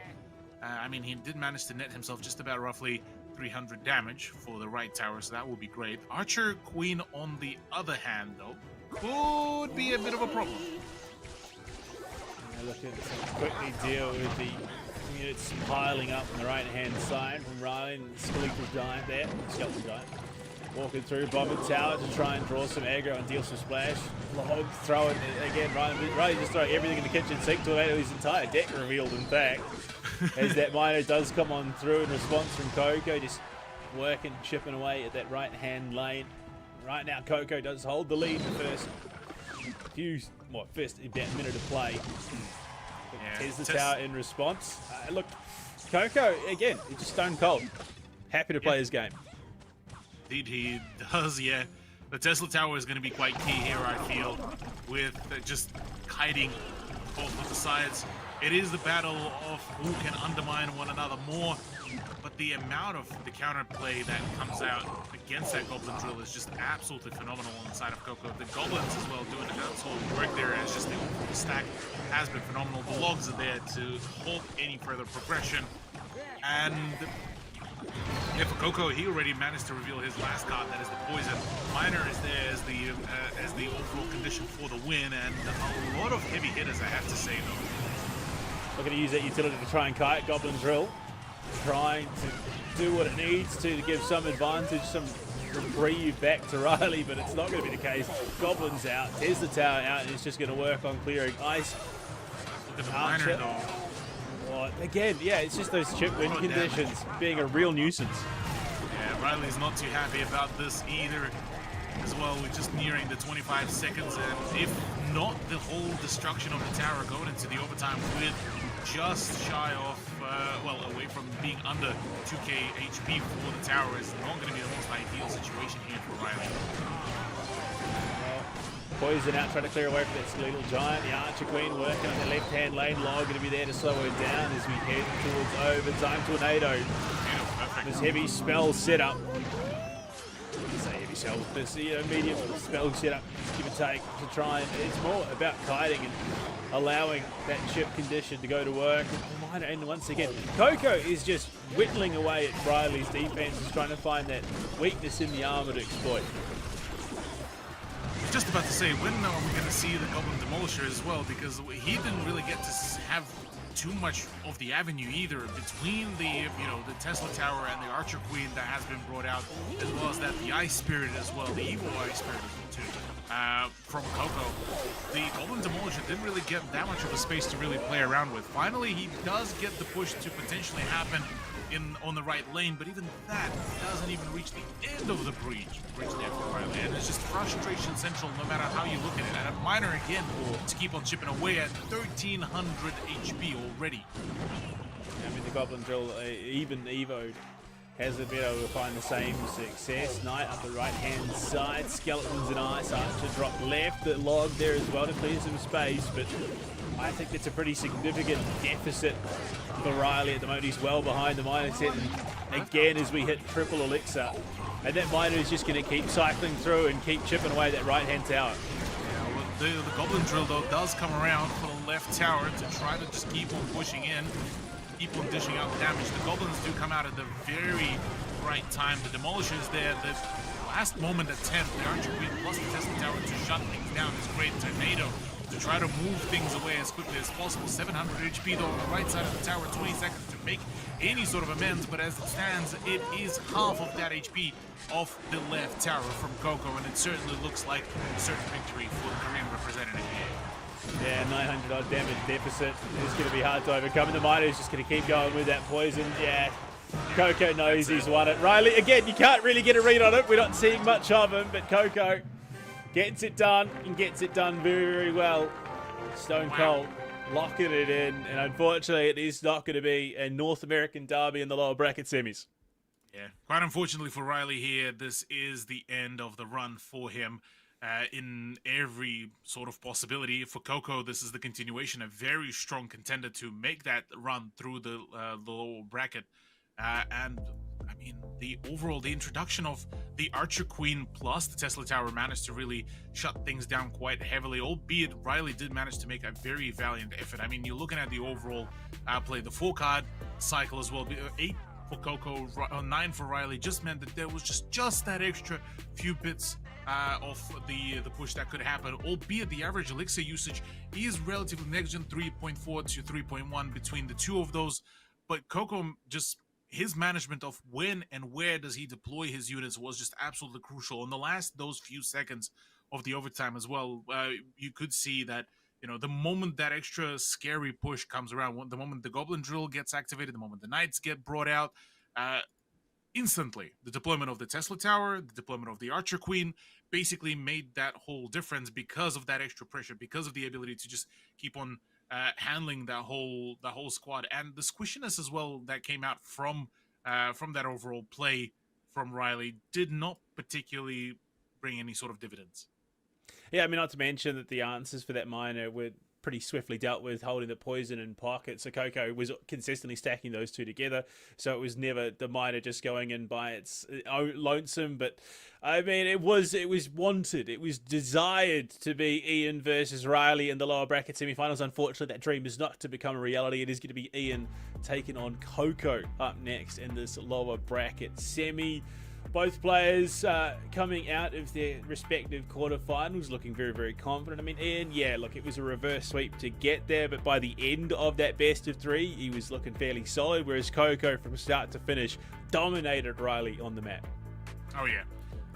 [SPEAKER 2] I mean, he did manage to net himself just about roughly 300 damage for the right tower, so that will be great. Archer Queen, on the other hand, though, could be a bit of a problem.
[SPEAKER 1] Looking to quickly deal with the units piling up on the right-hand side from Riley and the Skeletal Giant there. Skeleton Giant. Walking through Bomber Tower to try and draw some aggro and deal some splash. Log throwing again. Riley just throwing everything in the kitchen sink to his entire deck revealed, in fact. As that miner does come on through in response from Coco, just working, chipping away at that right-hand lane. Right now, Coco does hold the lead the first minute of play.
[SPEAKER 2] Yeah,
[SPEAKER 1] Here's the tower in response. Look, Coco, again, he's just stone cold. Happy to play his game.
[SPEAKER 2] Indeed he does, yeah. The Tesla Tower is going to be quite key here, I feel, with just kiting both of the sides. It is the battle of who can undermine one another more, but the amount of the counterplay that comes out against that Goblin Drill is just absolutely phenomenal on the side of Coco. The Goblins as well doing an absolute work there. It's just the stack has been phenomenal. The logs are there to halt any further progression, and yeah, for Coco, he already managed to reveal his last card, that is the Poison. Miner is there as the overall condition for the win, and a lot of heavy hitters, I have to say, though.
[SPEAKER 1] Looking to use that utility to try and kite Goblin Drill. Trying to do what it needs to give some advantage, some reprieve back to Riley, but it's not going to be the case. Goblin's out, there's the tower out, and it's just going to work on clearing ice.
[SPEAKER 2] Look at the Miner, though.
[SPEAKER 1] Oh, again, yeah, it's just those chip win conditions being a real nuisance.
[SPEAKER 2] Yeah, Riley's not too happy about this either. as well. We're just nearing the 25 seconds, and if not the whole destruction of the tower going into the overtime with just shy of, well, away from being under 2k HP for the tower, is not going to be the most ideal situation here for Riley.
[SPEAKER 1] Poison out, trying to clear away from that skeletal giant. The Archer Queen working on the left-hand lane. Log going to be there to slow her down as we head towards overtime. Tornado. This heavy spell setup. I say heavy spell, this medium spell setup, give and take, to try and it's more about kiting and allowing that chip condition to go to work. And once again, Coco is just whittling away at Riley's defense, is trying to find that weakness in the armor to exploit.
[SPEAKER 2] Just about to say, when are we going to see the Goblin Demolisher as well? Because he didn't really get to have too much of the avenue either between the, the Tesla Tower and the Archer Queen that has been brought out, as well as that the Ice Spirit as well, the Evil Ice Spirit too, from Coco. The Goblin Demolisher didn't really get that much of a space to really play around with. Finally, he does get the push to potentially happen on the right lane, but even that doesn't even reach the end of the breach there for Riley, and it's just frustration central no matter how you look at it. And a miner again to keep on chipping away at 1300 HP already.
[SPEAKER 1] I mean, the Goblin Drill, even Evo, hasn't been able to find the same success. Knight up the right-hand side, Skeletons and Ice Archer drop left, the Log there as well to clear some space, but I think it's a pretty significant deficit for Riley at the moment. He's well behind the miner set, and again as we hit triple elixir, and that miner is just going to keep cycling through and keep chipping away that right-hand tower.
[SPEAKER 2] Yeah, well, the Goblin Drill though does come around for the left tower to try to just keep on pushing in, keep on dishing out damage. The Goblins do come out at the very right time. The Demolisher is there. The last moment attempt, the Archer Queen plus the Tesla Tower to shut things down is great. Tornado to try to move things away as quickly as possible. 700 HP though on the right side of the tower, 20 seconds to make any sort of amends, but as it stands, it is half of that HP off the left tower from Coco, and it certainly looks like a certain victory for the Korean representative here.
[SPEAKER 1] Yeah, 900 odd damage deficit is going to be hard to overcome, and the miner is just going to keep going with that poison. Yeah, Coco knows he's won it. Riley, again, you can't really get a read on it. We're not seeing much of him, but Coco gets it done, and gets it done very, very well. Stone Cold locking it in, and unfortunately it is not going to be a North American derby in the lower bracket semis.
[SPEAKER 2] Yeah, quite unfortunately for Riley here, this is the end of the run for him in every sort of possibility. For Coco, this is the continuation, a very strong contender to make that run through the lower bracket. And I mean, the introduction of the Archer Queen plus the Tesla Tower managed to really shut things down quite heavily, albeit Riley did manage to make a very valiant effort. I mean, you're looking at the overall play, the 4-card cycle as well, 8 for Coco, 9 for Riley, just meant that there was just that extra few bits of the push that could happen, albeit the average elixir usage is relatively negligent, 3.4 to 3.1 between the two of those, but Coco just his management of when and where does he deploy his units was just absolutely crucial. In those few seconds of the overtime as well, you could see that, the moment that extra scary push comes around, the moment the Goblin Drill gets activated, the moment the Knights get brought out, instantly, the deployment of the Tesla Tower, the deployment of the Archer Queen basically made that whole difference because of that extra pressure, because of the ability to just keep on handling that whole squad, and the squishiness as well that came out from that overall play from Riley did not particularly bring any sort of dividends.
[SPEAKER 1] Yeah, I mean, not to mention that the answers for that miner were pretty swiftly dealt with, holding the poison in pocket. So Coco was consistently stacking those two together. So it was never the miner just going in by its own lonesome. But I mean, it was wanted. It was desired to be Ian versus Riley in the lower bracket semifinals. Unfortunately, that dream is not to become a reality. It is going to be Ian taking on Coco up next in this lower bracket semi. Both players coming out of their respective quarterfinals looking very, very confident. I mean, Ian, yeah, look, it was a reverse sweep to get there, but by the end of that best of 3, he was looking fairly solid, whereas Coco, from start to finish, dominated Riley on the map.
[SPEAKER 2] Oh, yeah.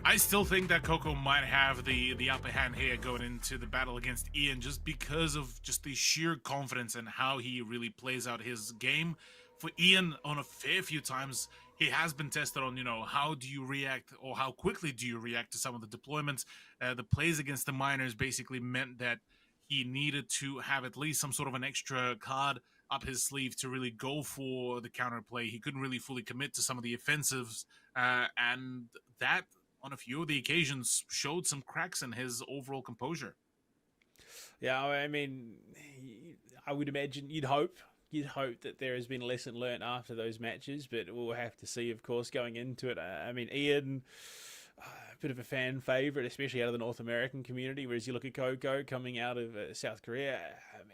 [SPEAKER 2] I still think that Coco might have the upper hand here going into the battle against Ian, just because of just the sheer confidence and how he really plays out his game. For Ian, on a fair few times, he has been tested on, how do you react or how quickly do you react to some of the deployments. The plays against the miners basically meant that he needed to have at least some sort of an extra card up his sleeve to really go for the counterplay. He couldn't really fully commit to some of the offensives, and that, on a few of the occasions, showed some cracks in his overall composure.
[SPEAKER 1] Yeah, I mean, I would imagine you'd hope that there has been a lesson learned after those matches, but we'll have to see, of course, going into it. I mean, Ian, a bit of a fan favorite, especially out of the North American community, whereas you look at Coco coming out of South Korea.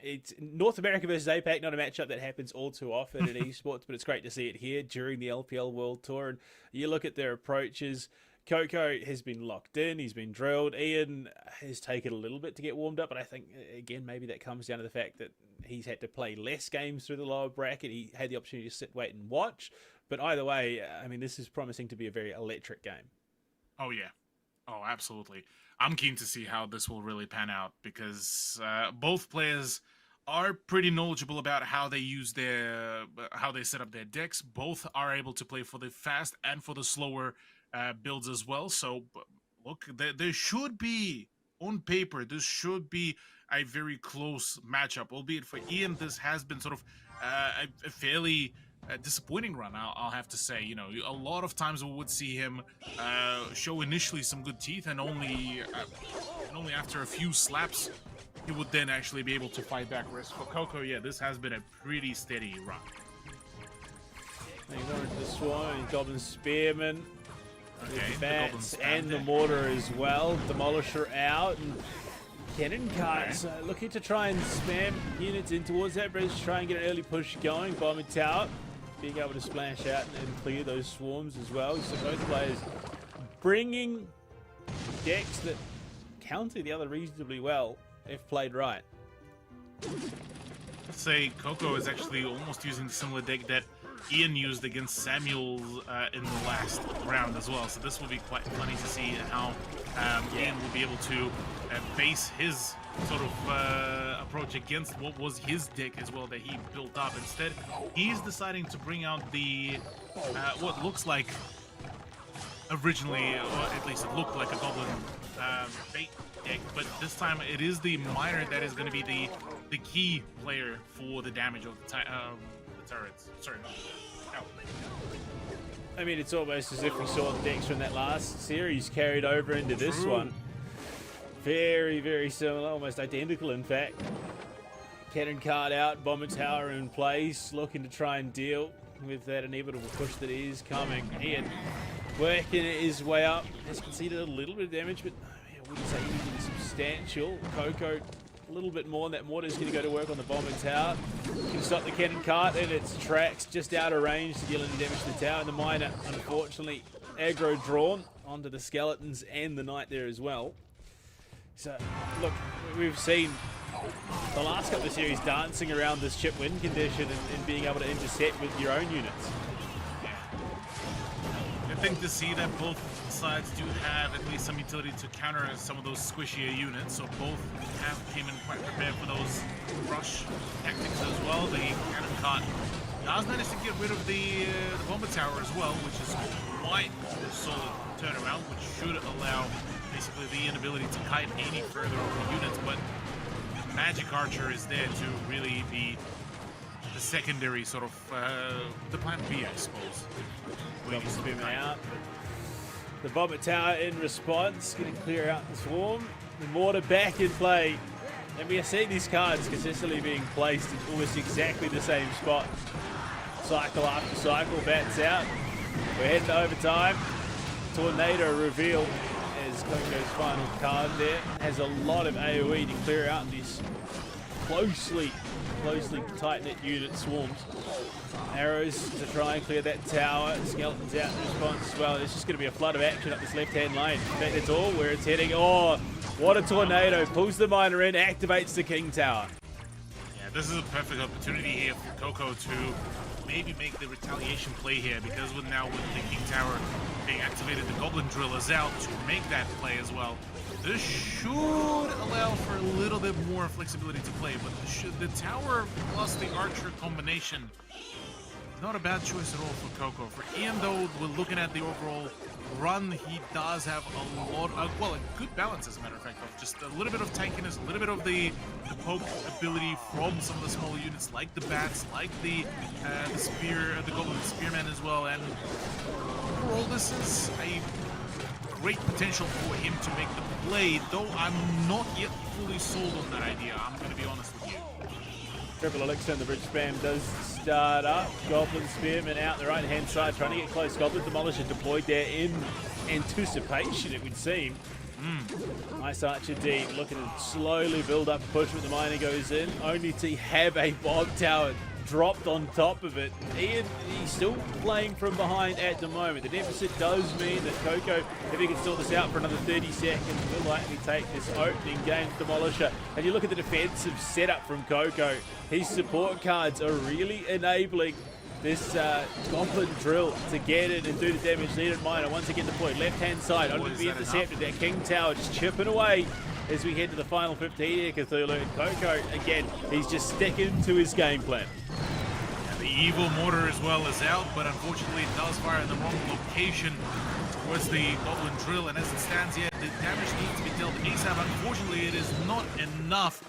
[SPEAKER 1] It's North America versus APAC, not a matchup that happens all too often in esports, but it's great to see it here during the LPL World Tour. And you look at their approaches. Coco has been locked in, he's been drilled. Ian has taken a little bit to get warmed up, but I think, again, maybe that comes down to the fact that he's had to play less games through the lower bracket. He had the opportunity to sit, wait, and watch. But either way, I mean, this is promising to be a very electric game.
[SPEAKER 2] Oh, yeah. Oh, absolutely. I'm keen to see how this will really pan out because both players are pretty knowledgeable about how they use how they set up their decks. Both are able to play for the fast and for the slower builds as well. So look, there should be, on paper, this should be a very close matchup, albeit for Ian this has been sort of a fairly disappointing run, I'll have to say. A lot of times we would see him show initially some good teeth, and only after a few slaps he would then actually be able to fight back. Whereas for Coco, yeah, this has been a pretty steady run.
[SPEAKER 1] He's going into the Swarm, Goblin Spearman.
[SPEAKER 2] Okay,
[SPEAKER 1] the bats and the mortar as well. Demolisher out, and Cannon Carts looking to try and spam units in towards that bridge, try and get an early push going. Bomber Tower being able to splash out and clear those swarms as well. So both players bringing decks that counter the other reasonably well if played right.
[SPEAKER 2] I'd say Coco is actually almost using the similar deck that Ian used against Samuel in the last round as well. So this will be quite funny to see how Ian will be able to base his sort of approach against what was his deck as well that he built up. Instead, he's deciding to bring out the what looks like originally, or at least it looked like a Goblin bait deck, but this time it is the Miner that is going to be the key player for the damage of the turrets. Sorry, no.
[SPEAKER 1] I mean, it's almost as if we saw the decks from that last series carried over into this one. Very, very similar, almost identical in fact. Cannon card out, Bomber Tower in place, looking to try and deal with that inevitable push that is coming. Ian working his way up, has conceded a little bit of damage, but I wouldn't say anything substantial. Coco, a little bit more, and that mortar is going to go to work on the Bomber Tower. Can stop the Cannon cart in its tracks, just out of range to deal any damage to the tower. And the Miner, unfortunately, aggro drawn onto the skeletons and the Knight there as well. So, look, we've seen the last couple of series dancing around this chip win condition and being able to intercept with your own units.
[SPEAKER 2] I think to see that both sides do have at least some utility to counter some of those squishier units, so both have came in quite prepared for those rush tactics as well. The Cannon cart does manage to get rid of the Bomber Tower as well, which is quite a solid turnaround, which should allow basically the inability to kite any further over the units, but Magic Archer is there to really be the secondary sort of the plan B, I suppose.
[SPEAKER 1] Out. The Bomber Tower in response, going to clear out the swarm. The mortar back in play, and we are seeing these cards consistently being placed in almost exactly the same spot. Cycle after cycle, bats out. We're heading to overtime. Tornado reveal as Coco's final card there. Has a lot of AoE to clear out these closely tight-knit unit swarms. Arrows to try and clear that tower. Skeletons out in response as well. There's just going to be a flood of action up this left-hand lane. In fact, that's all where it's heading. Oh, what a tornado. Pulls the Miner in, activates the King Tower.
[SPEAKER 2] Yeah, this is a perfect opportunity here for Coco to maybe make the retaliation play here, because with the King Tower being activated, the Goblin Drill is out to make that play as well. This should allow for a little bit more flexibility to play, but the tower plus the Archer combination not a bad choice at all for Coco. For Ian, though, we're looking at the overall run. He does have a lot of, well, a good balance, as a matter of fact, of just a little bit of tankiness, a little bit of the poke ability from some of the smaller units, like the bats, like the spear, the goblin spearman as well. And overall, this is a great potential for him to make the play, though I'm not yet fully sold on that idea. I'm going to be honest with you.
[SPEAKER 1] Triple Elixir and the bridge spam does start up. Goblin Spearman out the right-hand side, trying to get close. Goblin Demolisher deployed there in anticipation, it would seem. Nice Archer deep, looking to slowly build up a push when the miner goes in, only to have a bomb tower dropped on top of it. Ian, he's still playing from behind at the moment. The deficit does mean that Coco, if he can sort this out for another 30 seconds, will likely take this opening game Demolisher. And you look at the defensive setup from Coco, his support cards are really enabling this Goblin Drill to get it and do the damage needed. Miner once again deployed left-hand side, only to be intercepted. That King Tower just chipping away as we head to the final 15 here, Cthulhu. And Coco, again, he's just sticking to his game plan.
[SPEAKER 2] And the Evil Mortar as well is out, but unfortunately it does fire in the wrong location towards the Goblin Drill. And as it stands here, the damage needs to be dealt ASAP. Unfortunately, it is not enough.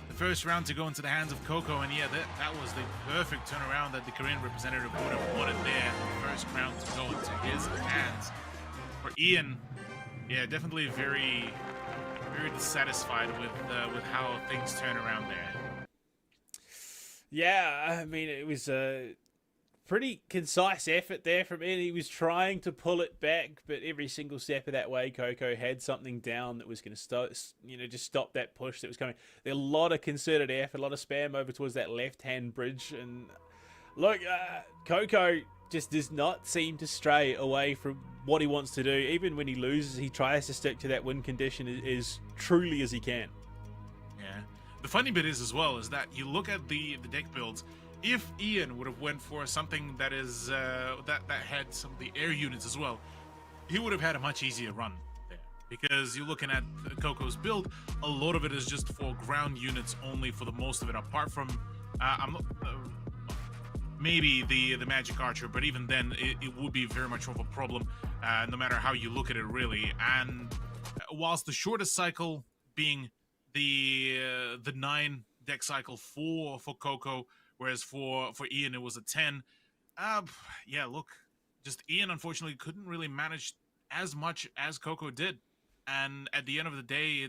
[SPEAKER 2] The first round to go into the hands of Coco, and yeah, that was the perfect turnaround that the Korean representative would have wanted there. The first round to go into his hands. For Ian, yeah, definitely very dissatisfied with how things turn around there.
[SPEAKER 1] Yeah, I mean, it was a pretty concise effort there from Ian. He was trying to pull it back, but every single step of that way, Coco had something down that was going to just stop that push that was coming. There was a lot of concerted effort, a lot of spam over towards that left-hand bridge, and look, Coco just does not seem to stray away from what he wants to do. Even when he loses, he tries to stick to that win condition as truly as he can.
[SPEAKER 2] Yeah. The funny bit is as well is that you look at the deck builds. If Ian would have went for something that is that had some of the air units as well, he would have had a much easier run there. Because you're looking at Coco's build, a lot of it is just for ground units only for the most of it. Apart from maybe the Magic Archer, but even then it would be very much of a problem, no matter how you look at it, really. And whilst the shortest cycle being the 9 deck cycle for Coco, whereas for Ian it was a 10. Yeah, look, just Ian unfortunately couldn't really manage as much as Coco did, and at the end of the day,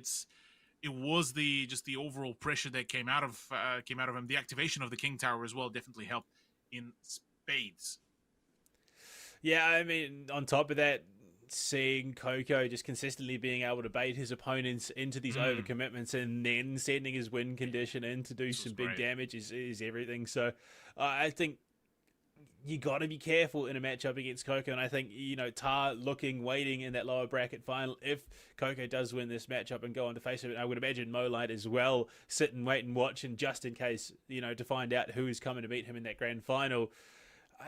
[SPEAKER 2] it was the overall pressure that came out of him. The activation of the King Tower as well definitely helped in spades.
[SPEAKER 1] Yeah, I mean, on top of that, seeing Coco just consistently being able to bait his opponents into these overcommitments and then sending his win condition in to do some big damage is everything. So I think you got to be careful in a matchup against Coco. And I think, Tar waiting in that lower bracket final, if Coco does win this matchup and go on to face it, I would imagine Molite as well sit and wait and watch, and just in case, to find out who is coming to beat him in that grand final,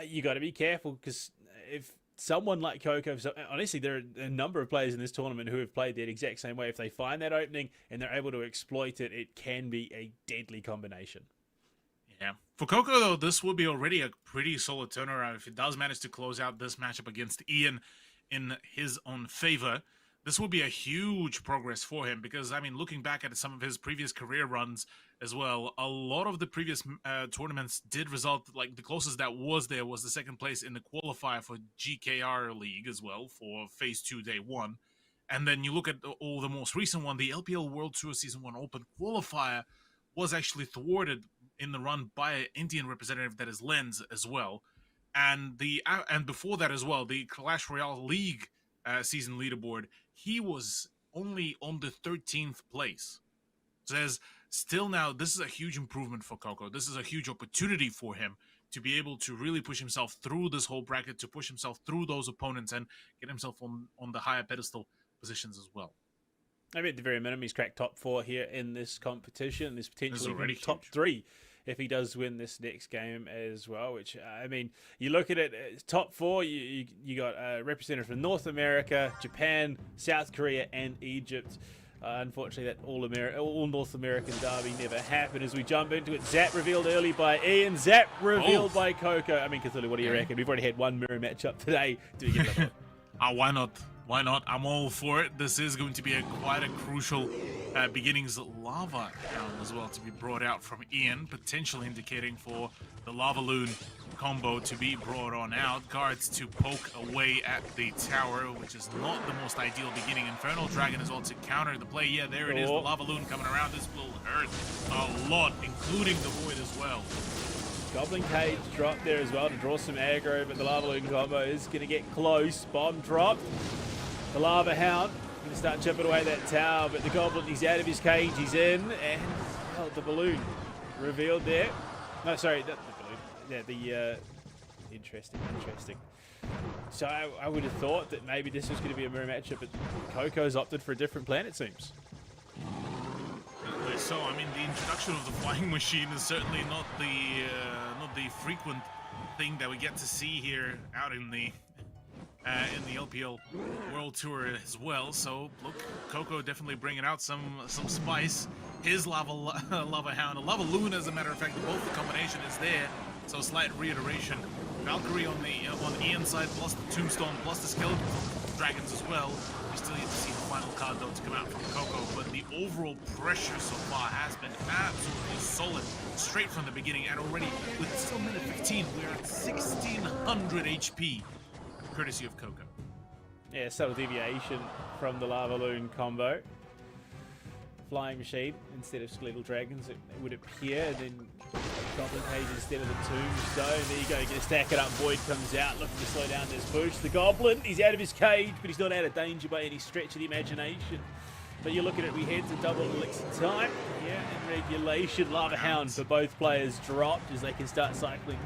[SPEAKER 1] you got to be careful, because if someone like Coco, honestly, there are a number of players in this tournament who have played that exact same way. If they find that opening and they're able to exploit it, it can be a deadly combination.
[SPEAKER 2] Yeah. For Coco, though, this will be already a pretty solid turnaround. If he does manage to close out this matchup against Ian in his own favor, this will be a huge progress for him, because, I mean, looking back at some of his previous career runs as well, a lot of the previous tournaments did result, like the closest that was there was the second place in the qualifier for GKR League as well for Phase 2 Day 1. And then you look at all the most recent one, the LPL World Tour Season 1 Open qualifier was actually thwarted in the run by an Indian representative that is Lens as well. And before that as well, the Clash Royale League season leaderboard, he was only on the 13th place. So there's still now, this is a huge improvement for Coco. This is a huge opportunity for him to be able to really push himself through this whole bracket, to push himself through those opponents and get himself on the higher pedestal positions as well.
[SPEAKER 1] Maybe at the very minimum, he's cracked top 4 here in this competition. There's potentially
[SPEAKER 2] already
[SPEAKER 1] top 3 if he does win this next game as well, which, I mean, you look at it, top 4, you got representatives from North America, Japan, South Korea, and Egypt. Unfortunately, that all North American derby never happened. As we jump into it, Zap revealed early by Ian, Zap revealed by Coco. I mean, Cthulhu, what do you reckon? We've already had one mirror matchup today. Do we get another one?
[SPEAKER 2] Why not? Why not? I'm all for it. This is going to be quite a crucial beginnings lava hound as well to be brought out from Ian, potentially indicating for the lava loon combo to be brought on out. Guards to poke away at the tower, which is not the most ideal beginning. Infernal Dragon as well to counter the play. Yeah, there it is. The lava loon coming around. This will hurt a lot, including the void as well.
[SPEAKER 1] Goblin Cage dropped there as well to draw some aggro, but the lava loon combo is going to get close. Bomb dropped. The lava hound going to start chipping away that tower, but the goblin, he's out of his cage, he's in, and the balloon revealed there. No, sorry, not the balloon. Yeah, interesting. So I would have thought that maybe this was going to be a mirror matchup, but Coco's opted for a different plan, it seems.
[SPEAKER 2] So, I mean, the introduction of the flying machine is certainly not the frequent thing that we get to see here out in the LPL World Tour as well. So, look, Coco definitely bringing out some spice. His lava hound, a lava loon, as a matter of fact, both the combination is there. So, slight reiteration. Valkyrie on Ian's side, plus the tombstone, plus the skeleton dragons as well. We still need to see the final card though to come out from Coco, but the overall pressure so far has been absolutely solid straight from the beginning, and already with still minute 15, we're at 1600 HP, courtesy of Coco.
[SPEAKER 1] Yeah, subtle deviation from the lava loon combo. Flying machine instead of skeletal dragons, it would appear, and then Goblin Cage instead of the tombstone. There you go, get to stack it up. Void comes out, looking to slow down this push. The Goblin, he's out of his cage, but he's not out of danger by any stretch of the imagination. But you look at it, we head to double elixir time. Yeah, and regulation. Lava Hound for both players dropped as they can start cycling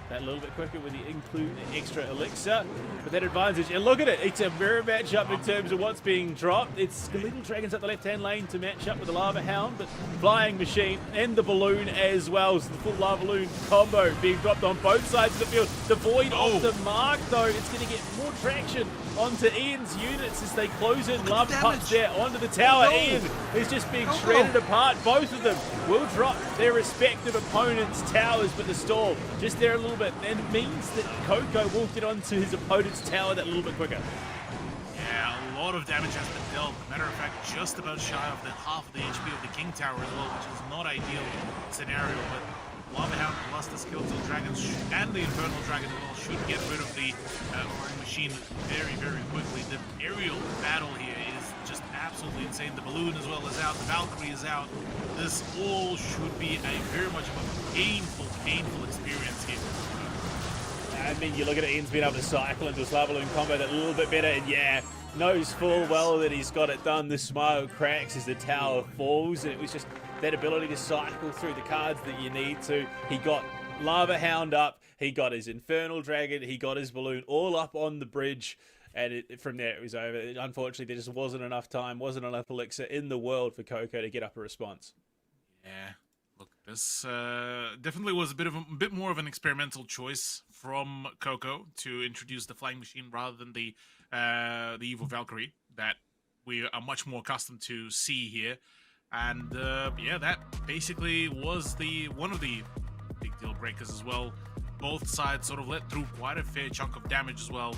[SPEAKER 1] that a little bit quicker with the include extra elixir. But that advantage, and look at it, it's a mirror matchup in terms of what's being dropped. It's Skeletal Dragons up the left-hand lane to match up with the Lava Hound, but Flying Machine and the Balloon as well. So the full Lava Balloon combo being dropped on both sides of the field. The Void off the mark, though. It's going to get more traction onto Ian's units as they close in. Lava pups there onto the tower. Ian is just being shredded apart. Both of them will drop their respective opponents' towers, but the stall just there a little bit, and it means that Coco will get onto his opponent's tower that little bit quicker.
[SPEAKER 2] Yeah, a lot of damage has been dealt. Matter of fact, just about shy of the half of the HP of the King Tower as well, which is not ideal scenario, but Lava Hound plus the Skeletal Dragons and the Infernal Dragon as well should get rid of the flying machine very, very quickly. The aerial battle here is just absolutely insane. The Balloon as well is out, the Valkyrie is out. This all should be a very much of a painful experience here.
[SPEAKER 1] I mean, you look at it, Ian's been able to cycle into his Lava Balloon combo that a little bit better, and yeah, knows full well that he's got it done. The smile cracks as the tower falls, and it was just that ability to cycle through the cards that you need to. He got Lava Hound up, he got his Infernal Dragon, he got his Balloon all up on the bridge, and from there it was over. Unfortunately, there just wasn't enough time, wasn't enough elixir in the world for Coco to get up a response.
[SPEAKER 2] Yeah, look, this definitely was a bit more of an experimental choice from Coco to introduce the flying machine rather than the Evil Valkyrie that we are much more accustomed to see here. And yeah, that basically was one of the big deal breakers as well. Both sides sort of let through quite a fair chunk of damage as well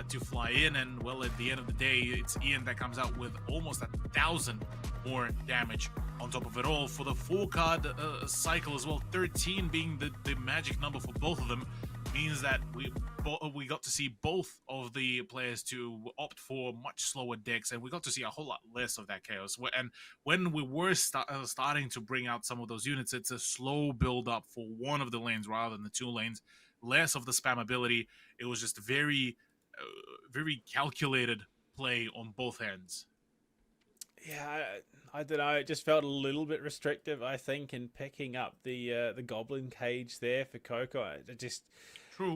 [SPEAKER 2] to fly in, and well, at the end of the day, it's Ian that comes out with almost 1,000 more damage on top of it all. For the 4-card cycle as well, 13 being the magic number for both of them, means that we got to see both of the players to opt for much slower decks, and we got to see a whole lot less of that chaos. And when we were starting to bring out some of those units, it's a slow build up for one of the lanes rather than the two lanes, less of the spam ability. It was just very calculated play on both ends.
[SPEAKER 1] Yeah, I don't know. It just felt a little bit restrictive, I think, in picking up the Goblin Cage there for Coco.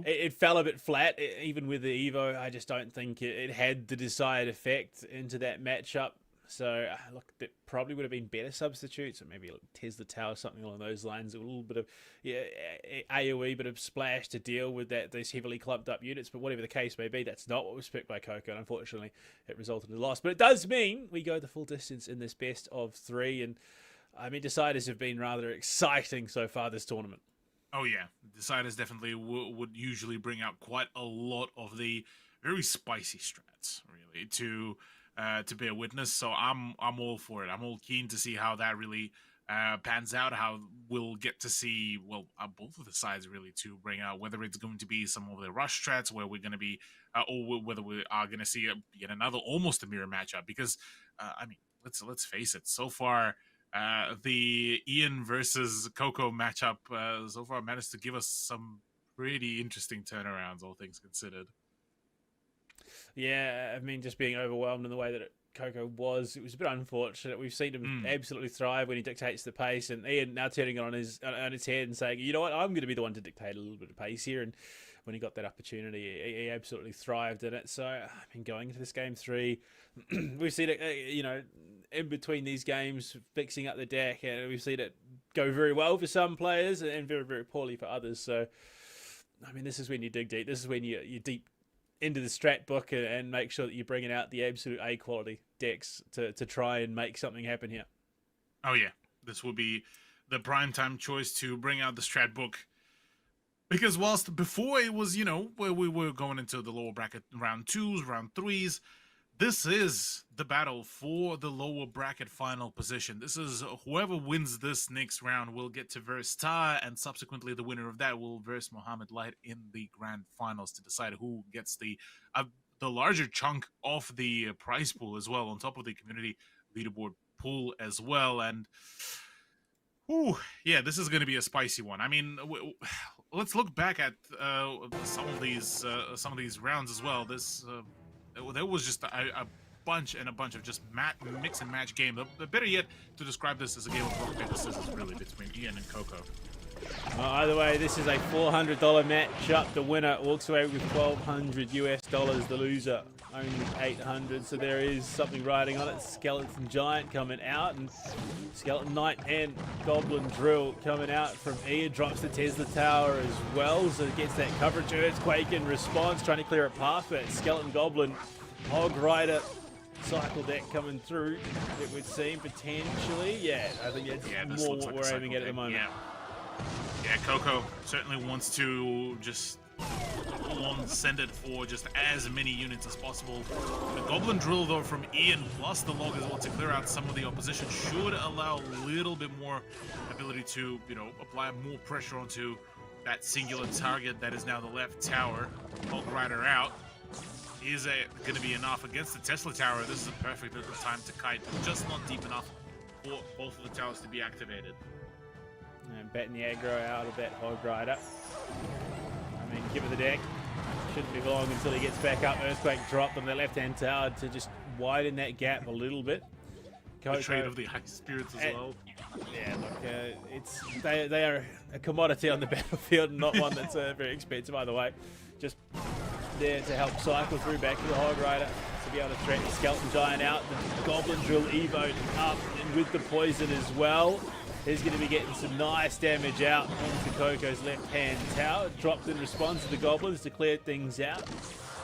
[SPEAKER 1] It fell a bit flat, even with the Evo. I just don't think it had the desired effect into that matchup. So, look, that probably would have been better substitutes, or maybe like Tesla Tower, something along those lines. A little bit of AoE, bit of splash to deal with these heavily clumped up units. But whatever the case may be, that's not what was picked by Coco. And unfortunately, it resulted in a loss. But it does mean we go the full distance in this best of 3. And I mean, Deciders have been rather exciting so far this tournament.
[SPEAKER 2] Oh yeah, Deciders definitely would usually bring out quite a lot of the very spicy strats, really, to bear witness. So I'm all for it. I'm all keen to see how that really pans out. How we'll get to see both of the sides really to bring out, whether it's going to be some of the rush strats where we're going to be, or whether we are going to see yet another almost a mirror matchup. Because I mean, let's face it, so far. The Ian versus Coco matchup so far managed to give us some pretty interesting turnarounds, all things considered.
[SPEAKER 1] Yeah, I mean, just being overwhelmed in the way that Coco was, it was a bit unfortunate. We've seen him absolutely thrive when he dictates the pace, and Ian now turning it on his head and saying, you know what, I'm going to be the one to dictate a little bit of pace here. And when he got that opportunity, he absolutely thrived in it. So, I mean, going into this game 3, we've seen it, in between these games, fixing up the deck, and we've seen it go very well for some players and very, very poorly for others. So, I mean, this is when you dig deep. This is when you deep into the strat book and make sure that you're bringing out the absolute A quality decks to try and make something happen here.
[SPEAKER 2] Oh yeah, this will be the prime time choice to bring out the strat book, because whilst before it was where we were going into the lower bracket round 2s, round 3s, this is the battle for the lower bracket final position. This is whoever wins this next round will get to verse Tar, and subsequently the winner of that will verse Mohamed Light in the grand finals to decide who gets the larger chunk of the prize pool as well, on top of the community leaderboard pool as well. And yeah, this is going to be a spicy one. I mean, let's look back at some of these rounds as well. There was just a bunch of just mix and match game. The better yet to describe this as a game of rock, paper, scissors, really, between Ian and Coco.
[SPEAKER 1] Either way, this is a $400 matchup. The winner walks away with $1,200 US. The loser only 800. So there is something riding on it. Skeleton Giant coming out, and Skeleton Knight and Goblin Drill coming out from Ian. Drops the Tesla Tower as well, so it gets that coverage. Earthquake in response, trying to clear a path, but Skeleton Goblin, Hog Rider cycle deck coming through, it would seem, potentially. Yeah, I think that's more what we're aiming at the moment.
[SPEAKER 2] Yeah, Coco certainly wants to just send it for just as many units as possible. The Goblin Drill, though, from Ian, plus the log as well to clear out some of the opposition, should allow a little bit more ability to, apply more pressure onto that singular target that is now the left tower. Hog Rider out. Is it going to be enough against the Tesla Tower? This is a perfect little time to kite, just not deep enough for both of the towers to be activated.
[SPEAKER 1] And betting the aggro out of that Hog Rider. I mean, give it the deck. Shouldn't be long until he gets back up. Earthquake dropped on the left-hand tower to just widen that gap a little bit.
[SPEAKER 2] Coco, the trade of the high spirits as well.
[SPEAKER 1] Yeah, look, they are a commodity on the battlefield, and not one that's very expensive either way. Just there to help cycle through back to the Hog Rider to be able to threaten the Skeleton Giant out. The Goblin Drill Evo up, and with the poison as well. He's going to be getting some nice damage out onto Coco's left-hand tower. Dropped in response to the Goblins to clear things out.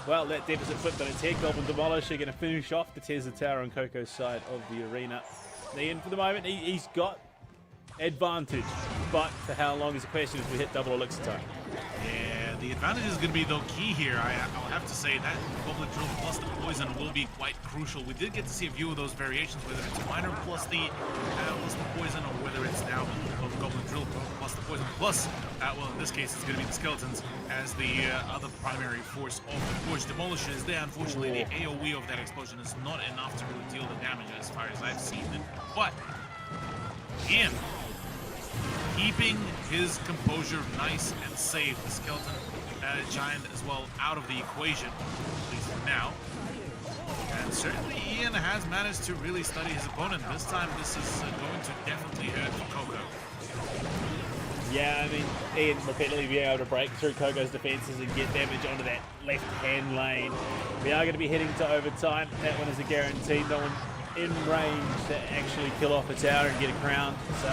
[SPEAKER 1] Well, that deficit flipped on its head. Goblin Demolisher going to finish off the Tesla Tower on Coco's side of the arena. Ian, for the moment, he's got advantage, but for how long is the question as we hit double elixir time.
[SPEAKER 2] Yeah, the advantage is going to be, though, key here. I'll have to say that Goblin Drill plus the poison will be quite crucial. We did get to see a few of those variations, whether it's Miner plus the poison, or whether it's now Goblin Drill plus the poison. Plus, well, in this case, it's going to be the skeletons as the other primary force of the Forge. Demolisher is there. Unfortunately, the AoE of that explosion is not enough to really deal the damage as far as I've seen it. But Ian, keeping his composure nice and safe. The Skeleton Giant as well out of the equation, at least for now. And certainly Ian has managed to really study his opponent. This time this is going to definitely hurt Coco.
[SPEAKER 1] Yeah, I mean, Ian repeatedly being able to break through Coco's defenses and get damage onto that left-hand lane. We are going to be heading to overtime. That one is a guarantee. No one in range to actually kill off a tower and get a crown. So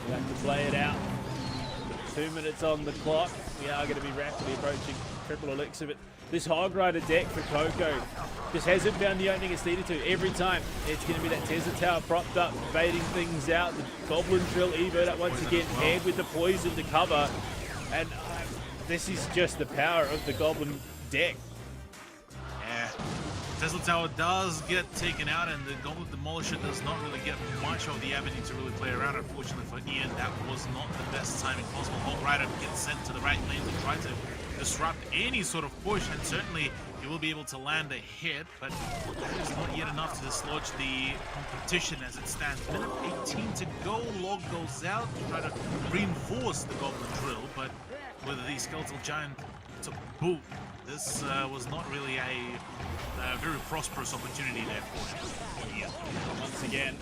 [SPEAKER 1] we'll have to play it out. 2 minutes on the clock. We are going to be rapidly approaching triple elixir, but this Hog Rider deck for Coco just hasn't found the opening it's needed to. Every time it's going to be that Tesla Tower propped up, baiting things out. The Goblin Drill evoed up once again, paired with the poison to cover. And this is just the power of the Goblin deck.
[SPEAKER 2] Yeah. Tesla Tower does get taken out, and the Goblin Demolisher does not really get much of the avenue to really play around. Unfortunately for Ian, that was not the best timing possible. Hog Rider gets sent to the right lane to try to disrupt any sort of push, and certainly he will be able to land a hit, but that is not yet enough to dislodge the competition as it stands. Minute 18 to go. Log goes out to try to reinforce the Goblin Drill, but with the Skeletal Giant to boot, this was not really a very prosperous opportunity there for him.
[SPEAKER 1] Yeah. Once again,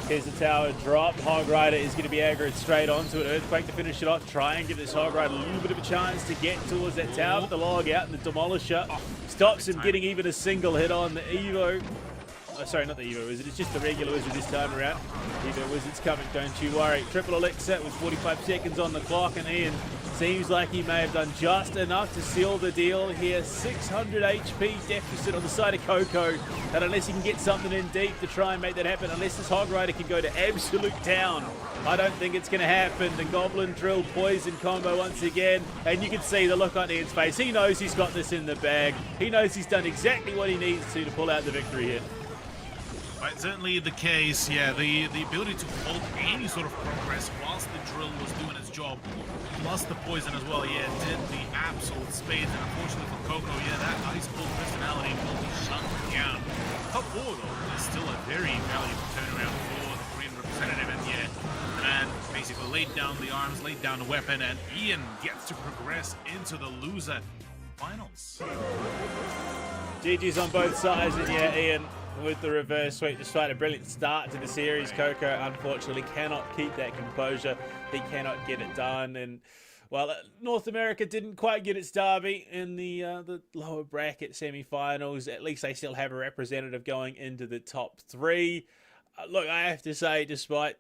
[SPEAKER 1] here's the tower drop. Hog Rider is going to be aggroed straight onto it. Earthquake to finish it off. Try and give this Hog Rider a little bit of a chance to get towards that tower. But the log out and the Demolisher stops him getting even a single hit on the Evo. Oh, sorry, not the Evo Wizard. It's just the regular Wizard this time around. Evo Wizard's coming, don't you worry. Triple Elixir with 45 seconds on the clock, and Ian seems like he may have done just enough to seal the deal here. 600 HP deficit on the side of Coco, and unless he can get something in deep to try and make that happen, unless this Hog Rider can go to absolute town, I don't think it's going to happen. The Goblin Drill Poison combo once again, and you can see the look on Ian's face. He knows he's got this in the bag. He knows he's done exactly what he needs to pull out the victory here.
[SPEAKER 2] Right, certainly the case, yeah, the ability to hold any sort of progress whilst the drill was doing its job, plus the poison as well, yeah, did the absolute spades. And unfortunately for Coco, yeah, that ice cold personality will be shut down. Top 4 though is still a very valuable turnaround for the Korean representative, and yeah, and basically laid down the arms, laid down the weapon, and Ian gets to progress into the loser finals.
[SPEAKER 1] GG's on both sides, and yeah, Ian with the reverse sweep, despite a brilliant start to the series. Coco unfortunately cannot keep that composure. He cannot get it done, and well, North America didn't quite get its derby in the lower bracket semi-finals. At least they still have a representative going into the top 3. Look, I have to say, despite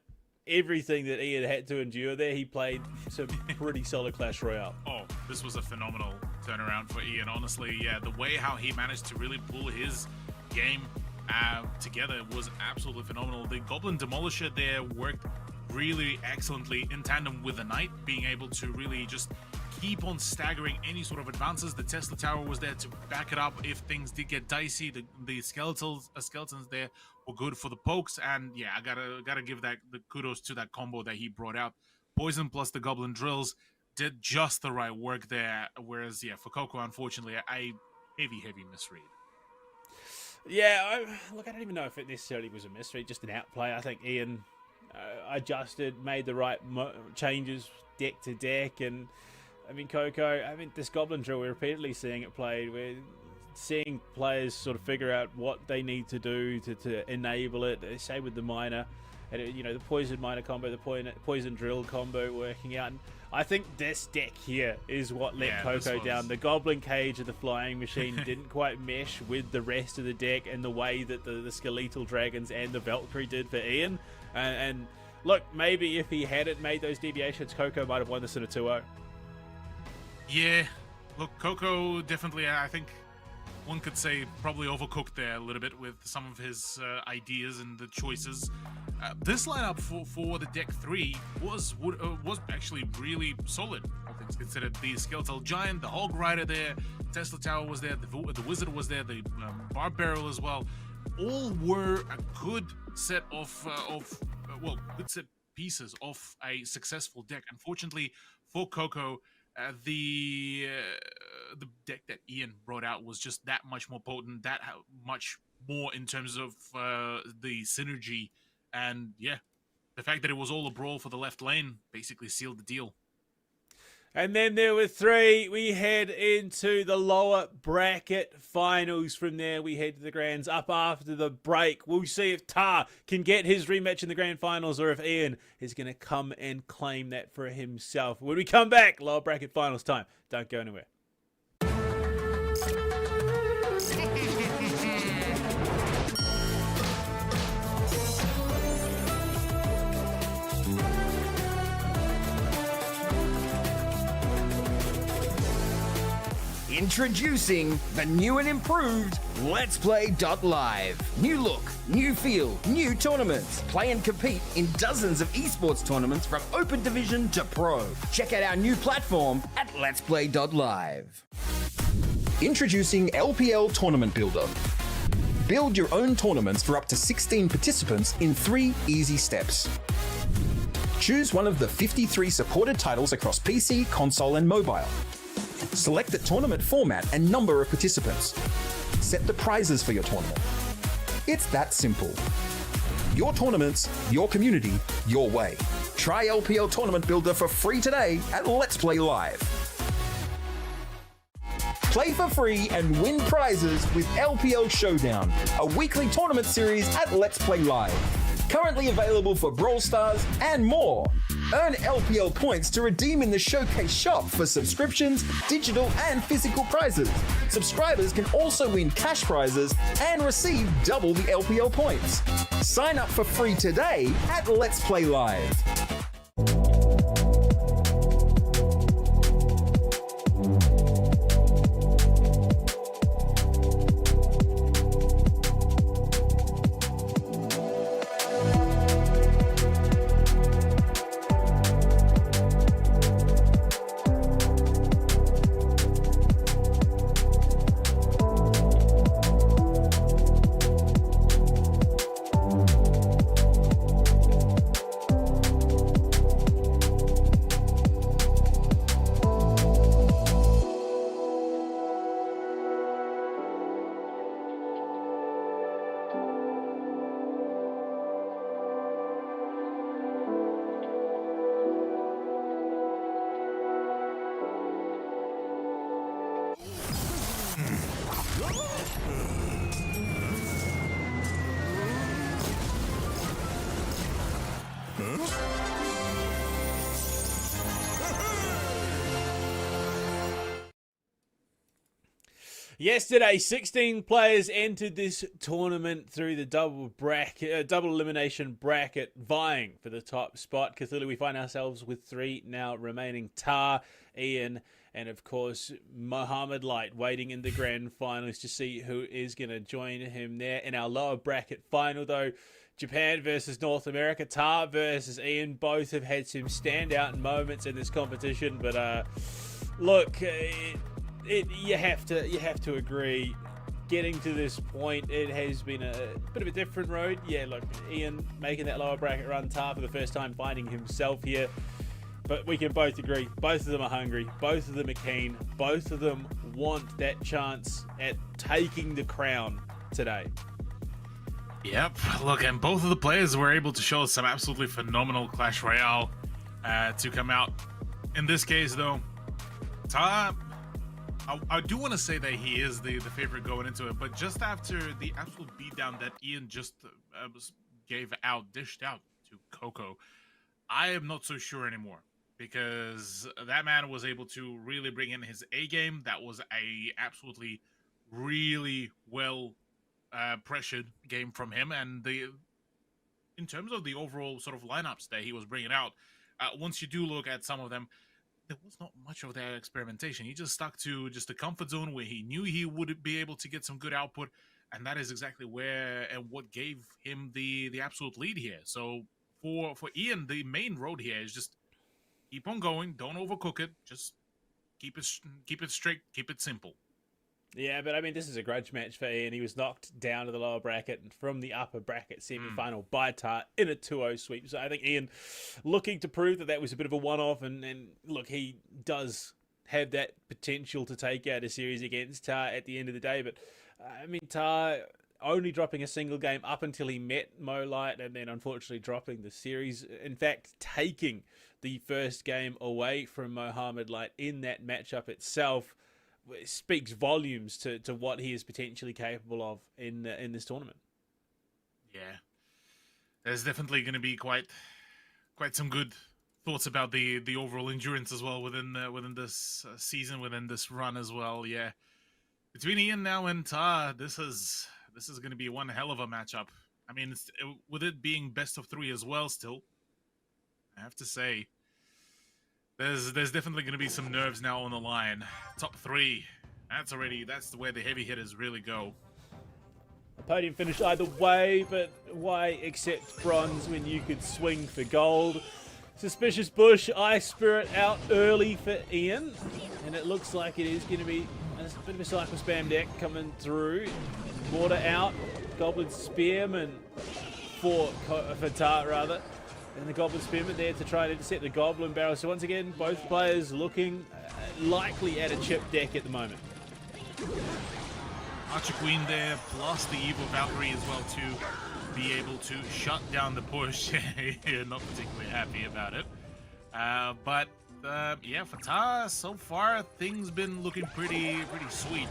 [SPEAKER 1] everything that Ian had to endure there, he played some pretty solid Clash Royale.
[SPEAKER 2] Oh, this was a phenomenal turnaround for Ian, honestly. Yeah, the way how he managed to really pull his game together was absolutely phenomenal. The Goblin Demolisher there worked really excellently in tandem with the Knight, being able to really just keep on staggering any sort of advances. The Tesla Tower was there to back it up if things did get dicey. The skeletons there were good for the pokes, and yeah, I gotta give the kudos to that combo that he brought out. Poison plus the Goblin Drills did just the right work there, whereas yeah, for Coco, unfortunately, a heavy misread.
[SPEAKER 1] Yeah, look, I don't even know if it necessarily was a misread, just an outplay. I think Ian adjusted, made the right changes deck to deck, and I mean, Coco, I mean, this Goblin Drill, we're repeatedly seeing it played. We're seeing players sort of figure out what they need to do to enable it. Same with the Miner, and you know, the Poison Miner combo, the Poison Drill combo working out. And I think this deck here is what let Coco down. The Goblin Cage of the Flying Machine didn't quite mesh with the rest of the deck and the way that the Skeletal Dragons and the Valkyrie did for Ian. And look, maybe if he hadn't made those deviations, Coco might have won this in a 2-0.
[SPEAKER 2] Yeah, look, Coco definitely, I think one could say, probably overcooked there a little bit with some of his ideas and the choices. This lineup for the deck 3 was actually really solid, all things considered. The Skeletal Giant, the Hog Rider there, Tesla Tower was there, the Wizard was there, the Barb Barrel as well. All were a good set good set pieces of a successful deck. Unfortunately for Coco, the deck that Ian brought out was just that much more potent, that much more in terms of the synergy, and yeah, the fact that it was all a brawl for the left lane basically sealed the deal.
[SPEAKER 1] And then there were 3. We head into the lower bracket finals. From there, we head to the grands up after the break. We'll see if Tar can get his rematch in the grand finals, or if Ian is going to come and claim that for himself. When we come back, lower bracket finals time. Don't go anywhere.
[SPEAKER 3] Introducing the new and improved LetsPlay.Live. New look, new feel, new tournaments. Play and compete in dozens of esports tournaments from Open Division to Pro. Check out our new platform at LetsPlay.Live.
[SPEAKER 4] Introducing LPL Tournament Builder. Build your own tournaments for up to 16 participants in 3 easy steps. Choose one of the 53 supported titles across PC, console, and mobile. Select the tournament format and number of participants. Set the prizes for your tournament. It's that simple. Your tournaments, your community, your way. Try LPL Tournament Builder for free today at Let's Play Live. Play for free and win prizes with LPL Showdown, a weekly tournament series at Let's Play Live. Currently available for Brawl Stars and more. Earn LPL points to redeem in the Showcase shop for subscriptions, digital and physical prizes. Subscribers can also win cash prizes and receive double the LPL points. Sign up for free today at Let's Play Live.
[SPEAKER 1] Yesterday, 16 players entered this tournament through the double elimination bracket, vying for the top spot. Cthulhu, we find ourselves with 3 now remaining: Tar, Ian, and of course Mohamed Light, waiting in the grand finals to see who is going to join him there. In our lower bracket final, though, Japan versus North America, Tar versus Ian. Both have had some standout moments in this competition, but look. You have to agree, getting to this point, it has been a bit of a different road. Yeah, look, Ian making that lower bracket run, Tar for the first time finding himself here. But we can both agree, both of them are hungry, both of them are keen, both of them want that chance at taking the crown today.
[SPEAKER 2] Yep, look, and both of the players were able to show some absolutely phenomenal Clash Royale to come out. In this case, though, Tar, I do want to say that he is the favorite going into it, but just after the absolute beatdown that Ian just dished out to Coco, I am not so sure anymore, because that man was able to really bring in his A game. That was a absolutely really well pressured game from him, and in terms of the overall sort of lineups that he was bringing out, once you do look at some of them, there was not much of that experimentation. He just stuck to just a comfort zone where he knew he would be able to get some good output, and that is exactly where and what gave him the absolute lead here. So for Ian, the main road here is just keep on going, don't overcook it, just keep it straight, keep it simple.
[SPEAKER 1] Yeah, but I mean, this is a grudge match for Ian. He was knocked down to the lower bracket and from the upper bracket semi-final by Tar in a 2-0 sweep. So I think Ian looking to prove that was a bit of a one-off. And look, he does have that potential to take out a series against Tar at the end of the day. But I mean, Tar only dropping a single game up until he met Mo Light, and then unfortunately dropping the series. In fact, taking the first game away from Mohamed Light in that matchup itself speaks volumes to what he is potentially capable of in this tournament.
[SPEAKER 2] Yeah, there's definitely going to be quite some good thoughts about the overall endurance as well within this season, within this run as well. Yeah, between Ian now and Tar, this is going to be one hell of a matchup. I mean, with it being best of 3 as well, still, I have to say, there's definitely going to be some nerves now on the line. Top 3, That's the way the heavy hitters really go.
[SPEAKER 1] A podium finish either way, but why accept bronze when you could swing for gold? Suspicious Bush, Ice Spirit out early for Ian, and it looks like it is going to be a bit of a cycle spam deck coming through. Mortar out, Goblin Spearman for Tar rather, and the Goblin Spearman there to try and intercept the Goblin Barrel. So once again, both players looking likely at a chip deck at the moment.
[SPEAKER 2] Archer Queen there, plus the Evil Valkyrie as well to be able to shut down the push. You're not particularly happy about it. But yeah, for Tar, so far things been looking pretty sweet.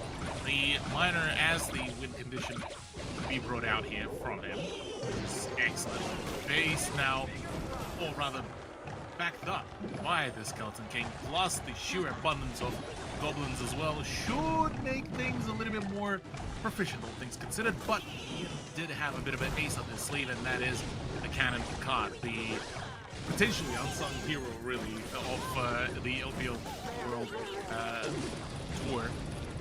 [SPEAKER 2] The miner as the win condition to be brought out here from him, which is excellent. Base now, or rather backed up by the Skeleton King, plus the sheer abundance of goblins as well, should make things a little bit more proficient, all things considered. But he did have a bit of an ace up his sleeve, and that is the Cannon card, the potentially unsung hero, really, of the LPL World Tour.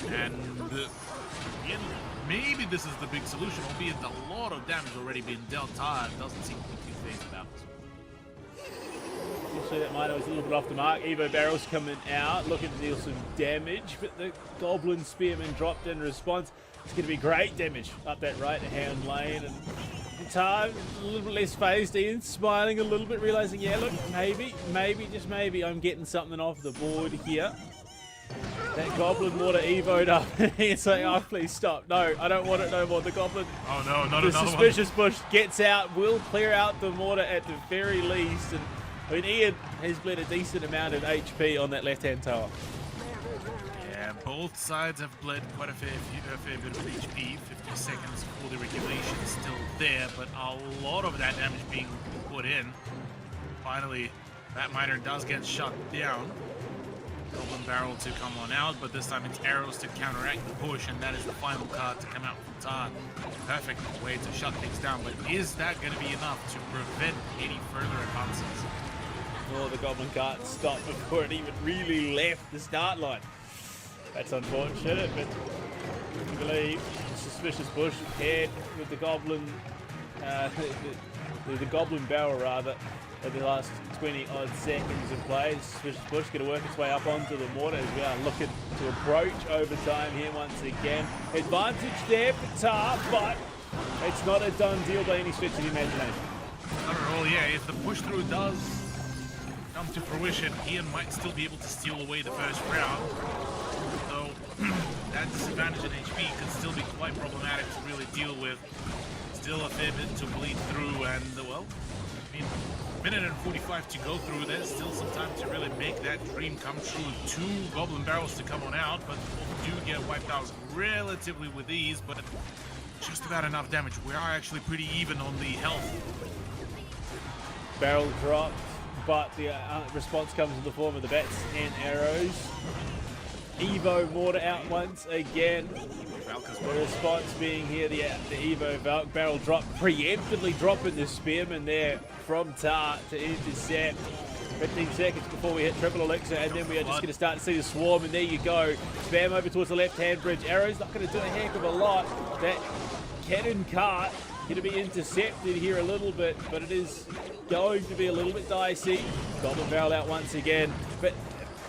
[SPEAKER 2] And again, maybe this is the big solution, albeit a lot of damage already being dealt. Todd doesn't seem to be too phased about this.
[SPEAKER 1] Actually, that miner was a little bit off the mark. Evo Barrel's coming out, looking to deal some damage, but the Goblin Spearman dropped in response. It's going to be great damage up that right-hand lane, and Tar a little bit less phased. Ian smiling a little bit, realizing, yeah, look, maybe, just maybe, I'm getting something off the board here. That Goblin Mortar evoed up, and he's saying, oh, please stop. No, I don't want it no more. The Goblin,
[SPEAKER 2] oh no, not
[SPEAKER 1] the
[SPEAKER 2] another
[SPEAKER 1] Suspicious
[SPEAKER 2] one.
[SPEAKER 1] Bush gets out, will clear out the Mortar at the very least, and I mean, Ian has bled a decent amount of HP on that left-hand tower.
[SPEAKER 2] Yeah, both sides have bled quite a fair bit of HP. 50 seconds for the regulation still there, but a lot of that damage being put in. Finally, that miner does get shut down. Goblin Barrel to come on out, but this time it's arrows to counteract the push, and that is the final card to come out from Tar. Perfect way to shut things down, but is that going to be enough to prevent any further advances?
[SPEAKER 1] Oh, the Goblin cart stopped before it even really left the start line. That's unfortunate, but I believe Suspicious Bush paired with the Goblin, the Goblin Barrel rather, at the last 20 odd seconds of play. Suspicious Bush going to work its way up onto the Mortar as we are looking to approach overtime here once again. Advantage there for Tar, but it's not a done deal by any stretch of the imagination.
[SPEAKER 2] Not at all, yeah. If the push through does come to fruition, Ian might still be able to steal away the first round. Though that disadvantage in HP can still be quite problematic to really deal with. Still a fair bit to bleed through, and well, I mean, minute and 45 to go through. There's still some time to really make that dream come true. 2 Goblin Barrels to come on out, but do get wiped out relatively with ease, but just about enough damage. We are actually pretty even on the health.
[SPEAKER 1] Barrel dropped, but the response comes in the form of the bats and arrows. Evo Mortar out once again. The response being here, the Evo Valk Barrel drop, preemptively dropping the Spearman there from Tar to intercept. 15 seconds before we hit triple elixir, and then we are just going to start to see the swarm, and there you go. Spam over towards the left-hand bridge. Arrow's not going to do a heck of a lot. That cannon cart going to be intercepted here a little bit, but it is going to be a little bit dicey. Goblin Barrel out once again, but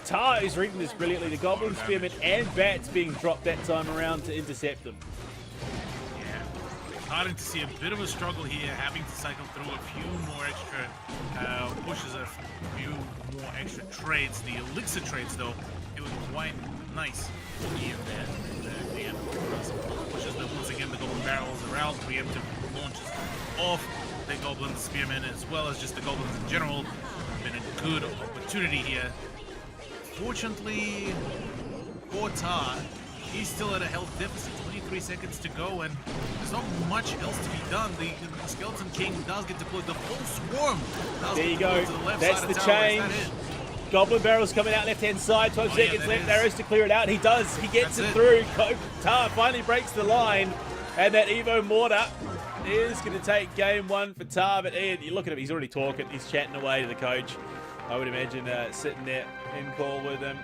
[SPEAKER 1] Tar is reading this brilliantly. The Goblin Spearman and Bats being dropped that time around to intercept them.
[SPEAKER 2] Yeah, starting to see a bit of a struggle here, having to cycle through a few more extra pushes, a few more extra trades. The elixir trades, though, it was quite nice for Ian there. Again, pushes them once again. The Goblin Barrels around, preemptive launches off the Goblin Spearman as well as just the Goblins in general. Been a good opportunity here. Fortunately for Tar, he's still at a health deficit, 23 seconds to go, and there's not much else to be done. The Skeleton King does get deployed, the full swarm.
[SPEAKER 1] There you go, that's the change. Goblin Barrel's coming out left-hand side, 12 seconds left, arrows to clear it out. He does, he gets it through. Tar finally breaks the line, and that Evo Mortar is going to take game 1 for Tar, but Ian, you look at him, he's already talking, he's chatting away to the coach. I would imagine sitting there in call with him,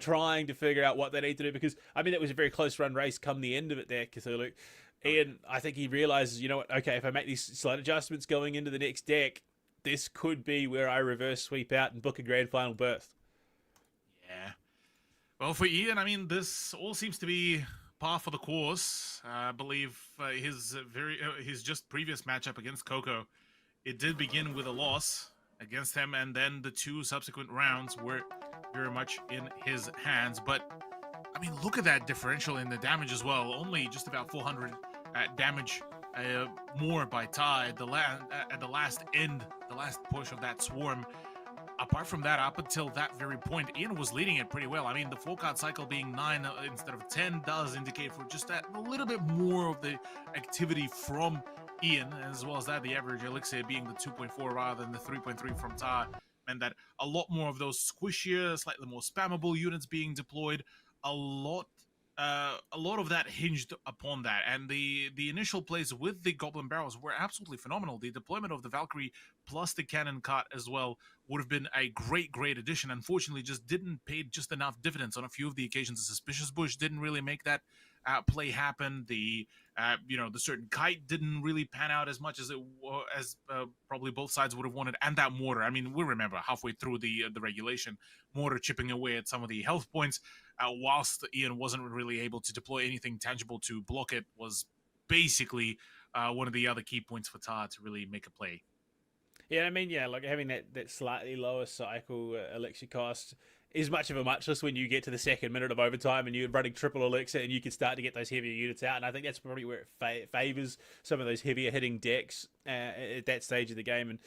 [SPEAKER 1] trying to figure out what they need to do, because, I mean, it was a very close run race come the end of it there, Cthulhu. Ian, I think he realizes, you know what, okay, if I make these slight adjustments going into the next deck, this could be where I reverse sweep out and book a grand final berth.
[SPEAKER 2] Yeah. Well, for Ian, I mean, this all seems to be par for the course. I believe his just previous matchup against Coco, it did begin with a loss against him, and then the 2 subsequent rounds were very much in his hands. But I mean, look at that differential in the damage as well. Only just about 400 damage more by Ty at the last end, the last push of that swarm. Apart from that, up until that very point, Ian was leading it pretty well. I mean, the 4-card cycle being 9 instead of 10 does indicate for just that a little bit more of the activity from Ian, as well as that the average elixir being the 2.4 rather than the 3.3 from Ty, and that a lot more of those squishier, slightly more spammable units being deployed. A lot of that hinged upon that, and the initial plays with the Goblin Barrels were absolutely phenomenal. The deployment of the Valkyrie plus the Cannon Cart as well would have been a great addition. Unfortunately, just didn't pay just enough dividends on a few of the occasions. The Suspicious Bush didn't really make that play happen. The the certain kite didn't really pan out as much as probably both sides would have wanted, and that mortar. I mean, we remember halfway through the regulation, mortar chipping away at some of the health points, whilst Ian wasn't really able to deploy anything tangible to block it, was basically one of the other key points for Tar to really make a play.
[SPEAKER 1] Yeah, I mean, yeah, like having that slightly lower cycle elixir cost is much of a muchness when you get to the second minute of overtime and you're running triple elixir and you can start to get those heavier units out. And I think that's probably where it favors some of those heavier hitting decks at that stage of the game. And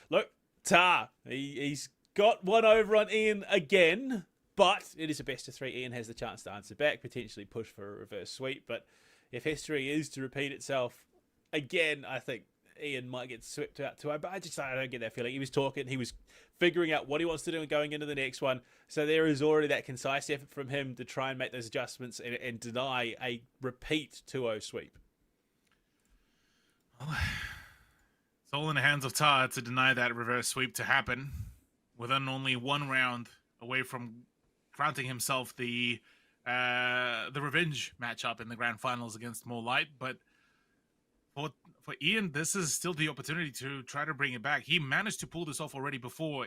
[SPEAKER 1] look, Tar, he's got one over on Ian again, but it is a best of 3. Ian has the chance to answer back, potentially push for a reverse sweep. But if history is to repeat itself again, I think Ian might get swept out too. But I don't get that feeling. He was talking, he was figuring out what he wants to do and going into the next one. So there is already that concise effort from him to try and make those adjustments and deny a repeat 2-0 sweep.
[SPEAKER 2] Well, it's all in the hands of Tar to deny that reverse sweep to happen, within only 1 round away from granting himself the revenge matchup in the grand finals against More Light. But for Ian, this is still the opportunity to try to bring it back. He managed to pull this off already before.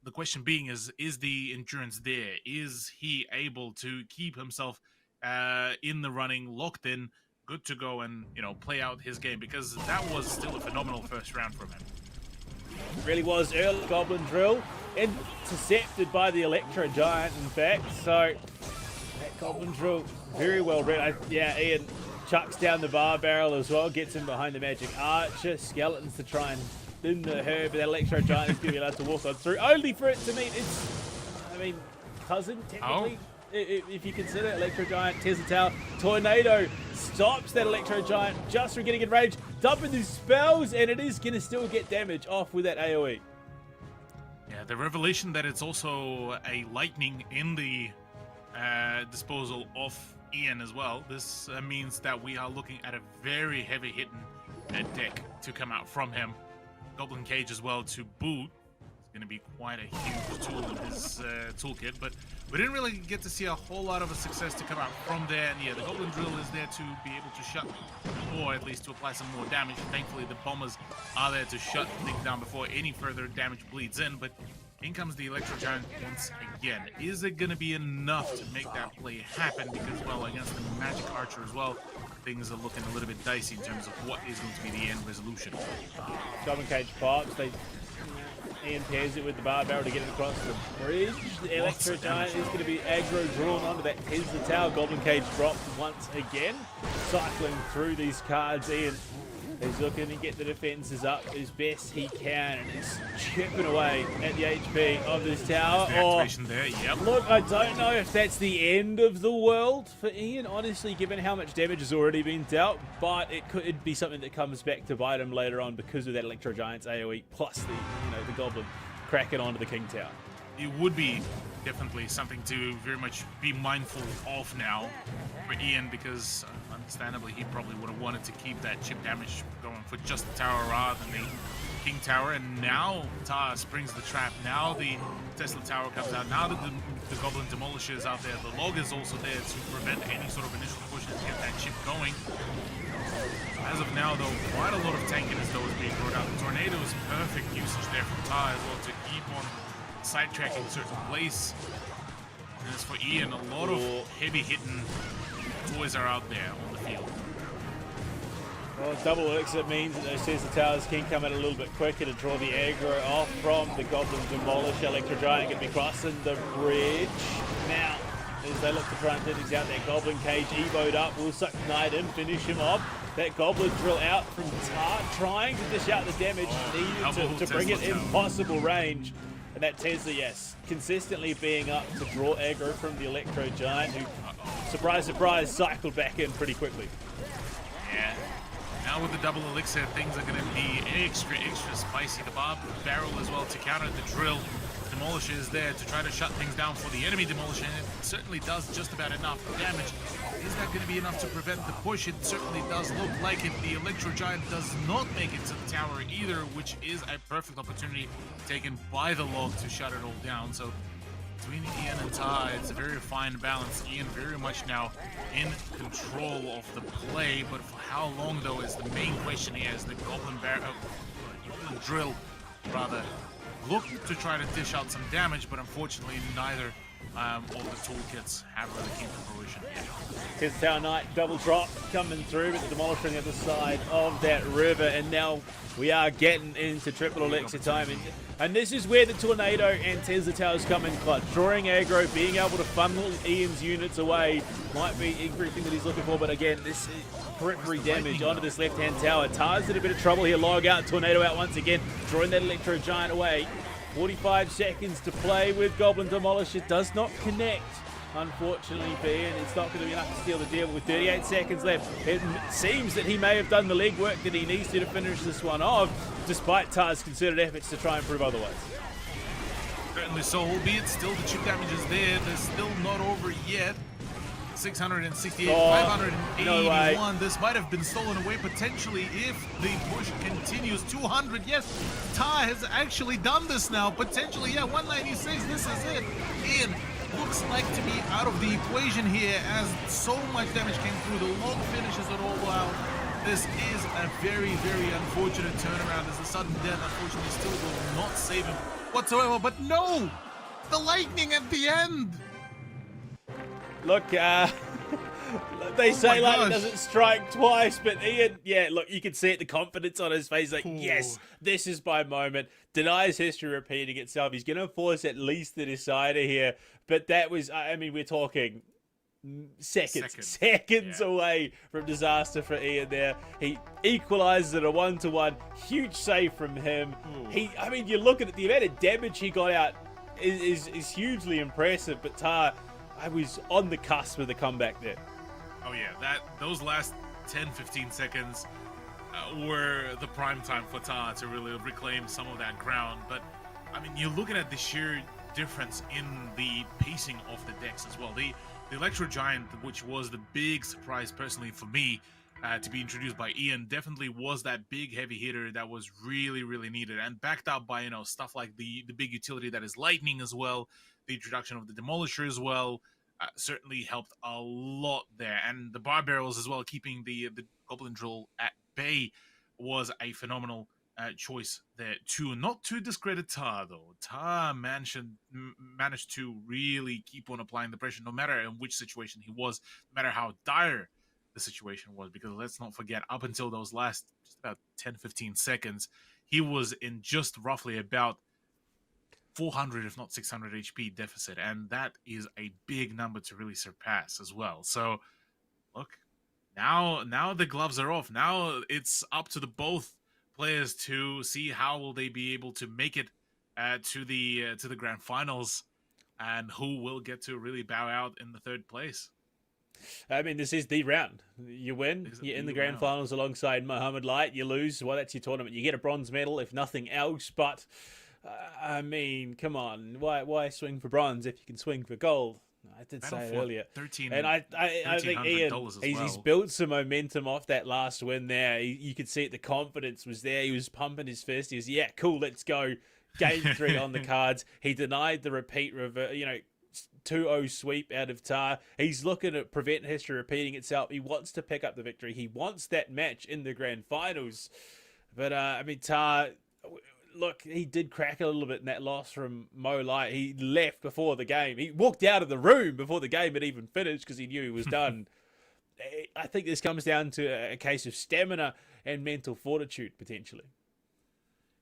[SPEAKER 2] The question being is the endurance there? Is he able to keep himself in the running, locked in, good to go, and play out his game? Because that was still a phenomenal first round from him.
[SPEAKER 1] It really was. Early Goblin Drill intercepted by the Electro Giant, in fact. So that Goblin Drill very well read. Ian chucks down the bar barrel as well, gets him behind the Magic Archer. Skeletons to try and thin the herb, but that Electro Giant is going to be allowed to walk on through, only for it to meet its, cousin, technically. Oh. If you consider Electro Giant, Tesla Tower, Tornado stops that Electro Giant just from getting in range, dumping these spells, and it is going to still get damage off with that AoE.
[SPEAKER 2] Yeah, the revelation that it's also a lightning in the disposal of Ian as well. This means that we are looking at a very heavy hitting deck to come out from him. Goblin Cage as well to boot. It's going to be quite a huge tool in his toolkit, but we didn't really get to see a whole lot of a success to come out from there. And yeah, the Goblin Drill is there to be able to shut, or at least to apply some more damage. Thankfully, the Bombers are there to shut things down before any further damage bleeds in, but in comes the Electro Giant once again. Is it going to be enough to make that play happen? Because, well, against the Magic Archer as well, things are looking a little bit dicey in terms of what is going to be the end resolution.
[SPEAKER 1] Goblin Cage pops. Ian pairs it with the bar barrel to get it across the bridge. The Electro Giant is going to be aggro drawn onto that Tesla Tower. Goblin Cage dropped once again. Cycling through these cards, Ian is looking to get the defenses up as best he can, and is chipping away at the HP of this tower.
[SPEAKER 2] There, yep.
[SPEAKER 1] Look, I don't know if that's the end of the world for Ian, honestly, given how much damage has already been dealt, but it could be something that comes back to bite him later on because of that Electro Giant's AoE, plus the Goblin cracking onto the King Tower.
[SPEAKER 2] It would be definitely something to very much be mindful of now for Ian, because understandably he probably would have wanted to keep that chip damage going for just the tower rather than the King Tower, and now Ta springs the trap. Now the Tesla Tower comes out. Now that the Goblin Demolisher is out there, the Log is also there to prevent any sort of initial push and get that chip going. As of now, though, quite a lot of tankiness though is being brought out. The Tornado is perfect usage there from Ta as well to keep on sidetracking a certain place. And as for Ian, a lot of heavy-hitting toys are out there on the field.
[SPEAKER 1] Well, double elixir means that those Tesla Towers can come in a little bit quicker to draw the aggro off from the Goblin Demolish. Electro Giant going to be crossing the bridge. Now, as they look to try and dig out that Goblin Cage, Evo'd up, will suck Knight in, finish him off. That Goblin drill out from Tar, trying to dish out the damage needed to bring it in possible range. And that Tesla, yes, consistently being up to draw aggro from the Electro Giant, who, surprise, surprise, cycled back in pretty quickly.
[SPEAKER 2] Yeah. Now with the double elixir, things are going to be extra spicy. The barrel as well to counter the drill. The Demolisher is there to try to shut things down for the enemy Demolisher, and it certainly does just about enough damage. Is that going to be enough to prevent the push? It certainly does look like it. The Electro Giant does not make it to the tower either, which is a perfect opportunity taken by the Log to shut it all down. So between Ian and Ta, it's a very fine balance. Ian very much now in control of the play, but for how long though is the main question here, as the Goblin Drill rather look to try to dish out some damage, but unfortunately neither of the toolkits have really came to fruition yet.
[SPEAKER 1] Tesla Tower Knight double drop coming through, but the Demolisher on the other side of that river, and now we are getting into triple elixir time. And this is where the Tornado and Tesla Towers come in clutch. Drawing aggro, being able to funnel Ian's units away might be everything that he's looking for, but again, this is periphery damage onto this left-hand tower. Tar's in a bit of trouble here. Log out, Tornado out once again, drawing that Electro Giant away. 45 seconds to play with Goblin Demolish. It does not connect, unfortunately, for Ian. It's not going to be enough to steal the deal with 38 seconds left. It seems that he may have done the legwork that he needs to finish this one off, despite Tar's concerted efforts to try and prove otherwise.
[SPEAKER 2] Certainly so, albeit still the chip damage is there. They're still not over yet. 668, 581.
[SPEAKER 1] No,
[SPEAKER 2] this might have been stolen away potentially if the push continues. 200, yes. Ta has actually done this now. Potentially, yeah, 196. This is it. Ian looks like to be out of the equation here as so much damage came through. The Log finishes it all out. This is a very, very unfortunate turnaround as the sudden death unfortunately still will not save him whatsoever. But no! The lightning at the end!
[SPEAKER 1] Look, they say lightning doesn't strike twice, but Ian, yeah, look, you can see it, the confidence on his face, like, yes, this is my moment. Denies history repeating itself. He's going to force at least the decider here, but that was, I mean, we're talking seconds away from disaster for Ian there. He equalizes it a 1-to-1. Huge save from him. I mean, you look at it, the amount of damage he got out is hugely impressive, but Ta, I was on the cusp of the comeback there.
[SPEAKER 2] Oh yeah, those last 10-15 seconds were the prime time for Ta to really reclaim some of that ground. But I mean, you're looking at the sheer difference in the pacing of the decks as well. The Electro Giant, which was the big surprise personally for me to be introduced by Ian, definitely was that big heavy hitter that was really, really needed, and backed up by, you know, stuff like the big utility that is lightning as well. The introduction of the Demolisher as well certainly helped a lot there. And the bar barrels as well, keeping the Goblin Drill at bay was a phenomenal choice there too. Not to discredit Ta, though. Ta managed to really keep on applying the pressure, no matter in which situation he was, no matter how dire the situation was. Because let's not forget, up until those last just about 10-15 seconds, he was in just roughly about 400, if not 600 HP deficit, and that is a big number to really surpass as well. So, look, now the gloves are off. Now it's up to the both players to see how will they be able to make it to the grand finals, and who will get to really bow out in the third place.
[SPEAKER 1] I mean, this is the round. You win, you're in the grand finals alongside Mohamed Light. You lose, well, that's your tournament. You get a bronze medal, if nothing else, but I mean, come on. Why swing for bronze if you can swing for gold? I did
[SPEAKER 2] Battle
[SPEAKER 1] say it
[SPEAKER 2] for
[SPEAKER 1] earlier.
[SPEAKER 2] 13,
[SPEAKER 1] and I think Ian,
[SPEAKER 2] $1,300 as
[SPEAKER 1] he's
[SPEAKER 2] well.
[SPEAKER 1] built some momentum off that last win there. You could see it, the confidence was there. He was pumping his fist. He was, yeah, cool, let's go. Game 3 on the cards. He denied the repeat, 2-0 sweep out of Tar. He's looking at prevent history repeating itself. He wants to pick up the victory. He wants that match in the grand finals. But, Tar, look, he did crack a little bit in that loss from Mo Light. He left before the game. He walked out of the room before the game had even finished because he knew he was done. I think this comes down to a case of stamina and mental fortitude, potentially.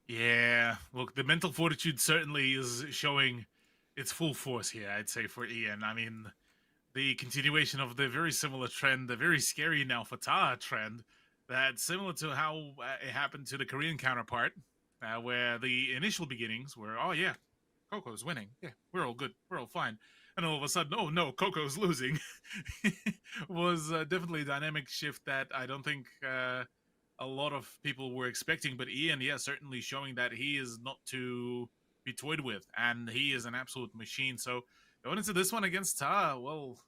[SPEAKER 2] Yeah, look, the mental fortitude certainly is showing its full force here, I'd say, for Ian. I mean, the continuation of the very similar trend, the very scary now for Tar trend, that's similar to how it happened to the Korean counterpart, where the initial beginnings were, oh yeah, Coco's winning. Yeah, we're all good. We're all fine. And all of a sudden, oh no, Coco's losing. Was definitely a dynamic shift that I don't think a lot of people were expecting. But Ian, yeah, certainly showing that he is not to be toyed with. And he is an absolute machine. So going into this one against Tar, well,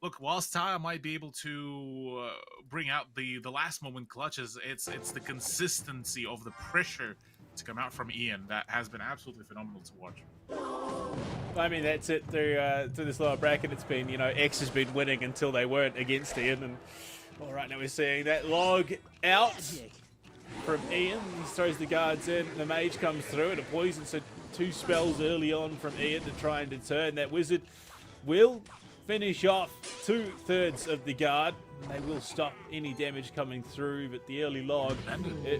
[SPEAKER 2] look, whilst Tar might be able to bring out the last moment clutches, it's the consistency of the pressure to come out from Ian that has been absolutely phenomenal to watch.
[SPEAKER 1] I mean, that's it through this lower bracket. It's been, X has been winning until they weren't against Ian. And all right, now we're seeing that log out from Ian. He throws the guards in. The mage comes through and a poison. So 2 spells early on from Ian to try and deter. And that wizard will finish off 2/3 of the guard. They will stop any damage coming through, but the early log,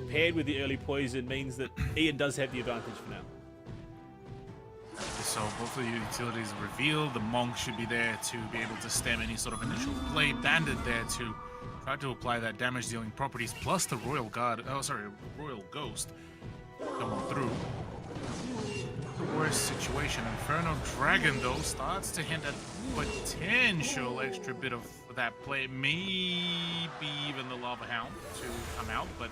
[SPEAKER 1] paired with the early poison, means that Ian does have the advantage for now.
[SPEAKER 2] So both of the utilities revealed. The Monk should be there to be able to stem any sort of initial play. Bandit there to try to apply that damage dealing properties, plus the Royal Ghost come on through. The worst situation. Inferno Dragon though starts to hint at potential extra bit of that play, maybe even the Lava Hound to come out, but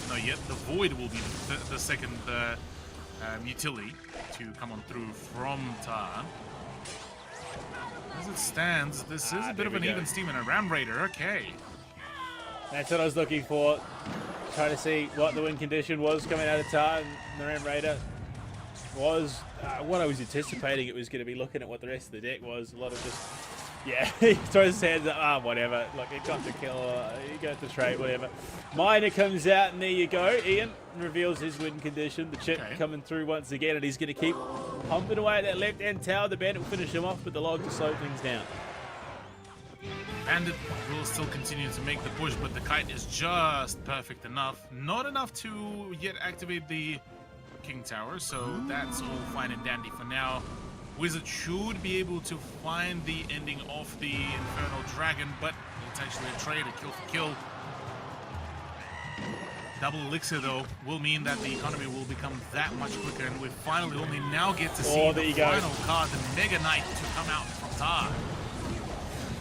[SPEAKER 2] not yet. The Void will be the second utility to come on through from Tar. As it stands, this is a bit of an even steam and a Ram Raider. Okay.
[SPEAKER 1] That's what I was looking for. Trying to see what the win condition was coming out of Tar, and the Ram Raider was what I was anticipating it was going to be. Looking at what the rest of the deck was, a lot of just, yeah, he throws his hands up, whatever. Look, it got the kill, he got the trade, whatever. Miner comes out, and there you go. Ian reveals his win condition. The chip coming through once again, and he's going to keep pumping away at that left-hand tower. The Bandit will finish him off, but the log to slow things down.
[SPEAKER 2] Bandit will still continue to make the push, but the kite is just perfect enough. Not enough to yet activate the King Tower, so that's all fine and dandy for now. Wizard should be able to find the ending of the Infernal Dragon, but it's actually a trade, a kill for kill. Double Elixir, though, will mean that the economy will become that much quicker, and we finally only now get to see the final card, the Mega Knight, to come out from Tar.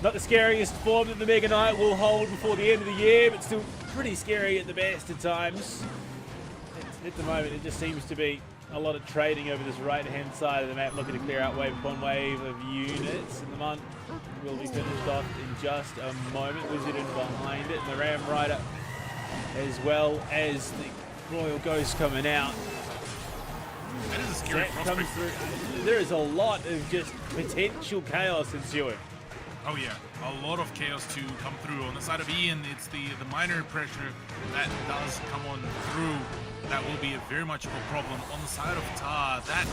[SPEAKER 1] Not the scariest form that the Mega Knight will hold before the end of the year, but still pretty scary at the best at times. At the moment, it just seems to be a lot of trading over this right-hand side of the map, looking to clear out wave upon wave of units. And the month will be finished off in just a moment. Wizard in behind it, and the Ram Rider, as well as the Royal Ghost coming out.
[SPEAKER 2] That is a scary prospect.
[SPEAKER 1] Comes through. There is a lot of just potential chaos ensuing.
[SPEAKER 2] Oh yeah, a lot of chaos to come through. On the side of Ian, it's the minor pressure that does come on through. That will be very much of a problem. On the side of Tar, that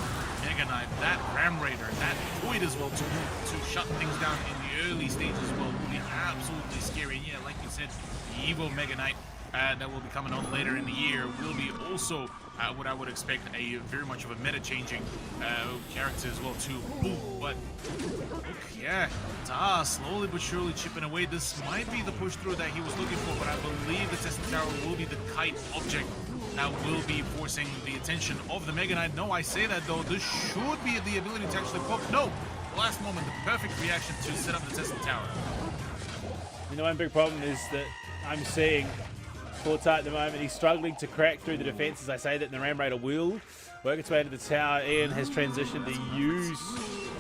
[SPEAKER 2] Mega Knight, that Ram Raider, that Void as well to shut things down in the early stages as well will be absolutely scary. And yeah, like you said, the Evo Mega Knight that will be coming on later in the year will be also what I would expect a very much of a meta-changing character as well too. Ooh, but yeah, Tar slowly but surely chipping away. This might be the push through that he was looking for, but I believe the Testing Tower will be the kite object that will be forcing the attention of the Mega Knight. No, I say that though, this should be the ability to actually poke. No, last moment, the perfect reaction to set up the Testing Tower.
[SPEAKER 1] And the one big problem is that I'm seeing Forza at the moment, he's struggling to crack through the defenses. I say that, and the Ram Raider will work its way to the tower. Ian has transitioned to use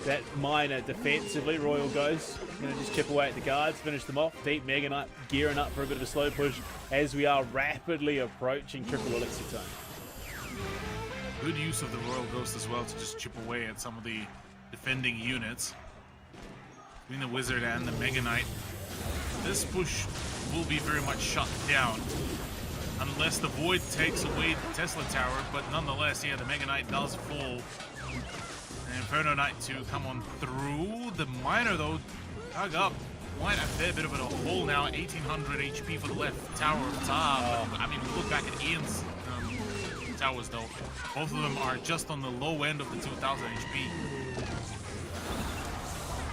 [SPEAKER 1] that miner defensively. Royale goes, going to just chip away at the guards, finish them off. Deep Mega Knight gearing up for a bit of a slow push as we are rapidly approaching triple elixir time.
[SPEAKER 2] Good use of the Royal Ghost as well to just chip away at some of the defending units. Between the Wizard and the Mega Knight, this push will be very much shut down unless the Void takes away the Tesla Tower, but nonetheless, yeah, the Mega Knight does fall. Inferno Knight to come on through. The Miner, though, dug up quite a fair bit of a hole now. 1800 HP for the left tower of Tar. I mean, look back at Ian's towers, though. Both of them are just on the low end of the 2000 HP.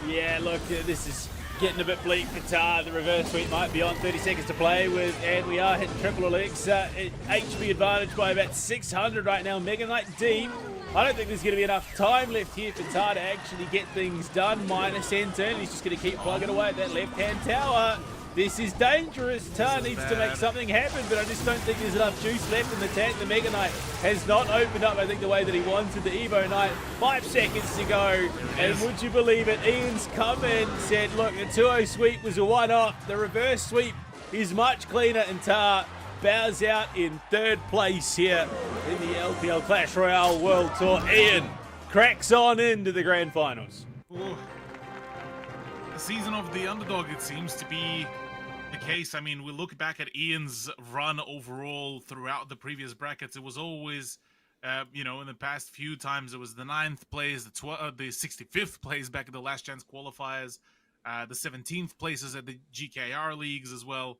[SPEAKER 1] Yeah, look, this is getting a bit bleak for Tar. The reverse sweep might be on. 30 seconds to play with, and we are hitting triple elixir. HP advantage by about 600 right now. Mega Knight deep. I don't think there's going to be enough time left here for Tar to actually get things done. Minus turn. He's just going to keep plugging away at that left-hand tower. This is dangerous. Tar needs to make something happen, but I just don't think there's enough juice left in the tank. The Mega Knight has not opened up, I think, the way that he wanted. The Evo Knight, 5 seconds to go. And would you believe it? Ian's come in, said, look, the 2-0 sweep was a one-off. The reverse sweep is much cleaner, and Tar bows out in 3rd place here in the LPL Clash Royale World Tour. Ian cracks on into the grand finals.
[SPEAKER 2] Ooh. The season of the underdog, it seems to be the case. I mean, we look back at Ian's run overall throughout the previous brackets. It was always, you know, in the past few times, it was the 9th place, the 65th place back at the Last Chance qualifiers, the 17th places at the GKR leagues as well.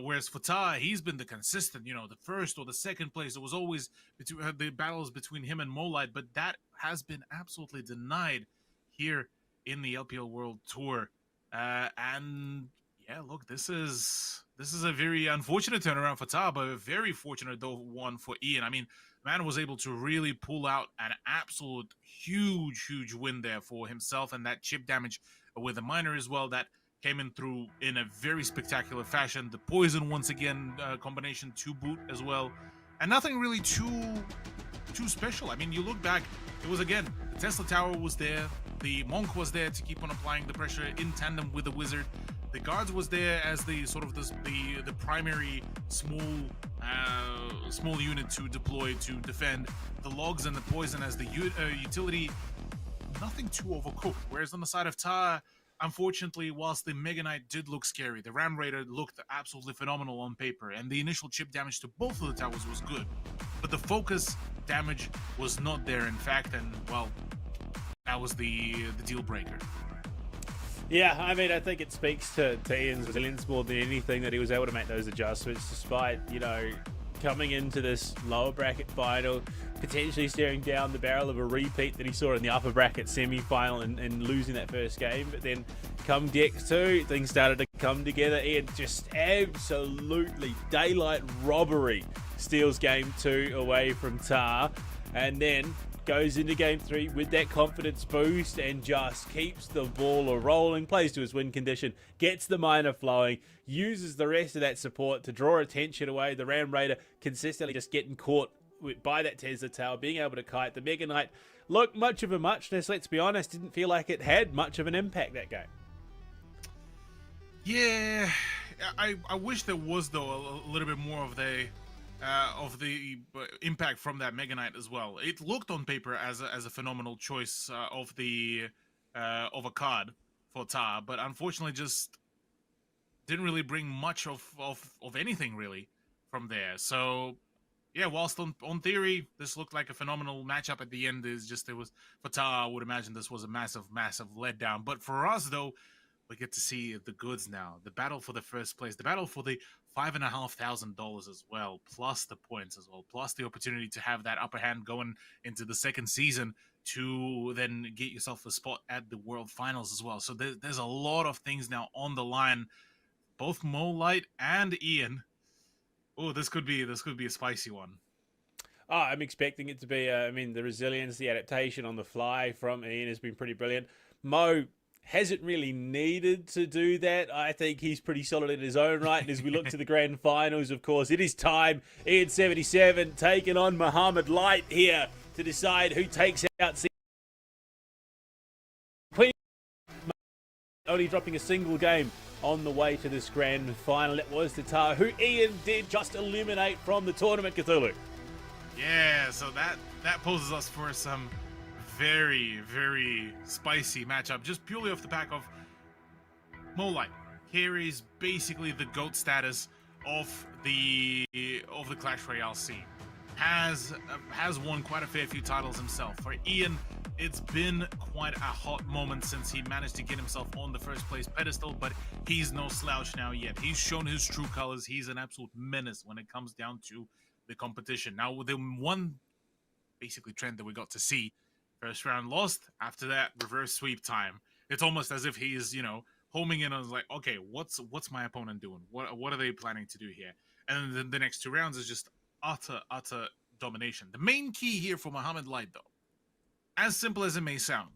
[SPEAKER 2] Whereas for Tar, he's been the consistent, you know, the 1st or the 2nd place. It was always the battles between him and Molite, but that has been absolutely denied here in the LPL World Tour. And yeah, look, this is a very unfortunate turnaround for Tar, but a very fortunate though one for Ian. I mean, man was able to really pull out an absolute huge win there for himself, and that chip damage with the Miner as well, that came in through in a very spectacular fashion. The poison once again combination to boot as well, and nothing really too special. I mean, you look back, it was again, the Tesla Tower was there, the Monk was there to keep on applying the pressure in tandem with the Wizard. The Guards was there as the sort of the primary small unit to deploy to defend. The Logs and the Poison as the utility. Nothing too overcooked. Whereas on the side of Tar, unfortunately, whilst the Mega Knight did look scary, the Ram Raider looked absolutely phenomenal on paper, and the initial chip damage to both of the towers was good. But the focus damage was not there, in fact, and, well, that was the deal breaker.
[SPEAKER 1] Yeah, I mean, I think it speaks to Ian's resilience more than anything that he was able to make those adjustments despite, you know, coming into this lower bracket final, potentially staring down the barrel of a repeat that he saw in the upper bracket semi-final and losing that first game. But then come Dex 2, things started to come together. Ian just absolutely daylight robbery steals game 2 away from Tar, and then goes into game 3 with that confidence boost and just keeps the ball rolling, plays to his win condition, gets the Miner flowing, uses the rest of that support to draw attention away. The Ram Raider consistently just getting caught by that Tesla Tower, being able to kite. The Mega Knight, look, much of a muchness, let's be honest, didn't feel like it had much of an impact that game.
[SPEAKER 2] Yeah, I wish there was, though, a little bit more of the impact from that Mega Knight as well. It looked on paper as a phenomenal choice of a card for Tar, but unfortunately just didn't really bring much of anything really from there. So yeah, whilst on theory this looked like a phenomenal matchup, at the end it was for Tar, I would imagine this was a massive letdown. But for us though, we get to see the goods now. The battle for the first place, the battle for the $5,500 as well, plus the points as well, plus the opportunity to have that upper hand going into the second season to then get yourself a spot at the World Finals as well. So there's a lot of things now on the line. Both Molite and Ian. Oh, this could be a spicy one.
[SPEAKER 1] Oh, I'm expecting it to be. I mean, the resilience, the adaptation on the fly from Ian has been pretty brilliant. Mo hasn't really needed to do that. I think he's pretty solid in his own right. And as we look to the grand finals, of course, it is time. Ian 77 taking on Mohamed Light here to decide who takes out only dropping a single game on the way to this grand final. It was Tatar, who Ian did just eliminate from the tournament, Cthulhu.
[SPEAKER 2] Yeah, so that poses us for some very, very spicy matchup, just purely off the back of Moonlight carries basically the GOAT status of the Clash Royale scene. Has won quite a fair few titles himself. For Ian, it's been quite a hot moment since he managed to get himself on the first place pedestal, but he's no slouch now yet. He's shown his true colors. He's an absolute menace when it comes down to the competition. Now, with the one basically trend that we got to see, first round lost, after that reverse sweep time. It's almost as if he is, homing in on like, okay, what's my opponent doing? What are they planning to do here? And then the next 2 rounds is just utter domination. The main key here for Mohamed Light, though, as simple as it may sound,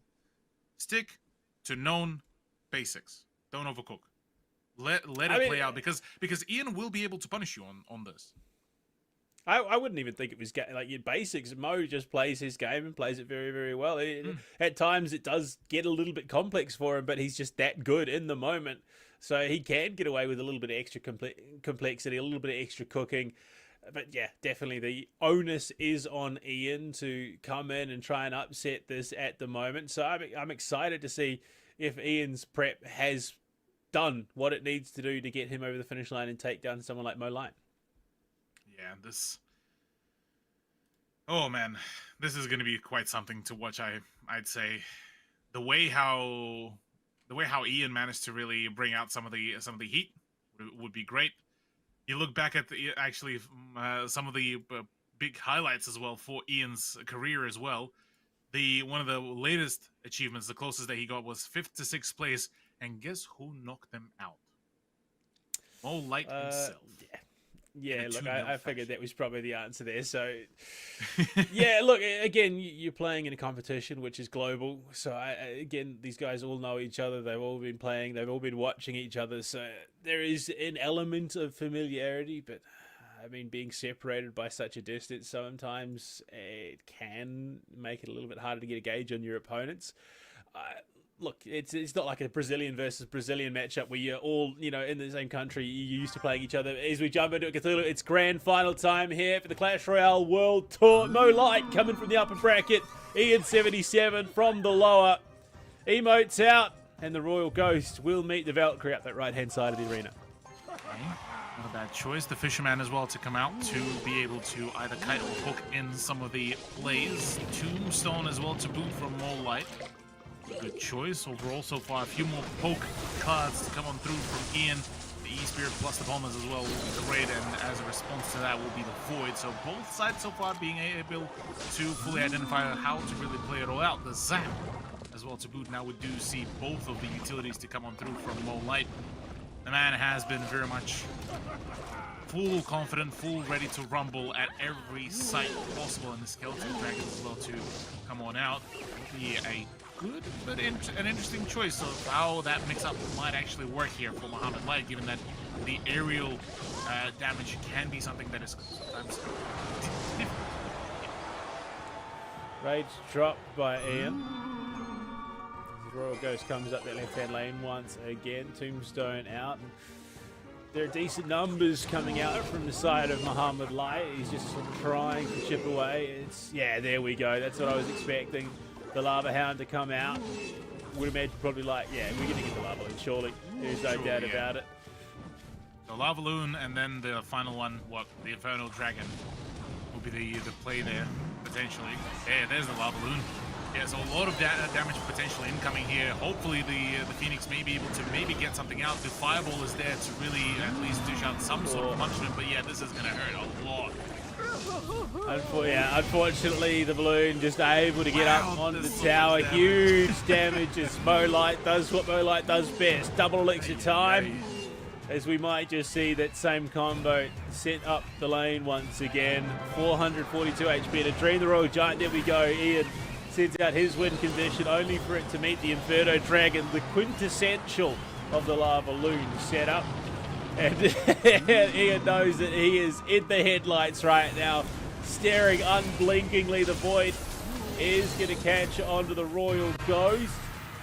[SPEAKER 2] stick to known basics. Don't overcook. Let it play out because Ian will be able to punish you on this.
[SPEAKER 1] I wouldn't even think it was like your basics. Mo just plays his game and plays it very, very well. At times it does get a little bit complex for him, but he's just that good in the moment. So he can get away with a little bit of extra complexity, a little bit of extra cooking. But yeah, definitely the onus is on Ian to come in and try and upset this at the moment. So I'm excited to see if Ian's prep has done what it needs to do to get him over the finish line and take down someone like Mo Light.
[SPEAKER 2] Yeah, oh man, this is going to be quite something to watch. I'd say the way how Ian managed to really bring out some of the heat would be great. You look back at some of the big highlights as well for Ian's career as well. One of the latest achievements, the closest that he got, was 5th to 6th place, and guess who knocked them out? Mo Light himself.
[SPEAKER 1] Yeah, look, I figured that was probably the answer there. So, yeah, look, again, you're playing in a competition which is global. So, again, these guys all know each other. They've all been playing. They've all been watching each other. So, there is an element of familiarity. But, I mean, being separated by such a distance, sometimes it can make it a little bit harder to get a gauge on your opponents. Look, it's not like a Brazilian versus Brazilian matchup where you're all, in the same country, you're used to playing each other. As we jump into it, Cthulhu, it's grand final time here for the Clash Royale World Tour. Mo Light coming from the upper bracket. Ian 77 from the lower. Emotes out, and the Royal Ghost will meet the Valkyrie up that right-hand side of the arena.
[SPEAKER 2] Not a bad choice. The Fisherman as well to come out to be able to either kite or hook in some of the plays. Tombstone as well to boot from Mo Light. Good choice overall so far. A few more poke cards to come on through from Ian. The E-Spirit plus the Bombers as well will be great, and as a response to that will be the Void. So both sides so far being able to fully identify how to really play it all out. The Zap as well to boot. Now we do see both of the utilities to come on through from Mo Light. The man has been very much full confident, full ready to rumble at every site possible, and the Skeleton Dragons as well to come on out. It'll be a good but an interesting choice of how that mix-up might actually work here for Mohamed Light, given that the aerial damage can be something that is sometimes difficult.
[SPEAKER 1] Rage dropped by Ian. Royal Ghost comes up that left-hand lane once again. Tombstone out. There are decent numbers coming out from the side of Mohamed Light. He's just trying to chip away. Yeah, there we go. That's what I was expecting. The Lava Hound to come out. Would imagine probably like, yeah, we're going to get the Lava Loon, surely. There's no doubt about it.
[SPEAKER 2] The Lava Loon, and then the final one, the Infernal Dragon, will be the play there, potentially. Yeah, there's the Lava Loon. Yeah, so a lot of damage potential incoming here. Hopefully the Phoenix may be able to maybe get something out. The Fireball is there to really at least dish out some sort of punishment, but yeah, this is going to hurt a lot.
[SPEAKER 1] Unfortunately, the balloon just able to get up onto the tower. Huge damage as Mo Light does what Mo Light does best. Double elixir time. As we might just see that same combo set up the lane once again. 442 HP to drain the Royal Giant. There we go. Ian sends out his win condition only for it to meet the Inferno Dragon, the quintessential of the Lava Loon setup. And Ian knows that he is in the headlights right now, staring unblinkingly. The Void is going to catch onto the Royal Ghost.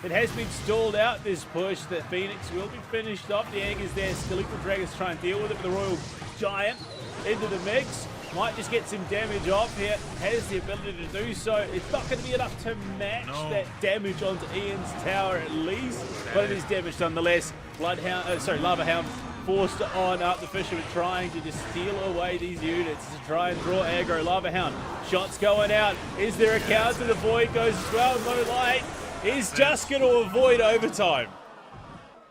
[SPEAKER 1] It has been stalled out, this push. The Phoenix will be finished off. The Anger's there. Skeletal Dragons try and deal with it, but the Royal Giant into the mix. Might just get some damage off here. Has the ability to do so. It's not going to be enough to match that damage onto Ian's tower at least, but it is damage nonetheless. Lava Hound forced on up. The Fisherman trying to just steal away these units to try and draw aggro. Lava Hound, shots going out. Is there a counter? The Void goes as well. No light. He's just going to avoid overtime.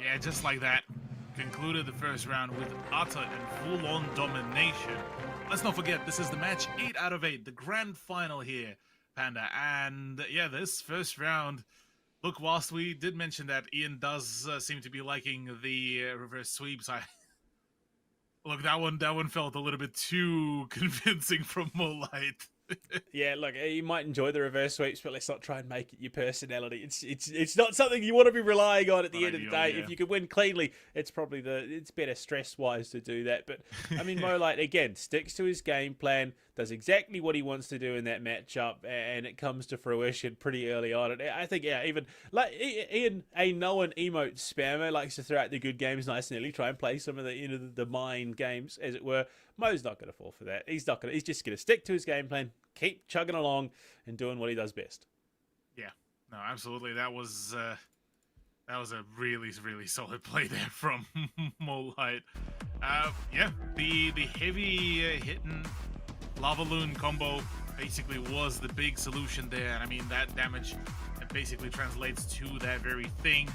[SPEAKER 2] Yeah, just like that. Concluded the first round with utter and full-on domination. Let's not forget, this is the match 8 out of 8, the grand final here, Panda. And yeah, this first round, look, whilst we did mention that Ian does seem to be liking the reverse sweeps, look, that one felt a little bit too convincing from Moonlight.
[SPEAKER 1] Yeah, look, you might enjoy the reverse sweeps, but let's not try and make it your personality. It's not something you want to be relying on at the end of the day. Yeah. If you could win cleanly, it's probably it's better stress-wise to do that. But I mean, Moonlight again sticks to his game plan, does exactly what he wants to do in that matchup, and it comes to fruition pretty early on. And I think, yeah, even like Ian, a known emote spammer, likes to throw out the good games nice and early, try and play some of the the mine games, as it were. Mo's not going to fall for that. He's just going to stick to his game plan, keep chugging along, and doing what he does best.
[SPEAKER 2] Yeah, no, absolutely. That was a really, really solid play there from Moonlight. Yeah, the heavy hitting Lava Loon combo basically was the big solution there. And I mean, that damage basically translates to that very thing.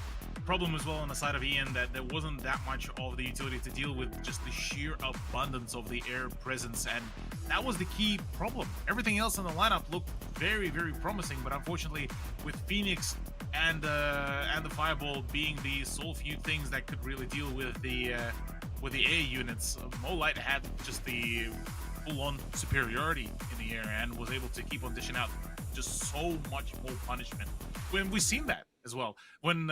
[SPEAKER 2] Problem as well on the side of Ian that there wasn't that much of the utility to deal with, just the sheer abundance of the air presence, and that was the key problem. Everything else in the lineup looked very, very promising, but unfortunately with Phoenix and the Fireball being the sole few things that could really deal with the air units, Moonlight had just the full-on superiority in the air and was able to keep on dishing out just so much more punishment. When we've seen that as well, when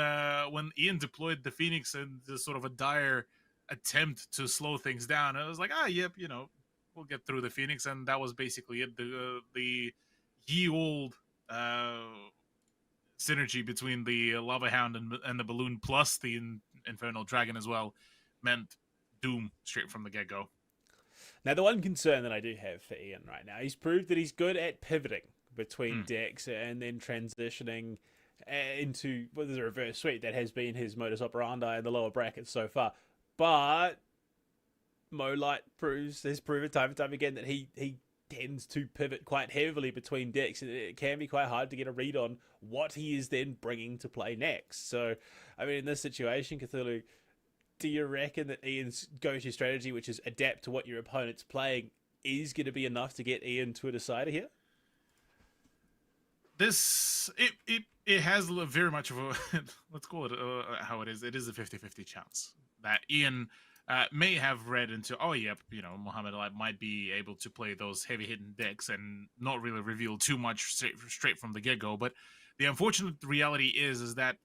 [SPEAKER 2] Ian deployed the Phoenix in this sort of a dire attempt to slow things down, I was like, yep, you know, we'll get through the Phoenix, and that was basically it. The ye old synergy between the Lava Hound and the Balloon plus the Infernal Dragon as well meant doom straight from the get-go.
[SPEAKER 1] Now, the one concern that I do have for Ian right now, he's proved that he's good at pivoting between decks and then transitioning into the reverse sweep. That has been his modus operandi in the lower brackets so far. But Moonlight has proven time and time again that he tends to pivot quite heavily between decks, and it can be quite hard to get a read on what he is then bringing to play next. So, I mean, in this situation, Cthulhu, do you reckon that Ian's go-to strategy, which is adapt to what your opponent's playing, is going to be enough to get Ian to a decider here?
[SPEAKER 2] It has very much of a, let's call it how it is. It is a 50-50 chance that Ian may have read into, oh, yep, you know, Mohamed might be able to play those heavy-hitting decks and not really reveal too much straight from the get-go. But the unfortunate reality is that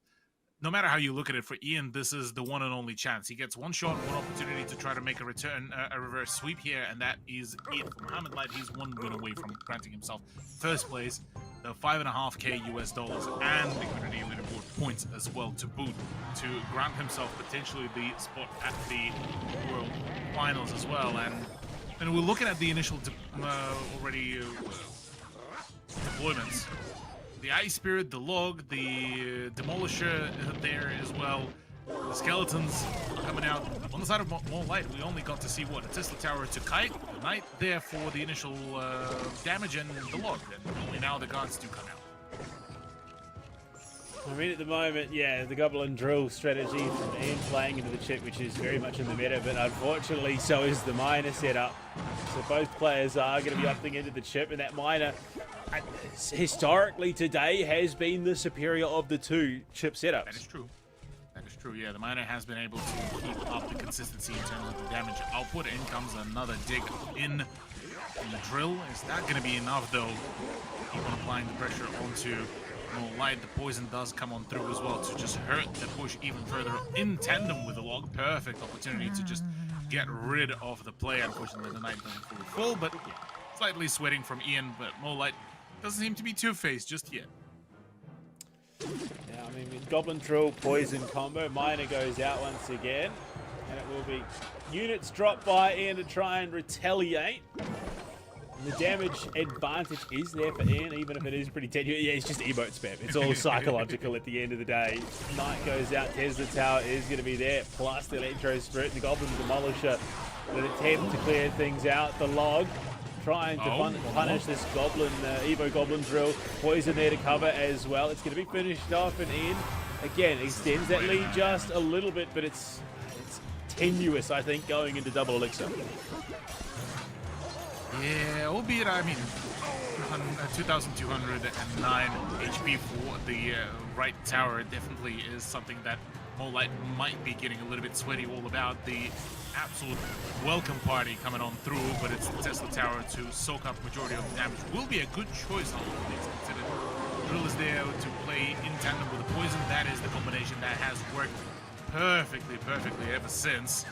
[SPEAKER 2] no matter how you look at it, for Ian, this is the one and only chance. He gets one shot, one opportunity to try to make a return, a reverse sweep here, and that is it. For Mohamed Light, he's one win away from granting himself first place, the $5.5K US dollars, and the community leaderboard points as well to boot, to grant himself potentially the spot at the World Finals as well. And we're looking at the initial deployments. The Ice Spirit, the Log, the Demolisher there as well. The Skeletons coming out. On the side of Moonlight, we only got to see, what, a Tesla Tower to Kite, the Knight there for the initial damage, and the Log. And only now the guards do come out.
[SPEAKER 1] I mean, at the moment, yeah, the Goblin Drill strategy from Ian playing into the chip, which is very much in the meta, but unfortunately, so is the Miner setup. So both players are going to be opting into the chip, and that Miner, historically today, has been the superior of the two chip setups.
[SPEAKER 2] That is true. That is true, yeah. The Miner has been able to keep up the consistency in terms of the damage output. In comes another dig in the Drill. Is that going to be enough, though? Keep on applying the pressure onto Moonlight. The poison does come on through as well to just hurt the push even further in tandem with the Log. Perfect opportunity to just get rid of the play. Unfortunately, the Knight doesn't fully full, but slightly sweating from Ian. But Moonlight doesn't seem to be two-faced just yet.
[SPEAKER 1] Now, I mean, with Goblin Drill Poison combo, Miner goes out once again. And it will be units dropped by Ian to try and retaliate. And the damage advantage is there for Ian, even if it is pretty tenuous. Yeah, it's just emote spam. It's all psychological at the end of the day. Knight goes out, Tesla Tower is going to be there, plus the Electro Spirit, the Goblin Demolisher. An attempt to clear things out. The log trying to punish this Goblin, Evo Goblin Drill. Poison there to cover as well. It's going to be finished off, and Ian, again, extends that lead just a little bit, but it's tenuous, I think, going into double elixir.
[SPEAKER 2] Yeah, albeit, I mean, 2,209 HP for the right tower definitely is something that Moonlight might be getting a little bit sweaty all about. The absolute welcome party coming on through, but it's the Tesla Tower to soak up majority of the damage. Will be a good choice on all things considered. Drill is there to play in tandem with the poison. That is the combination that has worked perfectly ever since.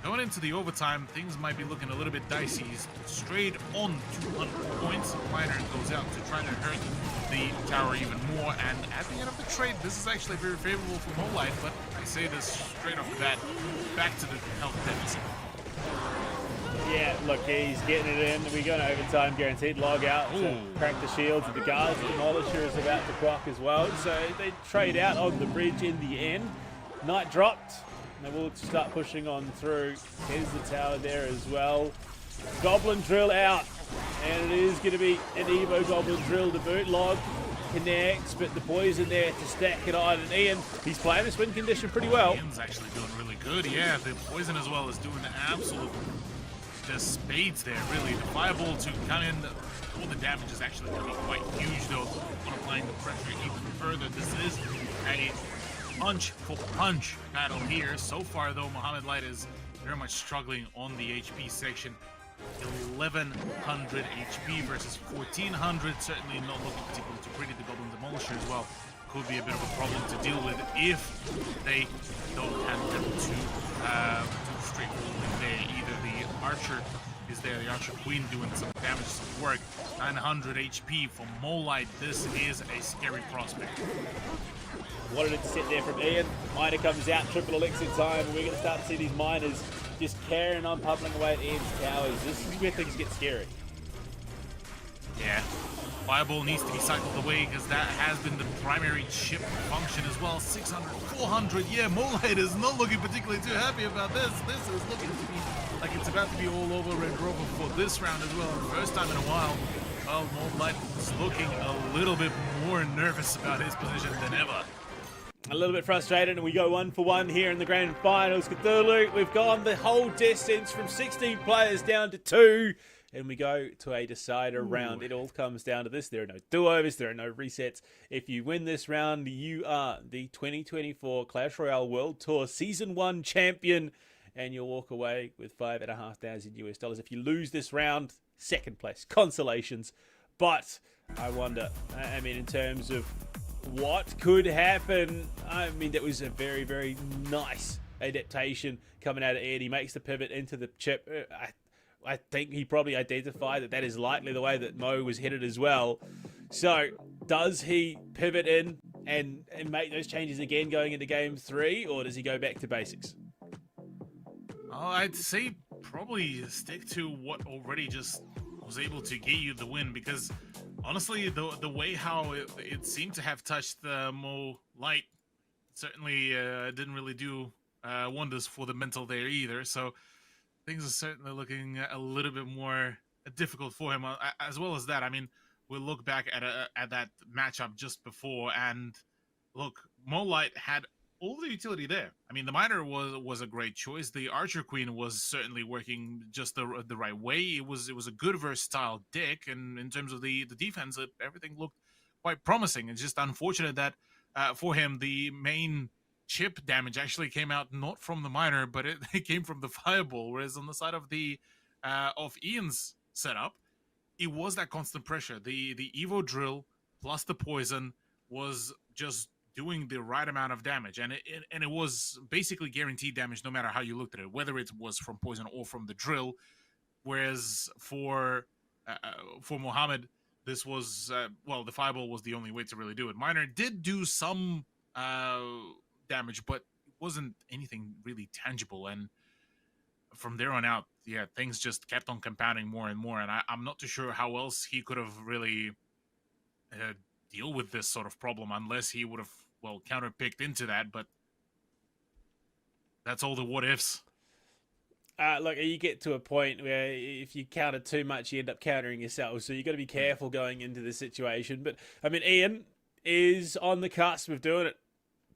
[SPEAKER 2] Going into the overtime, things might be looking a little bit dicey. He's straight on 200 points. Miner goes out to try to hurt the tower even more. And at the end of the trade, this is actually very favorable for Moonlight, but I say this straight off the bat, back to the health deficit.
[SPEAKER 1] Yeah, look, he's getting it in. We go to overtime, guaranteed log out to crack the shields. The guards, the Demolisher is about to proc as well. So they trade out on the bridge in the end. Knight dropped. They will start pushing on through. There's the tower there as well. Goblin Drill out. And it is going to be an Evo Goblin Drill to boot. Log connects, but the poison there to stack it on. And Ian, he's playing this win condition pretty well.
[SPEAKER 2] Ian's actually doing really good. Yeah, the poison as well is doing absolute just spades there, really. The fireball to come in, all the damage is actually going to be quite huge, though. On applying the pressure even further. This is a punch for punch battle here. So far, though, Mohamed Light is very much struggling on the HP section. 1,100 HP versus 1,400. Certainly not looking particularly too pretty. The Goblin Demolisher as well could be a bit of a problem to deal with if they don't have them too straightforward there. Either the Archer is there, the Archer Queen doing some damage, some work. 900 HP for Moonlight. This is a scary prospect.
[SPEAKER 1] Wanted it to sit there from Ian. Miner comes out, triple elixir time. We're going to start to see these miners just carrying on, pummeling away at Ian's towers. This is where things get scary.
[SPEAKER 2] Yeah. Fireball needs to be cycled away because that has been the primary chip function as well. 600, 400. Yeah, Moonlight is not looking particularly too happy about this. This is looking to be like it's about to be all over Red Rover for this round as well. First time in a while. Well, Moonlight is looking a little bit more nervous about his position than ever.
[SPEAKER 1] A little bit frustrated, and we go 1 for 1 here in the grand finals. Cthulhu, we've gone the whole distance from 16 players down to 2, and we go to a decider round. It all comes down to this. There are no do-overs, there are no resets. If you win this round, you are the 2024 Clash Royale World Tour Season 1 champion, and you'll walk away with $5,500 US. If you lose this round, second place, consolations. But I wonder, I mean, in terms of what could happen, I mean, that was a very, very nice adaptation coming out of Ed. He makes the pivot into the chip. I think he probably identified that that is likely the way that Mo was headed as well. So does he pivot in and make those changes again going into game 3, or does he go back to basics?
[SPEAKER 2] Oh, I'd say probably stick to what already just was able to get you the win, because honestly, the way how it seemed to have touched Mo Light certainly didn't really do wonders for the mental there either. So things are certainly looking a little bit more difficult for him. As well as that, I mean, we'll look back at that matchup just before, and look, Mo Light had all the utility there. I mean, the Miner was a great choice. The Archer Queen was certainly working just the right way. It was a good versatile deck, and in terms of the defense, everything looked quite promising. It's just unfortunate that for him, the main chip damage actually came out not from the Miner, but it came from the Fireball. Whereas on the side of the of Ian's setup, it was that constant pressure. The Evo Drill plus the Poison was just doing the right amount of damage, and it was basically guaranteed damage no matter how you looked at it, whether it was from Poison or from the Drill. Whereas for Mohamed, this was, well, the fireball was the only way to really do it. Miner did do some damage, but it wasn't anything really tangible. And from there on out, yeah, things just kept on compounding more and more. And I'm not too sure how else he could have really deal with this sort of problem unless he would have, well, counterpicked into that. But that's all the what ifs.
[SPEAKER 1] Look, you get to a point where if you counter too much, you end up countering yourself. So you've got to be careful going into the situation. But, I mean, Ian is on the cusp of doing it,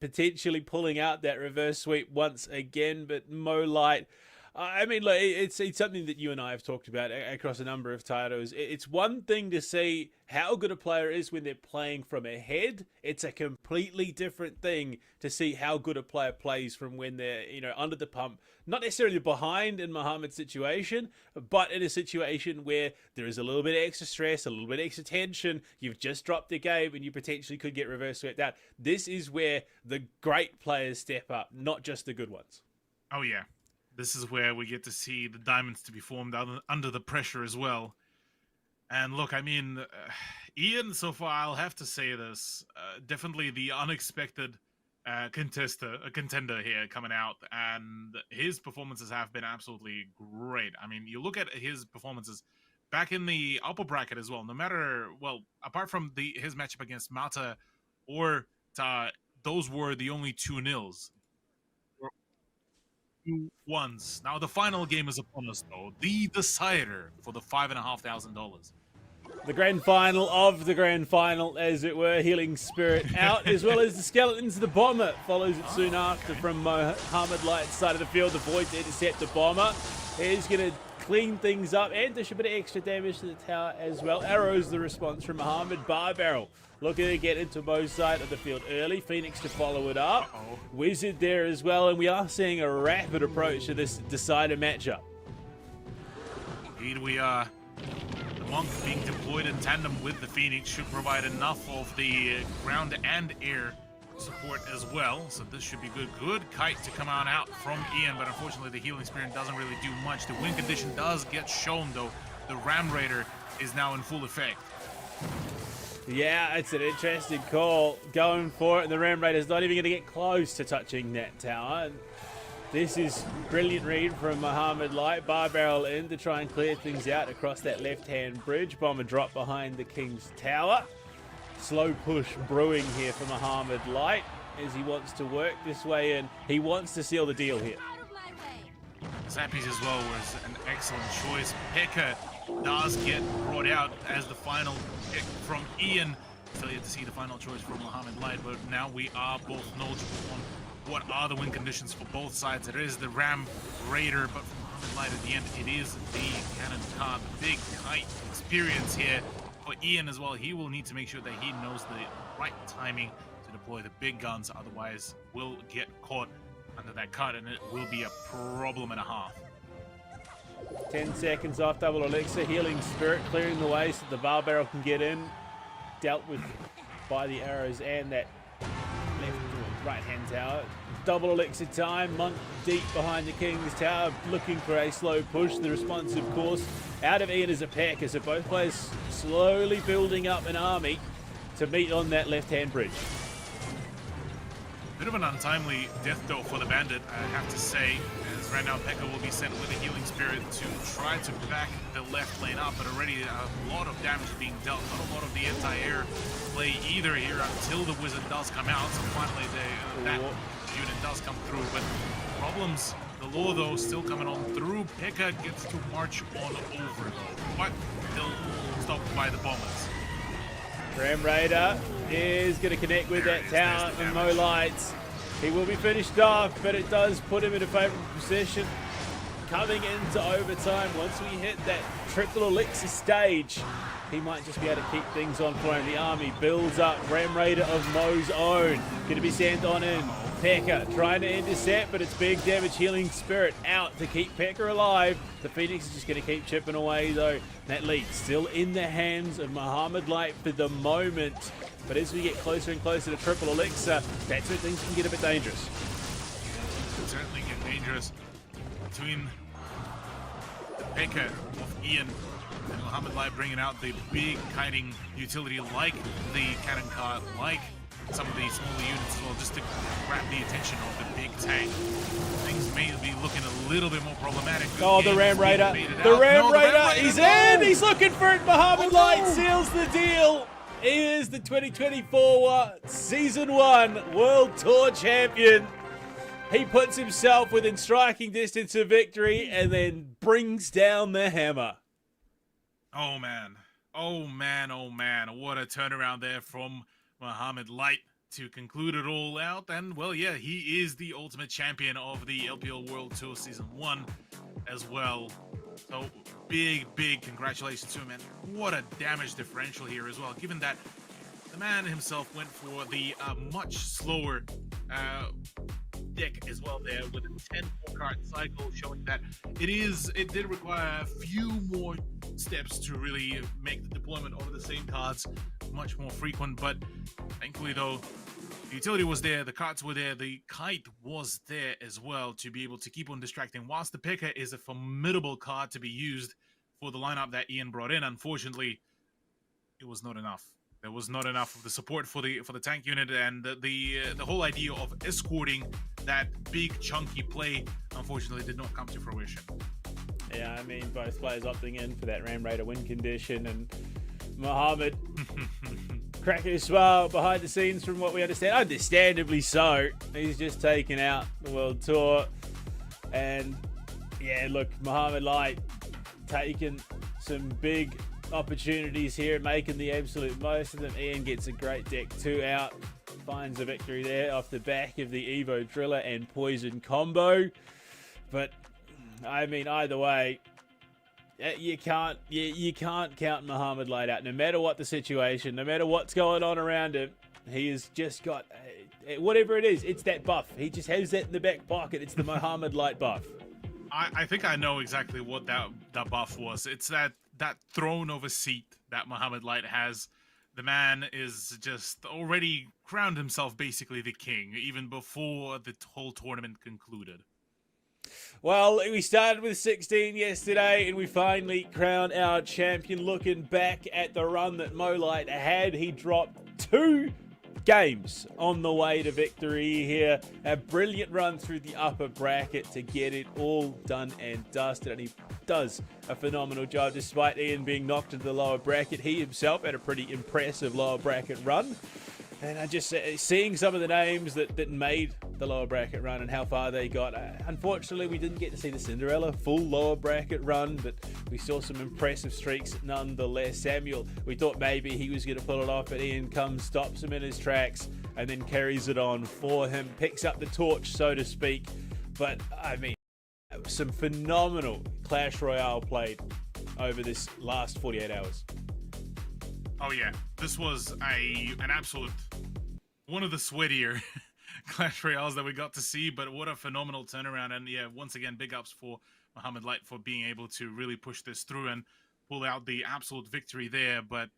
[SPEAKER 1] potentially pulling out that reverse sweep once again. But Mo Light, I mean, look, it's something that you and I have talked about across a number of titles. It's one thing to see how good a player is when they're playing from ahead. It's a completely different thing to see how good a player plays from when they're, you know, under the pump. Not necessarily behind in Mohamed's situation, but in a situation where there is a little bit of extra stress, a little bit of extra tension. You've just dropped the game and you potentially could get reverse swept out. This is where the great players step up, not just the good ones.
[SPEAKER 2] Oh, yeah. This is where we get to see the diamonds to be formed under the pressure as well. And look, I mean, Ian, so far, I'll have to say this, definitely the unexpected contender here coming out. And his performances have been absolutely great. I mean, you look at his performances back in the upper bracket as well, no matter, well, apart from his matchup against Mata or Ta, those were the only 2-0s. Ones. Now the final game is upon us, though. The decider for the $5,500.
[SPEAKER 1] The grand final of the grand final, as it were. Healing Spirit out, as well as the Skeletons. The Bomber follows it soon after from Mohamed Light's side of the field. The Void to intercept the Bomber. He's going to clean things up and dish a bit of extra damage to the tower as well. Arrows the response from Mohamed. Bar Barrel looking to get into Mo's side of the field early. Phoenix to follow it up. Wizard there as well. And we are seeing a rapid approach to this decider matchup.
[SPEAKER 2] Indeed we are. The Monk being deployed in tandem with the Phoenix should provide enough of the ground and air support as well. So this should be good. Good kite to come on out from Ian, but unfortunately the Healing Spirit doesn't really do much. The win condition does get shown, though. The Ram Raider is now in full effect.
[SPEAKER 1] Yeah, it's an interesting call. Going for it, and the Ram Raider's not even going to get close to touching that tower. And this is brilliant read from Mohamed Light. Bar Barrel in to try and clear things out across that left-hand bridge. Bomber drop behind the King's Tower. Slow push brewing here for Mohamed Light as he wants to work this way, and he wants to seal the deal here.
[SPEAKER 2] Zappies as well was an excellent choice. Pekka does get brought out as the final pick from Ian. Still yet to see the final choice from Mohamed Light, but now we are both knowledgeable on what are the win conditions for both sides. It is the Ram Raider, but for Mohamed Light at the end, it is the cannon car, the big kite experience here. For Ian as well, he will need to make sure that he knows the right timing to deploy the big guns, otherwise will get caught under that cut and it will be a problem and a half.
[SPEAKER 1] 10 seconds off double elixir. Healing Spirit clearing the way so the Bar Barrel can get in. Dealt with by the arrows and that left right hand tower. Double elixir time. Monk deep behind the King's Tower, looking for a slow push. The response, of course, out of Ian is a Pekka, so both players slowly building up an army to meet on that left-hand bridge.
[SPEAKER 2] Bit of an untimely death though for the Bandit, I have to say, as right now Pekka will be sent with a Healing Spirit to try to back the left lane up, but already a lot of damage being dealt, not a lot of the anti-air play either here until the Wizard does come out. So finally that unit does come through, but problems galore though still coming on through. Pekka gets to march on over though, but still stopped by the Bombers.
[SPEAKER 1] Ram Raider is going to connect with that tower and Mo Lights. He will be finished off, but it does put him in a favourable position. Coming into overtime, once we hit that triple elixir stage, he might just be able to keep things on for him. The army builds up. Ram Raider of Mo's own. Going to be sent on in. Pekka trying to intercept, but it's big damage. Healing Spirit out to keep Pekka alive. The Phoenix is just going to keep chipping away, though. That lead still in the hands of Mohamed Light for the moment. But as we get closer and closer to triple elixir, that's where things can get a bit dangerous.
[SPEAKER 2] It certainly get dangerous between the Pekka of Ian And Mohamed Light bringing out the big kiting utility like the cannon cart, like some of the smaller units as well, just to grab the attention of the big tank. Things may be looking a little bit more problematic.
[SPEAKER 1] Oh, the Ram Raider. The Ram Raider. He's in. He's looking for it. Mohamed Light seals the deal. He is the 2024 Season 1 World Tour Champion. He puts himself within striking distance of victory and then brings down the hammer.
[SPEAKER 2] Oh, man. Oh, man. Oh, man. What a turnaround there from Mohamed Light to conclude it all out. And, well, yeah, he is the ultimate champion of the LPL World Tour Season 1 as well. So, big congratulations to him. And what a damage differential here as well, given that the man himself went for the much slower deck as well there with a 10 card cycle, showing that it did require a few more steps to really make the deployment of the same cards much more frequent. But thankfully though, the utility was there, the cards were there, the kite was there as well to be able to keep on distracting. Whilst the P.E.K.K.A is a formidable card to be used for the lineup that Ian brought in, unfortunately it was not enough. There was not enough of the support for the tank unit, and the whole idea of escorting that big chunky play unfortunately did not come to fruition.
[SPEAKER 1] Yeah, I mean, both players opting in for that Ram Raider win condition, and Mohamed cracking a smile behind the scenes from what we understand. Understandably so. He's just taken out the World Tour. And yeah, look, Mohamed Light taking some big opportunities here, making the absolute most of them. Ian gets a great deck 2 out, finds a victory there off the back of the Evo Driller and Poison combo. But I mean, either way, you can't count Mohamed Light out. No matter what the situation, no matter what's going on around him, he has just got whatever it is. It's that buff. He just has that in the back pocket. It's the Mohamed Light buff.
[SPEAKER 2] I think I know exactly what that buff was. It's that throne of a seat that Mohamed Light has. The man is just already crowned himself basically the king, even before the whole tournament concluded.
[SPEAKER 1] Well, we started with 16 yesterday, and we finally crowned our champion. Looking back at the run that Mo Light had, he dropped 2 games on the way to victory here. A brilliant run through the upper bracket to get it all done and dusted, and he does a phenomenal job despite Ian being knocked into the lower bracket. He himself had a pretty impressive lower bracket run. And I just seeing some of the names that made the lower bracket run and how far they got. Unfortunately, we didn't get to see the Cinderella full lower bracket run, but we saw some impressive streaks nonetheless. Samuel, we thought maybe he was going to pull it off, but Ian comes, stops him in his tracks, and then carries it on for him, picks up the torch, so to speak. But, I mean, some phenomenal Clash Royale played over this last 48 hours.
[SPEAKER 2] Oh yeah, this was an absolute one of the sweatier Clash Royales that we got to see, but what a phenomenal turnaround. And yeah, once again, big ups for Mohamed Light for being able to really push this through and pull out the absolute victory there. But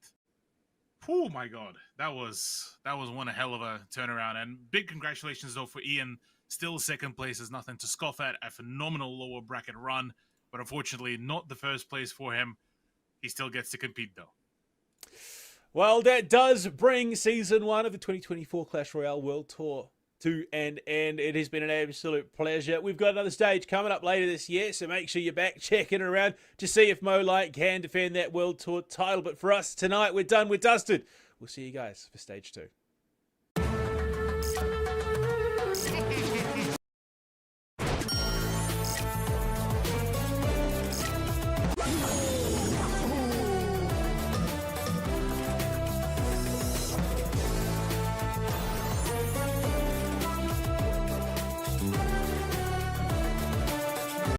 [SPEAKER 2] oh my god, that was one hell of a turnaround. And big congratulations though for Ian. Still second place is nothing to scoff at. A phenomenal lower bracket run, but unfortunately not the first place for him. He still gets to compete though.
[SPEAKER 1] Well, that does bring Season 1 of the 2024 Clash Royale World Tour to an end. It has been an absolute pleasure. We've got another stage coming up later this year, so make sure you're back checking around to see if Mo Light can defend that World Tour title. But for us tonight, we're done. We're dusted. We'll see you guys for Stage 2.